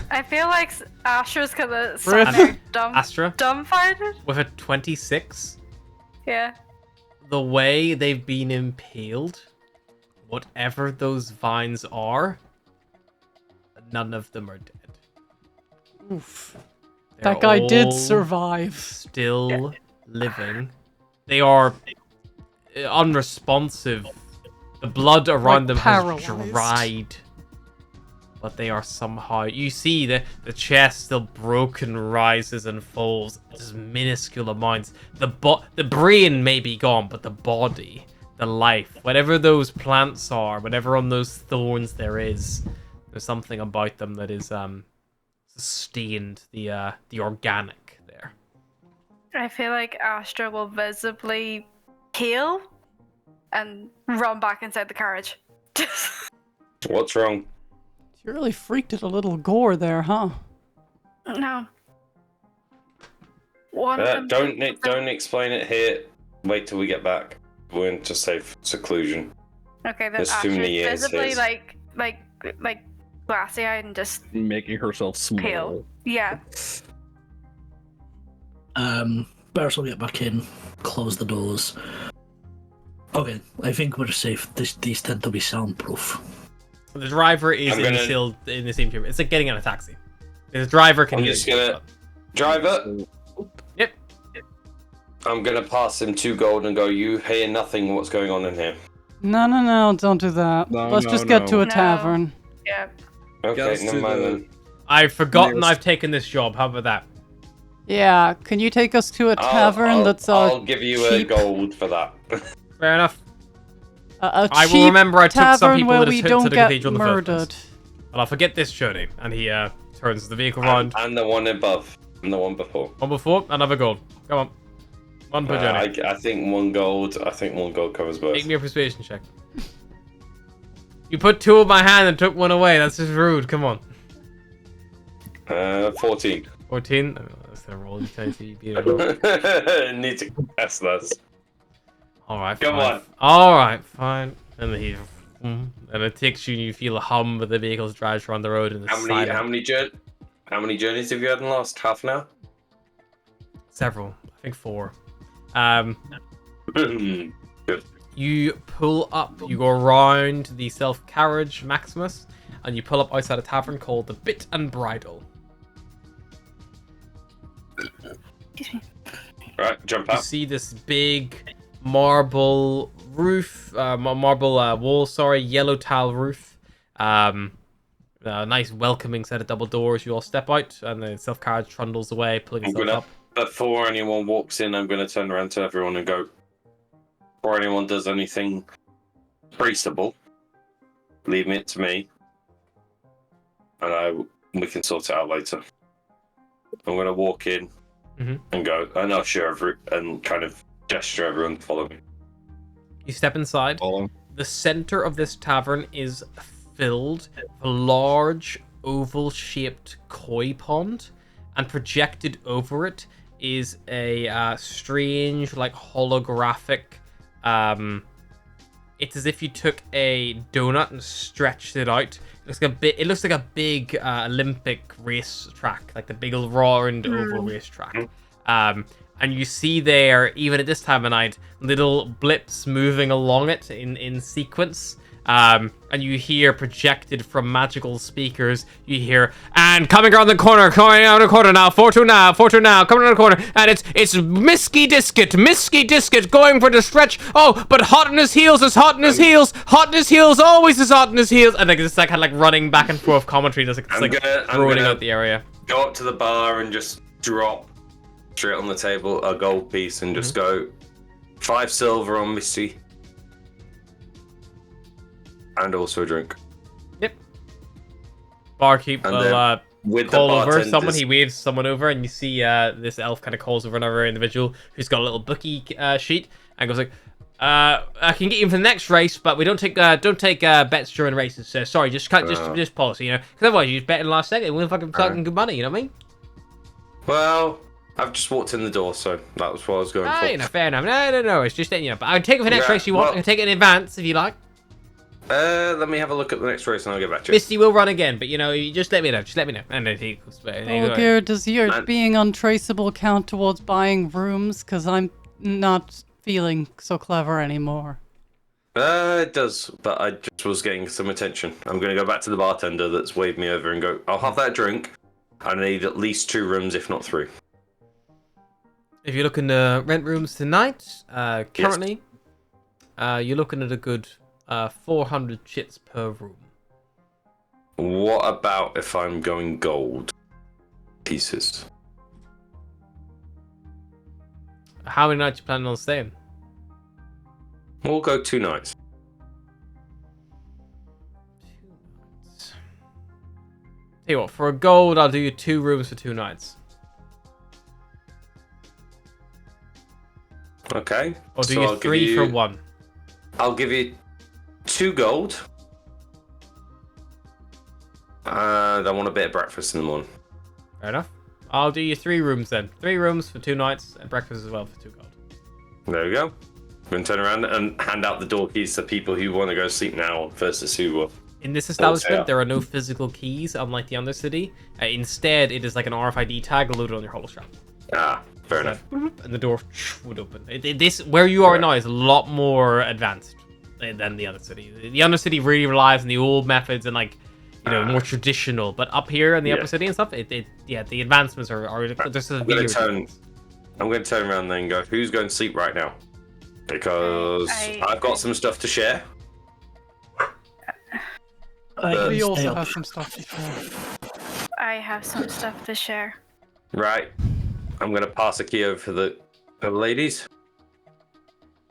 I feel like Astra's gonna Rip. stand there Astra, dumbfounded. with a 26, Yeah. the way they've been impaled, whatever those vines are, none of them are dead. Oof. They're That guy did all survive. Still living. They are unresponsive. The blood around them paralyzed. has dried. But they are somehow... You see the chest still broken rises and falls. Just minuscule amounts. The brain may be gone, but the body, the life, whatever those plants are, whatever on those thorns there is, there's something about them that is sustained the organic there. I feel like Astra will visibly heal and run back inside the carriage. What's wrong? You really freaked at a little gore there, huh? No. One of them- Don't explain it here. Wait till we get back. We're into safe seclusion. Okay, then There's too Astra's many years visibly here. like glassy eyed and just Making herself small. pale. Yeah. Bears will get back in, close the doors. Okay, I think we're safe. These tend to be soundproof. The driver is I'm gonna- still in the same chamber. It's like getting in a taxi. The driver can I'm hear just you. gonna- Driver, Yep. I'm gonna pass him 2 gold and go, you hear nothing what's going on in here. No, don't do that. No, Let's no, just get to no. a tavern. Yeah. Okay, Goes never to mind the- then. I've forgotten Nearest- I've taken this job. How about that? Yeah, can you take us to a tavern that's I'll give you cheap? a gold for that. Fair enough. a I will cheap remember I took some tavern people where that we had to don't the get cathedral in the first murdered. place. But I'll forget this journey. And he turns the vehicle around. and the one above. And the one before. One before, another gold. Come on. One per journey. I think 1 gold. I think 1 gold covers both. Make me a persuasion check. You put 2 in my hand and took 1 away. That's just rude. Come on. 14. 14. That's gonna roll. You can see you beat it. Need to contest this. All right. Come fine. on. All right. Fine. And then and it takes you, and you feel a hum of the vehicles drives around the road, and it's silent. How many journeys have you had in the last half an hour? Several. I think 4. Good. You pull up. You go around the self carriage Maximus, and you pull up outside a tavern called the Bit and Bridle. Excuse me. Right, jump You out. see this big marble roof, wall, sorry, yellow tile roof. A nice welcoming set of double doors. You all step out, and the self-carriage trundles away, pulling I'm itself gonna, up. before anyone walks in, I'm gonna turn around to everyone and go, before anyone does anything traceable, leave it to me, and we can sort it out later. I'm gonna walk in and go, and I'll and kind of gesture everyone to follow me. You step inside. Follow. The center of this tavern is filled with a large oval-shaped koi pond, and projected over it is a strange, like holographic. It's as if you took a donut and stretched it out. It looks like a big Olympic race track, like the big round oval race track. And you see there, even at this time of night, little blips moving along it in sequence. And you hear projected from magical speakers, you hear, and coming around the corner now, 4-2 now, coming around the corner, and it's Misky Disket, going for the stretch, oh, but hot in his heels, always is hot in his heels, and like, it's like, kind of like running back and forth commentary, just like, throwing out the area. Go up to the bar and just drop straight on the table a gold piece and just go, 5 silver on Misty. And also a drink. Yep. Barkeep will with call the over someone. bartenders- He waves someone over, and you see this elf kind of calls over another individual who's got a little bookie sheet and goes like, "I can get you for the next race, but we don't take bets during races. So sorry, just policy, you know, because otherwise you just bet in the last second, we'll fucking good money, you know what I mean?" Well, I've just walked in the door, so that was what I was going for. You know, fair enough. No, it's just that, you know, but I can take it for the next Yeah, race you want. well- I can take it in advance if you like. Let me have a look at the next race and I'll get back to you. Misty will run again, but you know, you just let me know. And then he goes, Olgir, does your Man. being untraceable count towards buying rooms? Because I'm not feeling so clever anymore. It does, but I just was getting some attention. I'm going to go back to the bartender that's waved me over and go, I'll have that drink. I need at least 2 rooms, if not 3. If you're looking to rent rooms tonight, currently, you're looking at a good 400 chits per room. What about if I'm going gold pieces? How many nights you planning on staying? We'll go 2 nights. 2 nights. Tell you what, for a gold, I'll do you 2 rooms for 2 nights. Okay. Or do so you I'll give 3 for 1? I'll give you 2 gold. And I want a bit of breakfast in the morning. Fair enough. I'll do you 3 rooms then. 3 rooms for 2 nights, and breakfast as well for 2 gold. There we go. I'm going to turn around and hand out the door keys to people who want to go sleep now versus who will. In this establishment, yeah. there are no physical keys, unlike the Undercity. Instead, it is like an RFID tag loaded on your holostrap. Ah, fair enough. And the door would open. This where you are Right. now is a lot more advanced than the Undercity. The Undercity really relies on the old methods and like, you know, more traditional. But up here in the Upper City and stuff, the advancements are just a I'm going video. to turn around then and go, who's going to sleep right now? Because I've got some stuff to share. We stay also up. have some stuff to share. I have some stuff to share. Right. I'm going to pass a key over for the ladies.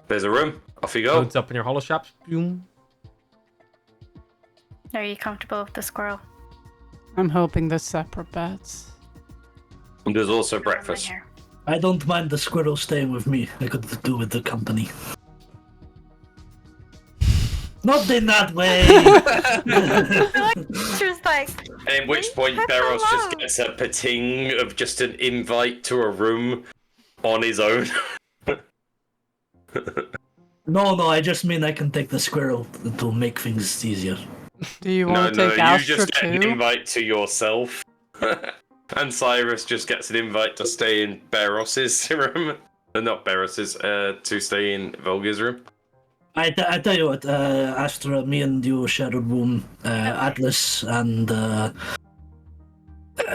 There's a room. Off you go. Loads up in your holostraps. Boom. Are you comfortable with the squirrel? I'm hoping there's separate beds. And there's also In breakfast. here. I don't mind the squirrel staying with me. I could do with the company. Not in that way. She was like, At which point Beros just gets a pating of just an invite to a room on his own. No, I just mean I can take the squirrel to make things easier. Do you No, want to take you Astra just get an too? invite to yourself. And Cyrus just gets an invite to stay in Beros's room. Not Beros's, to stay in Volga's room. I tell you what, Astra, me and you share a room. Atlas and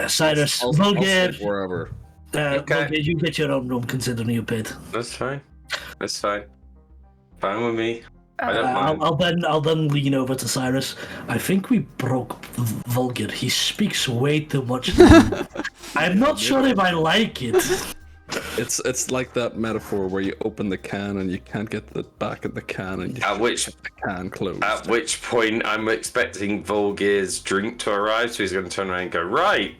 Cyrus. I'll Volgir, sleep wherever. Okay. Okay, you get your own room considering you paid. That's fine. That's fine. Fine with me. I don't I'll mind. I'll then lean over to Cyrus. I think we broke Vulgar. He speaks way too much. I'm not sure if I like it. It's like that metaphor where you open the can and you can't get the back of the can and you At which keep the can closed. At which point, I'm expecting Volgir's drink to arrive, so he's going to turn around and go, right.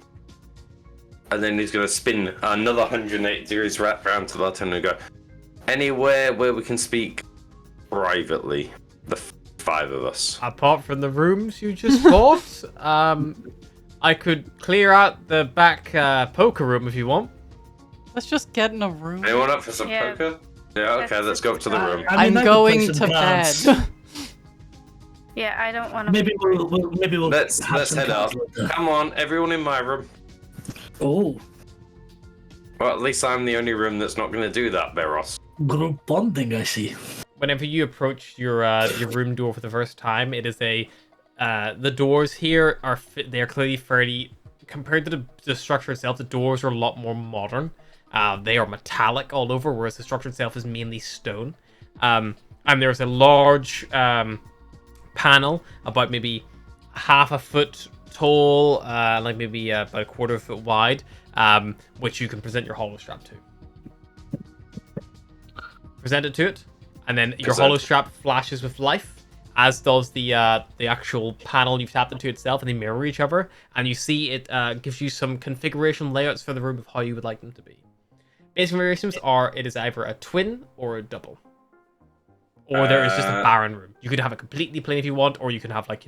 And then he's going to spin another 180 degrees right round to the bartender and go, anywhere where we can speak privately, the five of us. Apart from the rooms you just bought, I could clear out the back poker room if you want. Let's just get in a room. Anyone up for some Yeah. poker? Yeah, okay, let's go up to the room. I mean, I'm I could play going some to cards. bed. Yeah, I don't want to. Maybe we'll Let's have some head up. cards later. Come on, everyone in my room. Oh, Well, at least I'm the only room that's not going to do that, Beros. group bonding, I see. Whenever you approach your room door for the first time, it is the doors here are they're clearly fairly compared to the structure itself. The doors are a lot more modern. They are metallic all over, whereas the structure itself is mainly stone. And there's a large panel about maybe half a foot tall, like maybe about a quarter of a foot wide, which you can present your hollow strap to. Present it to it, and then your hollow strap flashes with life, as does the actual panel you've tapped into itself, and they mirror each other. And you see it gives you some configuration layouts for the room of how you would like them to be. Basic variations are it is either a twin or a double, or there is just a barren room. You could have it completely plain if you want, or you can have like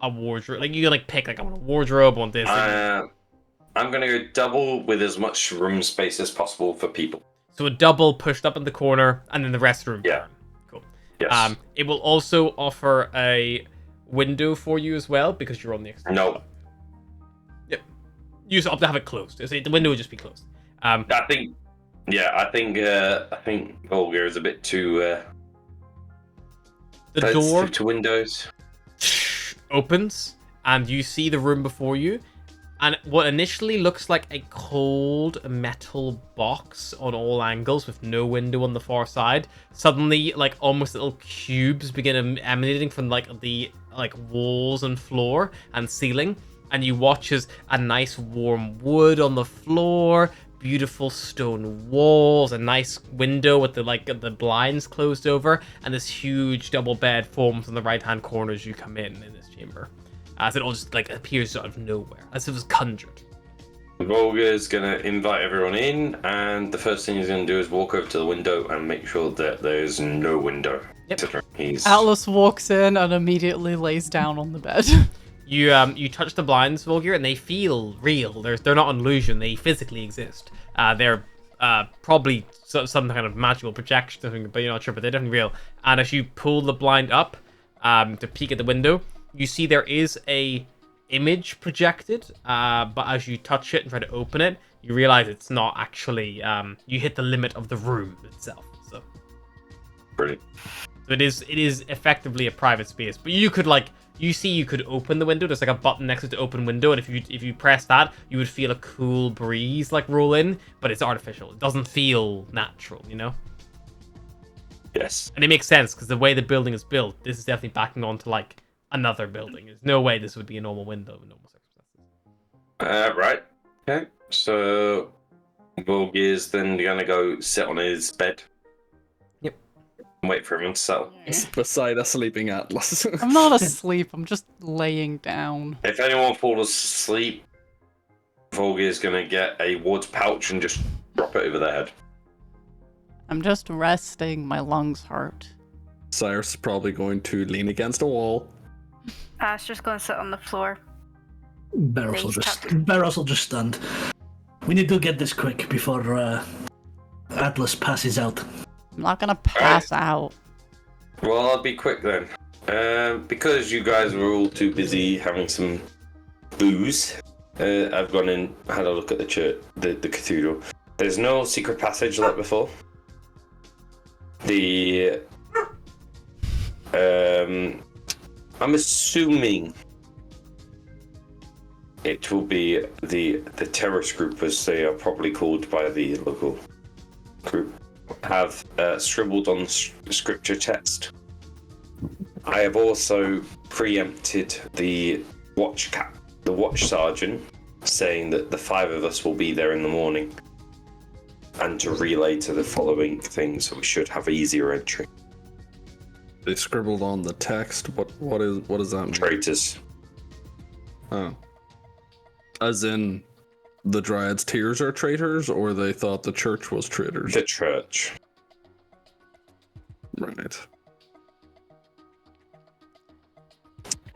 a wardrobe. Like you can pick I want a wardrobe, I want this. I'm going to go double with as much room space as possible for people. So a double pushed up in the corner, and then the rest room. Yeah. Cool. Yes. It will also offer a window for you as well because you're on the exterior. No. Yep. You just have to have it closed. The window would just be closed. I think Volga is a bit too. The door to windows. opens, and you see the room before you. And what initially looks like a cold metal box on all angles with no window on the far side, suddenly almost little cubes begin emanating from the walls and floor and ceiling, and you watch as a nice warm wood on the floor, beautiful stone walls, a nice window with the blinds closed over, and this huge double bed forms on the right hand corner as you come in this chamber. As it all just appears out of nowhere, as if it was conjured. Volga is going to invite everyone in, and the first thing he's going to do is walk over to the window and make sure that there's no window. Yep. Atlas walks in and immediately lays down on the bed. You touch the blinds, Volgir, and they feel real. They're not an illusion. They physically exist. They're probably some kind of magical projection, but you're not sure. But they're definitely real. And as you pull the blind up to peek at the window, you see there is a image projected, but as you touch it and try to open it, you realize it's not actually. You hit the limit of the room itself. So, Brilliant. So it is effectively a private space, but you could you could open the window. There's a button next to it to open window, and if you press that, you would feel a cool breeze roll in, but it's artificial. It doesn't feel natural, Yes. And it makes sense because the way the building is built, this is definitely backing onto another building. There's no way this would be a normal window in normal circumstances. Right. Okay. So Volga is then going to go sit on his bed. Yep. And wait for everyone to settle. Beside a sleeping Atlas. I'm not asleep, I'm just laying down. If anyone falls asleep, Volga is going to get a wood pouch and just drop it over their head. I'm just resting, my lungs hurt. Cyrus is probably going to lean against a wall. Astra's going to sit on the floor. Barros will just stand. We need to get this quick before Atlas passes out. I'm not gonna pass out. Well, I'll be quick then. Because you guys were all too busy having some booze, I've gone and had a look at the church, the cathedral. There's no secret passage like before. I'm assuming it will be the terrorist group, as they are probably called by the local group, have scribbled on the scripture text. I have also preempted the watch sergeant, saying that the 5 of us will be there in the morning, and to relay to the following things, so we should have easier entry. They scribbled on the text. What does that mean? Traitors. Oh. As in, the Dryads' tears are traitors, or they thought the church was traitors? The church. Right.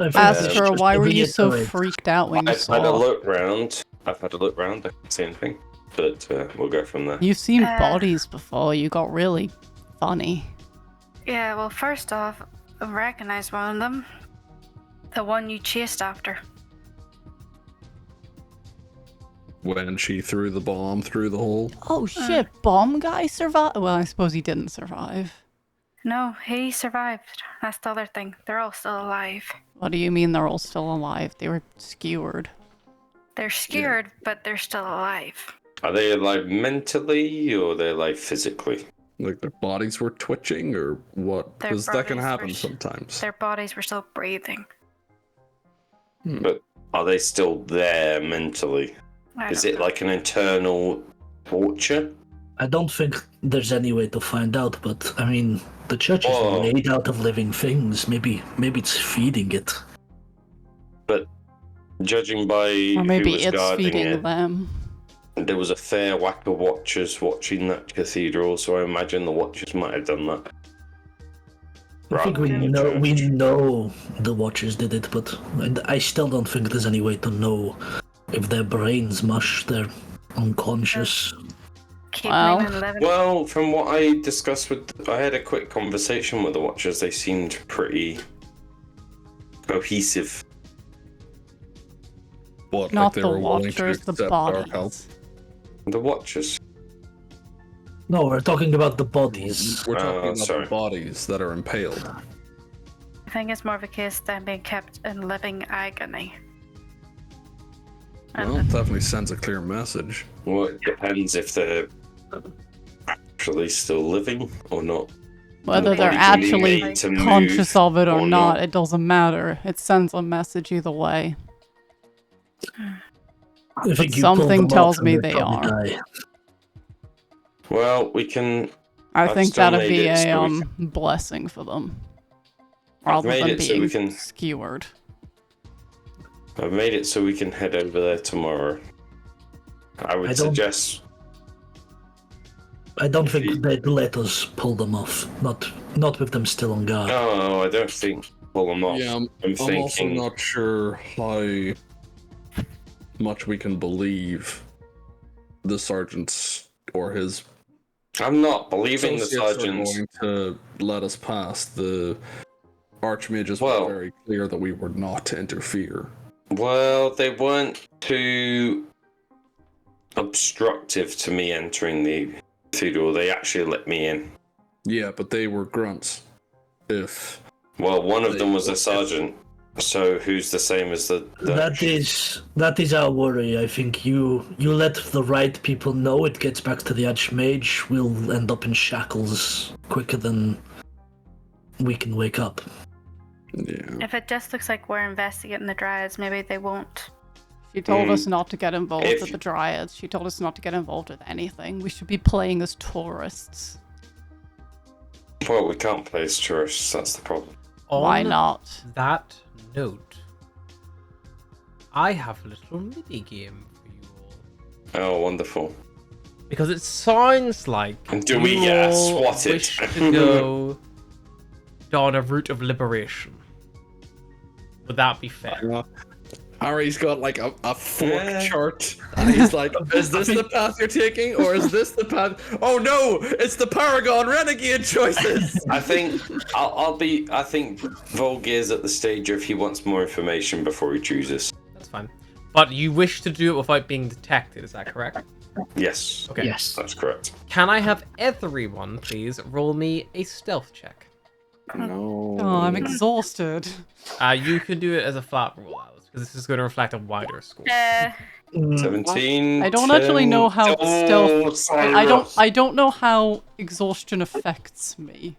Astra, why were you so freaked out when you I've saw? had a look round. I can't see anything, but we'll go from there. You've seen bodies before. You got really funny. Yeah, well, first off, I recognize one of them. The one you chased after. When she threw the bomb through the hole? Oh shit! Bomb guy survived. Well, I suppose he didn't survive. No, he survived. That's the other thing. They're all still alive. What do you mean they're all still alive? They were skewered. They're scared, but they're still alive. Are they alive mentally, or are they alive physically? Like their bodies were twitching, or what? Their Because that can bodies happen were- sometimes. Their bodies were still breathing. But are they still there mentally? Is it like an internal torture? I don't think there's any way to find out, but I mean, the church is Oh. made out of living things. Maybe it's feeding it. But judging by Or who maybe was it's guarding feeding it, them. there was a fair whack of watchers watching that cathedral, so I imagine the watchers might have done that. I think we Rather than the know we church. know the Watchers did it, but I still don't think there's any way to know if their brains mush, they're unconscious. Keep Well. them living. Well, from what I discussed I had a quick conversation with the watchers. They seemed pretty cohesive. What? Not like they the were willing to watchers, the accept our help? bodies. The watchers. No, we're talking about the bodies. We're talking about sorry. the bodies that are impaled. I think it's more of a case of them being kept in living agony. Well, it definitely sends a clear message. Well, it depends if they're actually still living or not. Whether The they're bodies are being actually made to move conscious of it or or not, not. it doesn't matter. It sends a message either way. I think you Something pull them tells off and me they'll they probably are. die. Well, we can. I I've think still that'd made be it a so we blessing for them. I've Rather made than it so we being can- skewered. I've made it so we can head over there tomorrow. I would I don't- suggest. I don't think they'd let us pull them off. Not with them still on guard. No, I don't think pull them off. Yeah, I'm thinking. also not sure how much we can believe the sergeant's or his I'm not believing the associates are sergeants. going to let us pass. The archmages Well- were very clear that we were not to interfere. Well, they weren't too obstructive to me entering the cathedral. They actually let me in. Yeah, but they were grunts. If Well, one of them was a sergeant. So who's the same as the That is our worry. I think you let the right people know it gets back to the Archmage, we'll end up in shackles quicker than we can wake up. yeah, If it just looks like we're investigating the Dryads, maybe they won't. She told us not to get involved If- with the Dryads. She told us not to get involved with anything. We should be playing as tourists. Well, we can't play as tourists. That's the problem. Why On not? that note, I have a little mini game for you all. Oh, wonderful. Because it sounds like And do we you get all swatted? wish to go down a route of liberation. Would that be fair? Harry's got like a fork Yeah. chart, and he's like, "Is this the path you're taking, or is this the path? Oh no, it's the Paragon Renegade choices." I think I think Volgir's at the stage of he wants more information before he chooses. That's fine. But you wish to do it without being detected, is that correct? Yes. Okay. Yes. That's correct. Can I have everyone please roll me a stealth check? No. Oh, I'm exhausted. You can do it as a flat roll. I was because this is going to reflect a wider score. 17. I don't actually know how stealth. Cyrus. I don't know how exhaustion affects me.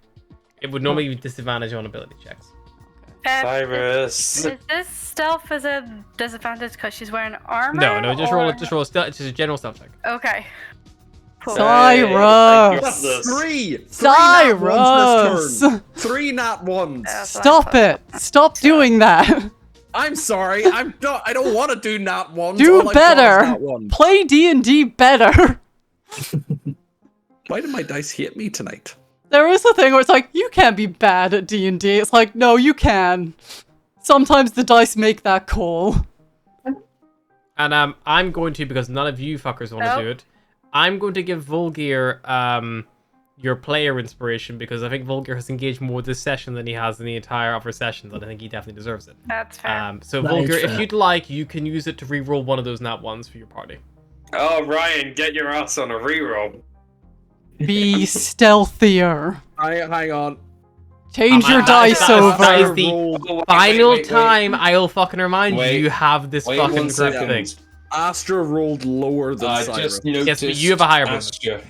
It would normally be disadvantage on ability checks. Cyrus. Is this stealth as a disadvantage because she's wearing armor? No, just roll. or- Just roll. It's just a general stealth check. Okay. Cool. Cyrus! That's Three Cyrus! nat ones this turn. 3 nat ones. That's what I Stop thought. it! Stop doing that! I'm sorry. I don't want to do nat ones. Do All I got is better! nat ones. Play D&D better! Why did my dice hit me tonight? There is a thing where it's like, you can't be bad at D&D. It's like, no, you can. Sometimes the dice make that call. And I'm going to, because none of you fuckers want to do it, I'm going to give Volgir your player inspiration, because I think Volgir has engaged more this session than he has in the entire other sessions, and I think he definitely deserves it. That's fair. So That is Volgir, if fair. you'd like, you can use it to reroll one of those nat ones for your party. Oh, Ryan, get your ass on a reroll. Be stealthier. Hang on. Change your that dice is- that is over. the Oh, final time I'll fucking remind Wait. you have this Wait fucking 1 group second. thing. Astra rolled lower than Cyrus. Just noticed Yes, but you have a higher bonus. Astra.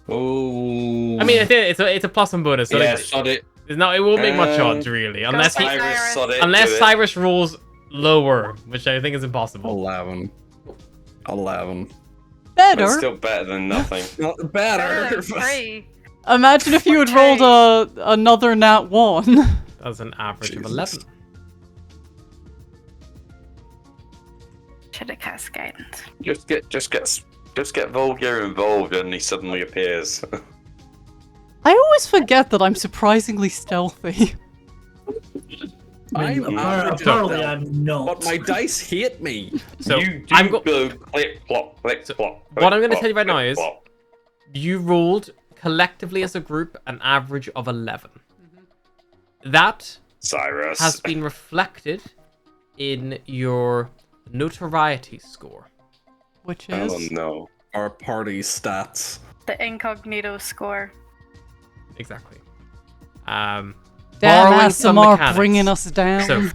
Oh. I mean, it's a plus and bonus, so yeah, like, sod it. it won't make much Um, odds really, unless for he, Cyrus. Sod it. unless do it. Cyrus rolls lower, which I think is impossible. 11. 11. But Better. still better than nothing. Not Better better. than 3. Imagine if you had rolled another nat 1. That's an average of Jesus. 11. Should have cast guidance. Just get Volgir involved, and he suddenly appears. I always forget that I'm surprisingly stealthy. I'm average apparently at I'm not. but my dice hate me. So you do I'm go click plop click plop. what I'm gonna click, tell you right plop, now is- click, plop. you rolled collectively as a group an average of 11. That Cyrus. has been reflected in your notoriety score. Which is... Oh no. Our party stats. The incognito score. Exactly. Damn Borrowing some ASMR mechanics. bringing us down. So,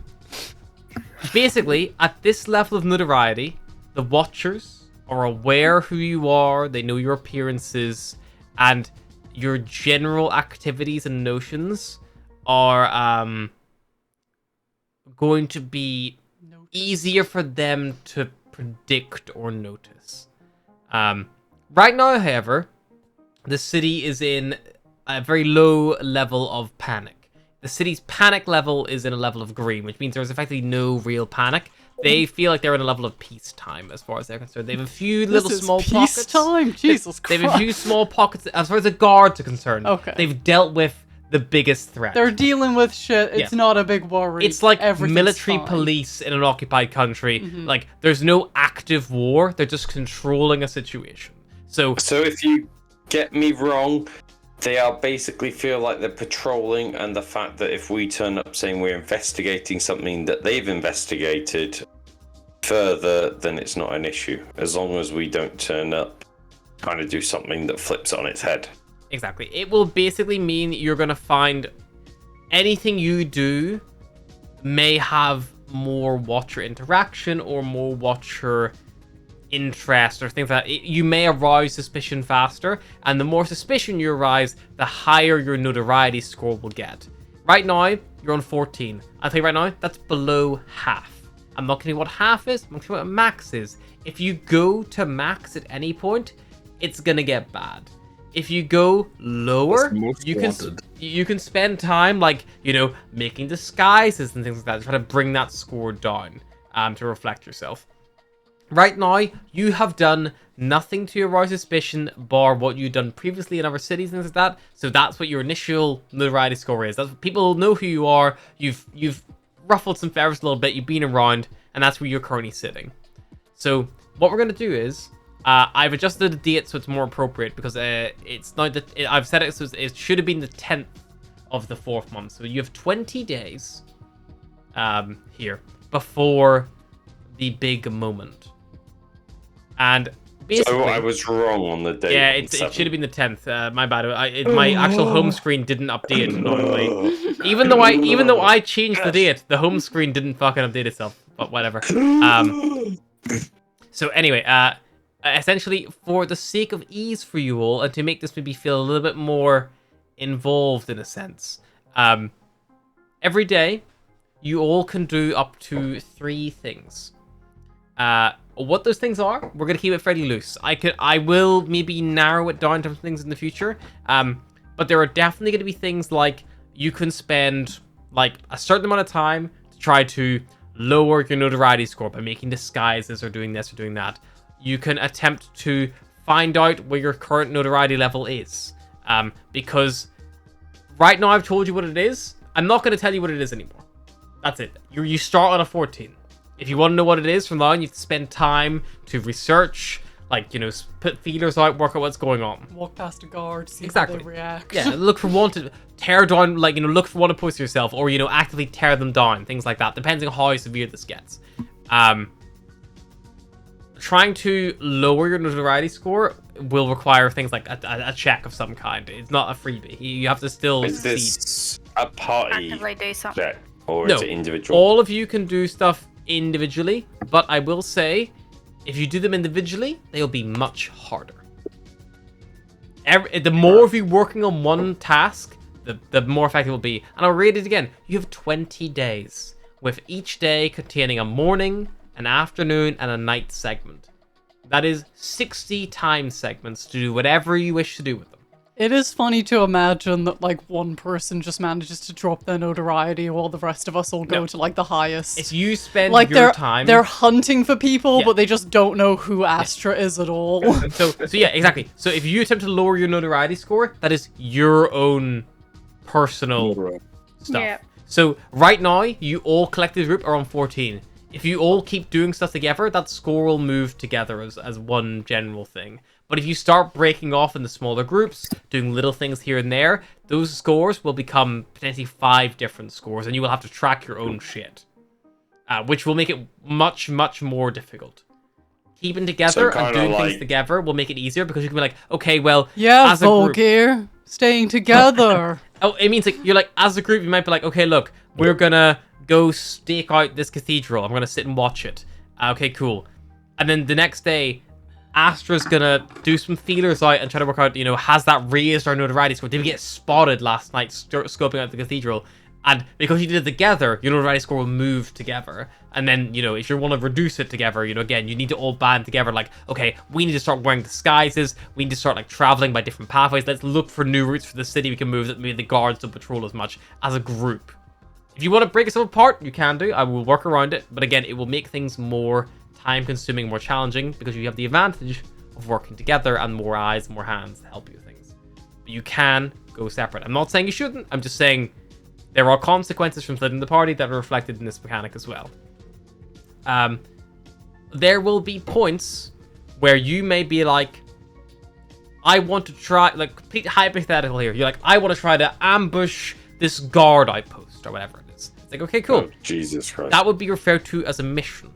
basically, at this level of notoriety, the Watchers are aware who you are, they know your appearances, and your general activities and notions are going to be easier for them to predict or notice. Right now, however, the city is in a very low level of panic. The city's panic level is in a level of green, which means there's effectively no real panic. They feel like they're in a level of peacetime as far as they're concerned. They have a few little This is small pockets. peacetime? Jesus They Christ. have a few small pockets as far as the guards are concerned. Okay. They've dealt with the biggest threat. They're dealing with shit. It's Yeah. not a big worry. It's like Everything's military fine. police in an occupied country. Like, there's no active war. They're just controlling a situation. So, So if you get me wrong, they are basically feel like they're patrolling, and the fact that if we turn up saying we're investigating something that they've investigated further, then it's not an issue. As long as we don't turn up trying to do something that flips it on its head. exactly. It will basically mean you're going to find anything you do may have more Watcher interaction or more Watcher interest or things like that. You may arouse suspicion faster, and the more suspicion you arouse, the higher your notoriety score will get. Right now, you're on 14. I'll tell you right now, that's below half. I'm not telling you what half is, I'm not telling you what max is. If you go to max at any point, it's gonna get bad. If you go lower, That's most you can wanted. you can spend time like, you know, making disguises and things like that to try to bring that score down to reflect yourself. Right now, you have done nothing to arouse suspicion bar what you've done previously in other cities and things like that. So that's what your initial notoriety score is. That's what people know who you are. You've ruffled some feathers a little bit. You've been around, and that's where you're currently sitting. So what we're gonna do is I've adjusted the date so it's more appropriate because it's now that I've set it so it should have been the 10th of the 4th month. So you have 20 days here before the big moment. And basically, So I was wrong on the date. yeah, on it should 7th. have been the 10th. My bad. My actual home screen didn't update annoyingly. Even though I changed the date, the home screen didn't fucking update itself. But whatever. So anyway, essentially, for the sake of ease for you all, and to make this maybe feel a little bit more involved in a sense, every day you all can do up to 3 things. What those things are, we're gonna keep it fairly loose. I will maybe narrow it down to some things in the future. But there are definitely gonna be things like you can spend like a certain amount of time to try to lower your notoriety score by making disguises or doing this or doing that. You can attempt to find out where your current notoriety level is. Because right now I've told you what it is. I'm not gonna tell you what it is anymore. That's it. You start on a 14. If you want to know what it is from now on, you have to spend time to research, like, put feelers out, work out what's going on. Walk past a guard, see Exactly. how they react. Yeah, look for one to tear down, like, look for one to post yourself, or, actively tear them down, things like that, depending on how severe this gets. Trying to lower your notoriety score will require things like a check of some kind. It's not a freebie. You have to still Is succeed. this a party Actively do something. check, or No, is it individual? all of you can do stuff individually, but I will say, if you do them individually, they'll be much harder. The more of you working on one task, the more effective it will be. And I'll read it again. You have 20 days, with each day containing a morning, an afternoon, and a night segment. That is 60 time segments to do whatever you wish to do with them. It is funny to imagine that, like, one person just manages to drop their notoriety while the rest of us all go to, like, the highest. If you spend Like, your time... they're hunting for people, Yeah. but they just don't know who Astra is at all. So yeah, exactly. So if you attempt to lower your notoriety score, that is your own personal stuff. Yeah. So right now, you all collective group are on 14. If you all keep doing stuff together, that score will move together as one general thing. But if you start breaking off into smaller groups, doing little things here and there, those scores will become potentially 5 different scores, and you will have to track your own shit. Which will make it much, much more difficult. Keeping together and doing things together will make it easier, because you can be like, okay, well, Yeah, as a group... Volgear, staying together. Oh, it means like you're like, as a group, you might be like, okay, look, we're gonna go stake out this cathedral. I'm gonna sit and watch it. Okay, cool. And then the next day, Astra's gonna do some feelers out and try to work out, has that raised our notoriety score? Did we get spotted last night scoping out the cathedral? And because you did it together, your notoriety score will move together. And then, if you want to reduce it together, again, you need to all band together. Like, okay, we need to start wearing disguises. We need to start, like, traveling by different pathways. Let's look for new routes for the city we can move that maybe the guards don't patrol as much as a group. If you want to break yourself apart, you can do. I will work around it. But again, it will make things more time-consuming, more challenging, because you have the advantage of working together and more eyes, more hands to help you with things. But you can go separate. I'm not saying you shouldn't. I'm just saying there are consequences from splitting the party that are reflected in this mechanic as well. There will be points where you may be like, I want to try, like, complete hypothetical here. You're like, I want to try to ambush this guard outpost, or whatever it is. It's like, okay, cool. Oh, Jesus Christ. That would be referred to as a mission.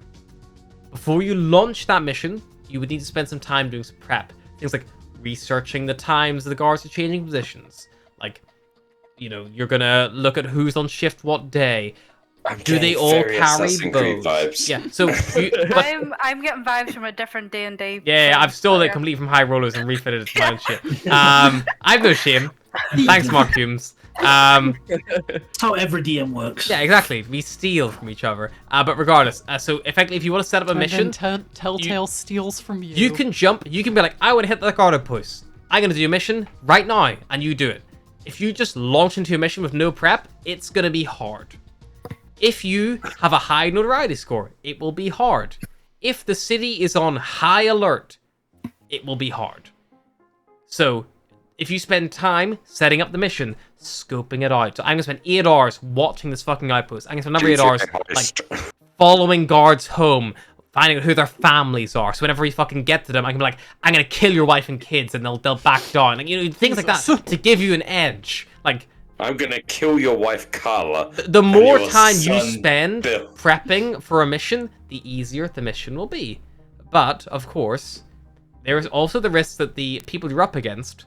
Before you launch that mission, you would need to spend some time doing some prep. Things like researching the times the guards are changing positions. Like, you're gonna look at who's on shift what day. Do they all carry bows? Vibes. Yeah, so... I'm getting vibes from a different D&D. Yeah, I've stolen it completely from High Rollers and refitted it to my own shit. I've no shame. Thanks, Mark Humes. That's how every DM works. Yeah, exactly. We steal from each other. But regardless, so effectively, if you want to set up a mission, Telltale steals from you. you can jump. You can be like, I want to hit the guard outpost. I'm gonna do a mission right now, and you do it. If you just launch into a mission with no prep, it's gonna be hard. If you have a high notoriety score, it will be hard. If the city is on high alert, it will be hard. So, if you spend time setting up the mission, scoping it out. So I'm gonna spend 8 hours watching this fucking outpost. I'm gonna spend another 8 hours like following guards home, finding out who their families are. So whenever we fucking get to them, I can be like, I'm gonna kill your wife and kids, and they'll back down. Like, things like that to give you an edge. Like, I'm gonna kill your wife, Carla. The more your time you son, spend Bill. prepping for a mission, the easier the mission will be. But, of course, There is also the risk that the people you're up against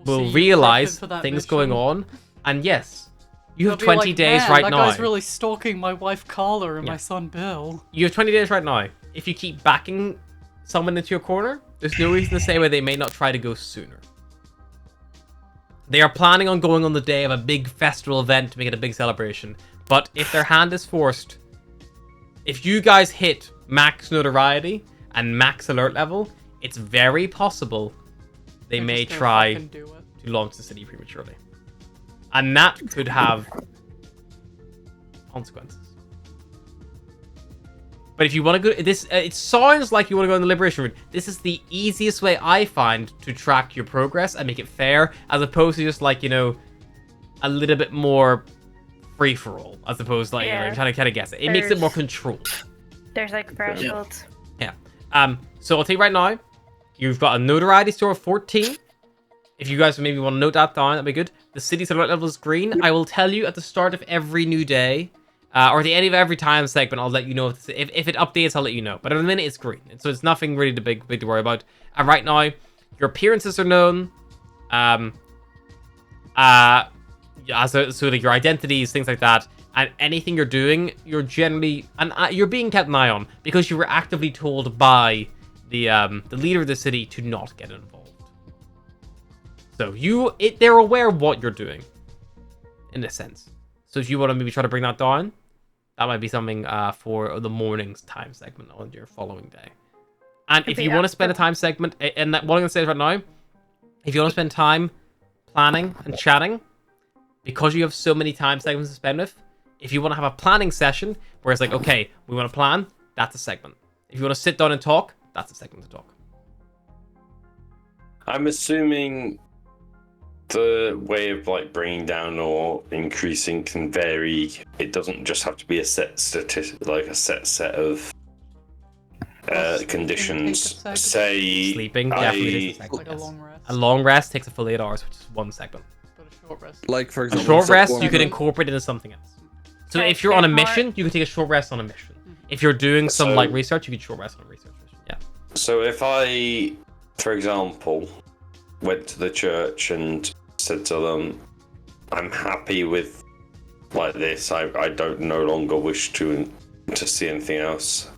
We'll will see you realize prepping for that things mission. going on. And yes, you have They'll be 20 like, days "Man, right that now. guy's really stalking my wife Carla and Yeah. my son Bill. You have 20 days right now. If you keep backing someone into your corner, there's no reason to say why they may not try to go sooner. They are planning on going on the day of a big festival event to make it a big celebration. But if their hand is forced, if you guys hit max notoriety and max alert level, it's very possible they They're may just gonna try fucking do it. to launch the city prematurely. And that could have consequences. But if you want to go, it sounds like you want to go on the liberation route. This is the easiest way I find to track your progress and make it fair, as opposed to just like, you know, a little bit more free for all, as opposed to like, you know, Yeah. trying to kind of guess it. It makes it more There's- controlled. There's like thresholds. Yeah. So I'll tell you right now, you've got a notoriety score of 14. If you guys maybe want to note that down, that'd be good. The city's alert level is green. I will tell you at the start of every new day, or at the end of every time segment, I'll let you know if it updates. I'll let you know. But at the minute, it's green, so it's nothing really big to worry about. And right now, your appearances are known. So like your identities, things like that, and anything you're doing, you're generally you're being kept an eye on because you were actively told by the leader of the city to not get involved. So they're aware of what you're doing, in a sense. So if you want to maybe try to bring that down, that might be something for the morning's time segment on your following day. And if you want to spend a time segment, and what I'm going to say right now, if you want to spend time planning and chatting, because you have so many time segments to spend with, if you want to have a planning session where it's like, okay, we want to plan, that's a segment. If you want to sit down and talk, that's a segment to talk. I'm assuming the way of like bringing down or increasing can vary. It doesn't just have to be a set statistic, like a set of conditions. Take a second. Say Sleeping definitely takes a Like segment. a Yes. long rest. A long rest takes a full 8 hours, which is one segment. But a short rest. Like for A example, short rest one you could of- incorporate into something else. So Okay, if you're on a fair part. mission, you can take a short rest on a mission. If you're doing some So- like research, you can short rest on a research mission. Yeah. So if I, for example, went to the church and said to them, I'm happy with like this, I don't no longer wish to see anything else.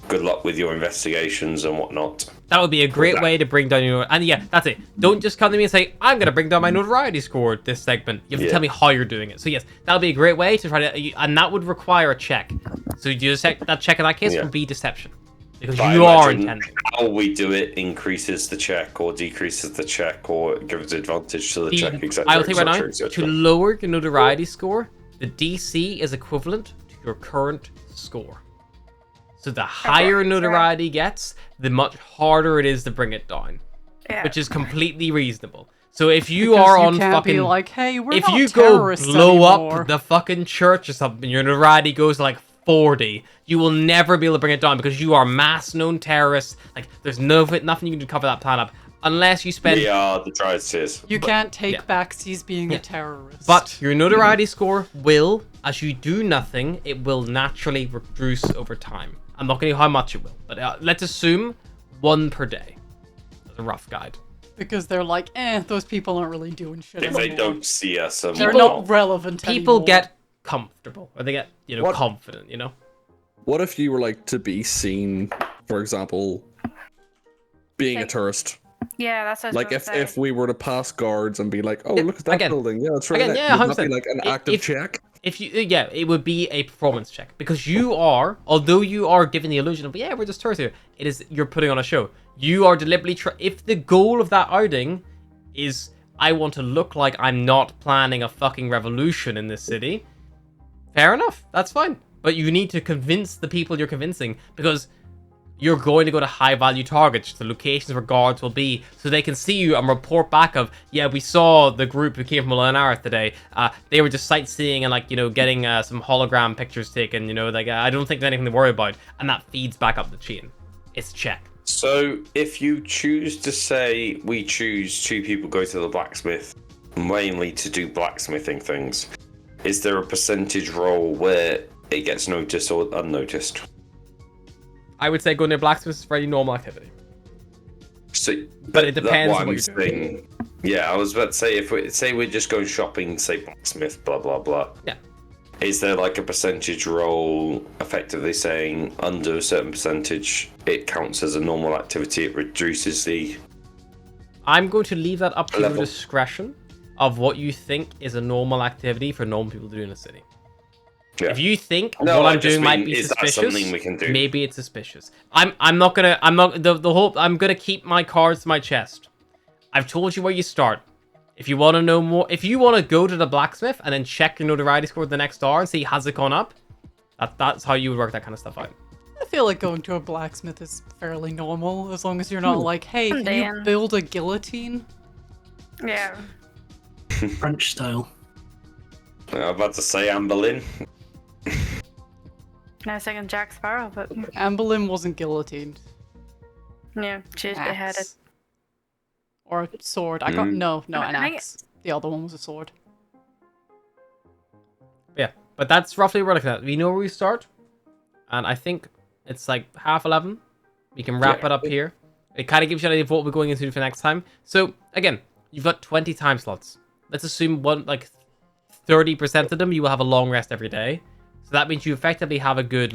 Good luck with your investigations and whatnot. That would be a great that- way to bring down your... And yeah, that's it. Don't just come to me and say, I'm going to bring down my notoriety score this segment. You have to Yeah. tell me how you're doing it. So yes, that would be a great way to try to... And that would require a check. So that check in that case Yeah. would be deception. Because But I you are imagine intending. how we do it increases the check or decreases the check or gives advantage to the check, etc. I will tell you right now, etc. to lower your notoriety score, the DC is equivalent to your current score. So the higher notoriety gets, the much harder it is to bring it down. Yeah. Which is completely reasonable. So if you Because are you on can't fucking... be like, hey, we're if not you go terrorists blow anymore. up the fucking church or something, your notoriety goes to like 40, you will never be able to bring it down because you are mass known terrorists. Like, there's nothing you can do to cover that plan up unless you spend... We are the dry tears. You can't take yeah. backsies being Yeah. a terrorist. But your notoriety score will, as you do nothing, it will naturally reduce over time. I'm not going to know how much it will, but let's assume 1 per day. That's a rough guide. because they're like, those people aren't really doing shit If anymore. they don't see us, They're People- not relevant People anymore. get comfortable, or they get, What- confident, What if you were like to be seen, for example, being a Like- tourist? Yeah, that's what I was Like gonna say. if we were to pass guards and be like, oh, Yeah, look at that again- building, yeah, it's right again, there. yeah, Would that be 100%. like an If- active check? If you, it would be a performance check because you are, although you are given the illusion of, we're just tourists here. It is you're putting on a show. You are deliberately if the goal of that outing is I want to look like I'm not planning a fucking revolution in this city. Fair enough, that's fine. But you need to convince the people you're convincing because you're going to go to high value targets, the locations where guards will be, so they can see you and report back of, yeah, we saw the group who came from Lanarth today. They were just sightseeing and getting some hologram pictures taken. I don't think there's anything to worry about, and that feeds back up the chain. It's check. So if you choose to say we choose 2 people go to the blacksmith mainly to do blacksmithing things, is there a percentage roll where it gets noticed or unnoticed? I would say going to blacksmith is very normal activity. So, But it depends what on what I'm you're doing. saying. Yeah, I was about to say, if we say we're just going shopping, say blacksmith, blah blah blah. Yeah. Is there like a percentage roll, effectively saying under a certain percentage, it counts as a normal activity? It reduces the. I'm going to leave that up to your Level. discretion of what you think is a normal activity for normal people to do in a city. Yeah. If you think No, what I I'm just doing might mean, be is that suspicious, something we can do? maybe it's suspicious. I'm not I'm gonna keep my cards to my chest. I've told you where you start. If you want to know more, if you want to go to the blacksmith and then check your notoriety score the next hour and see has it gone up, that's how you would work that kind of stuff out. I feel like going to a blacksmith is fairly normal, as long as you're not like, hey, can you Dan. build a guillotine? Yeah. French style. I'm about to say Anne Boleyn. I was thinking Jack Sparrow, but Anne Boleyn wasn't guillotined. yeah, she was beheaded. Axe. Or a sword. I got no, an I think axe. The other one was a sword. Yeah, but that's roughly where we're looking at. We know where we start, and I think it's like 11:30. We can wrap it up here. It kind of gives you an idea of what we're going into for next time. So again, you've got 20 time slots. Let's assume 30% of them you will have a long rest every day. So that means you effectively have a good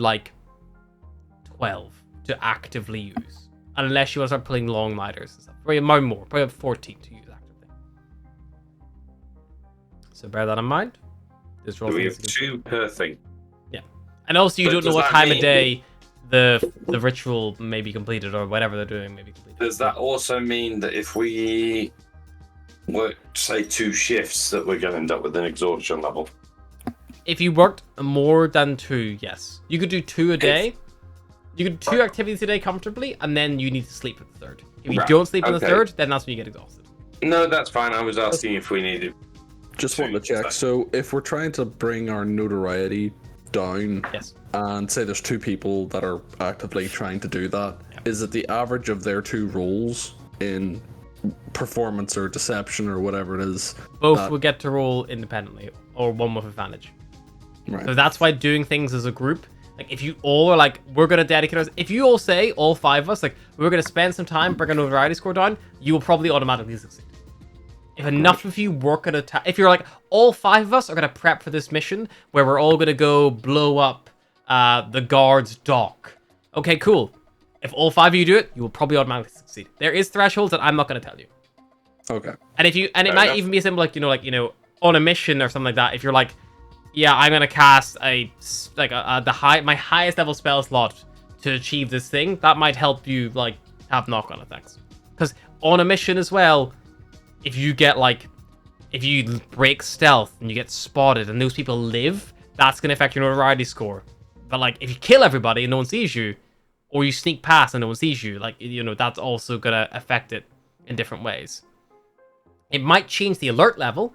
12 to actively use, unless you want to start pulling long nighters and stuff. Probably more, probably 14 to use actively. So bear that in mind. This roll We have 2 per thing. Yeah, and also you But don't know does what that time of mean- day the ritual may be completed or whatever they're doing may be completed. Does that also mean that if we work, say, 2 shifts, that we're going to end up with an exhaustion level? If you worked more than 2, yes, you could do 2 a day. You could do 2 activities a day comfortably, and then you need to sleep for the 3rd. If you Right, don't sleep on the okay. 3rd, then that's when you get exhausted. No, that's fine. I was asking if we needed. Just wanted to check. So if we're trying to bring our notoriety down, Yes. and say there's 2 people that are actively trying to do that, is it the average of their 2 rolls in performance or deception or whatever it is? Both that- will get to roll independently, or one with advantage. Right. So that's why doing things as a group, like if you all are like, we're going to dedicate us, if you all say, all 5 of us, like, we're going to spend some time bringing our notoriety score down, you will probably automatically succeed. If enough of you work at a time, if you're like, all 5 of us are going to prep for this mission where we're all going to go blow up the guard's dock. Okay, cool. If all 5 of you do it, you will probably automatically succeed. There is thresholds that I'm not going to tell you. Okay. And if you, and it Fair might enough. even be a simple, on a mission or something like that. If you're like, yeah, I'm gonna cast my highest level spell slot to achieve this thing, that might help you have knock-on effects. Because on a mission as well, if you get if you break stealth and you get spotted and those people live, that's gonna affect your notoriety score. But if you kill everybody and no one sees you, or you sneak past and no one sees you, that's also gonna affect it in different ways. It might change the alert level.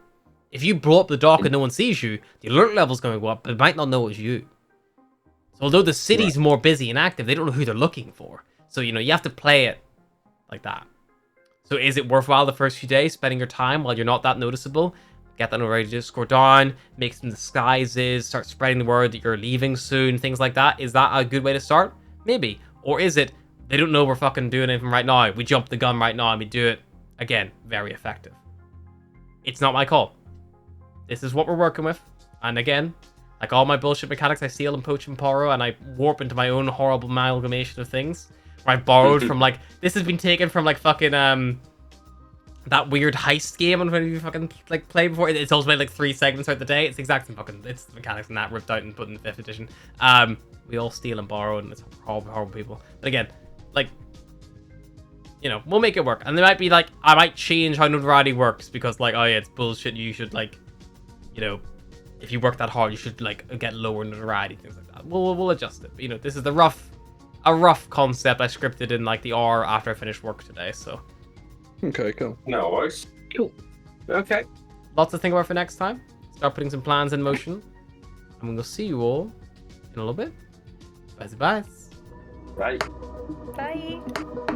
If you blow up the dock and no one sees you, the alert level's going to go up, but it might not know it's you. So although the city's more busy and active, they don't know who they're looking for. So, you have to play it like that. So is it worthwhile the first few days spending your time while you're not that noticeable? Get that already to score down, make some disguises, start spreading the word that you're leaving soon, things like that. Is that a good way to start? Maybe. Or is it, they don't know we're fucking doing anything right now. We jump the gun right now and we do it. Again, very effective. It's not my call. This is what we're working with. And again, like all my bullshit mechanics, I steal and poach and borrow, and I warp into my own horrible amalgamation of things. Where I borrowed from this has been taken from fucking that weird heist game on when you fucking play before. It's also made 3 segments throughout the day. It's the exact same it's the mechanics in that ripped out and put in the 5th edition. We all steal and borrow, and it's horrible people. But again, we'll make it work. And they might be I might change how notoriety works because oh yeah, it's bullshit. You should if you work that hard, you should get lower notoriety, things like that. We'll adjust it. But, this is a rough concept I scripted in the hour after I finished work today. So Okay, cool. No worries. Cool. Okay. lots to think about for next time. Start putting some plans in motion, and we'll see you all in a little bit. Bye bye. Right. Bye.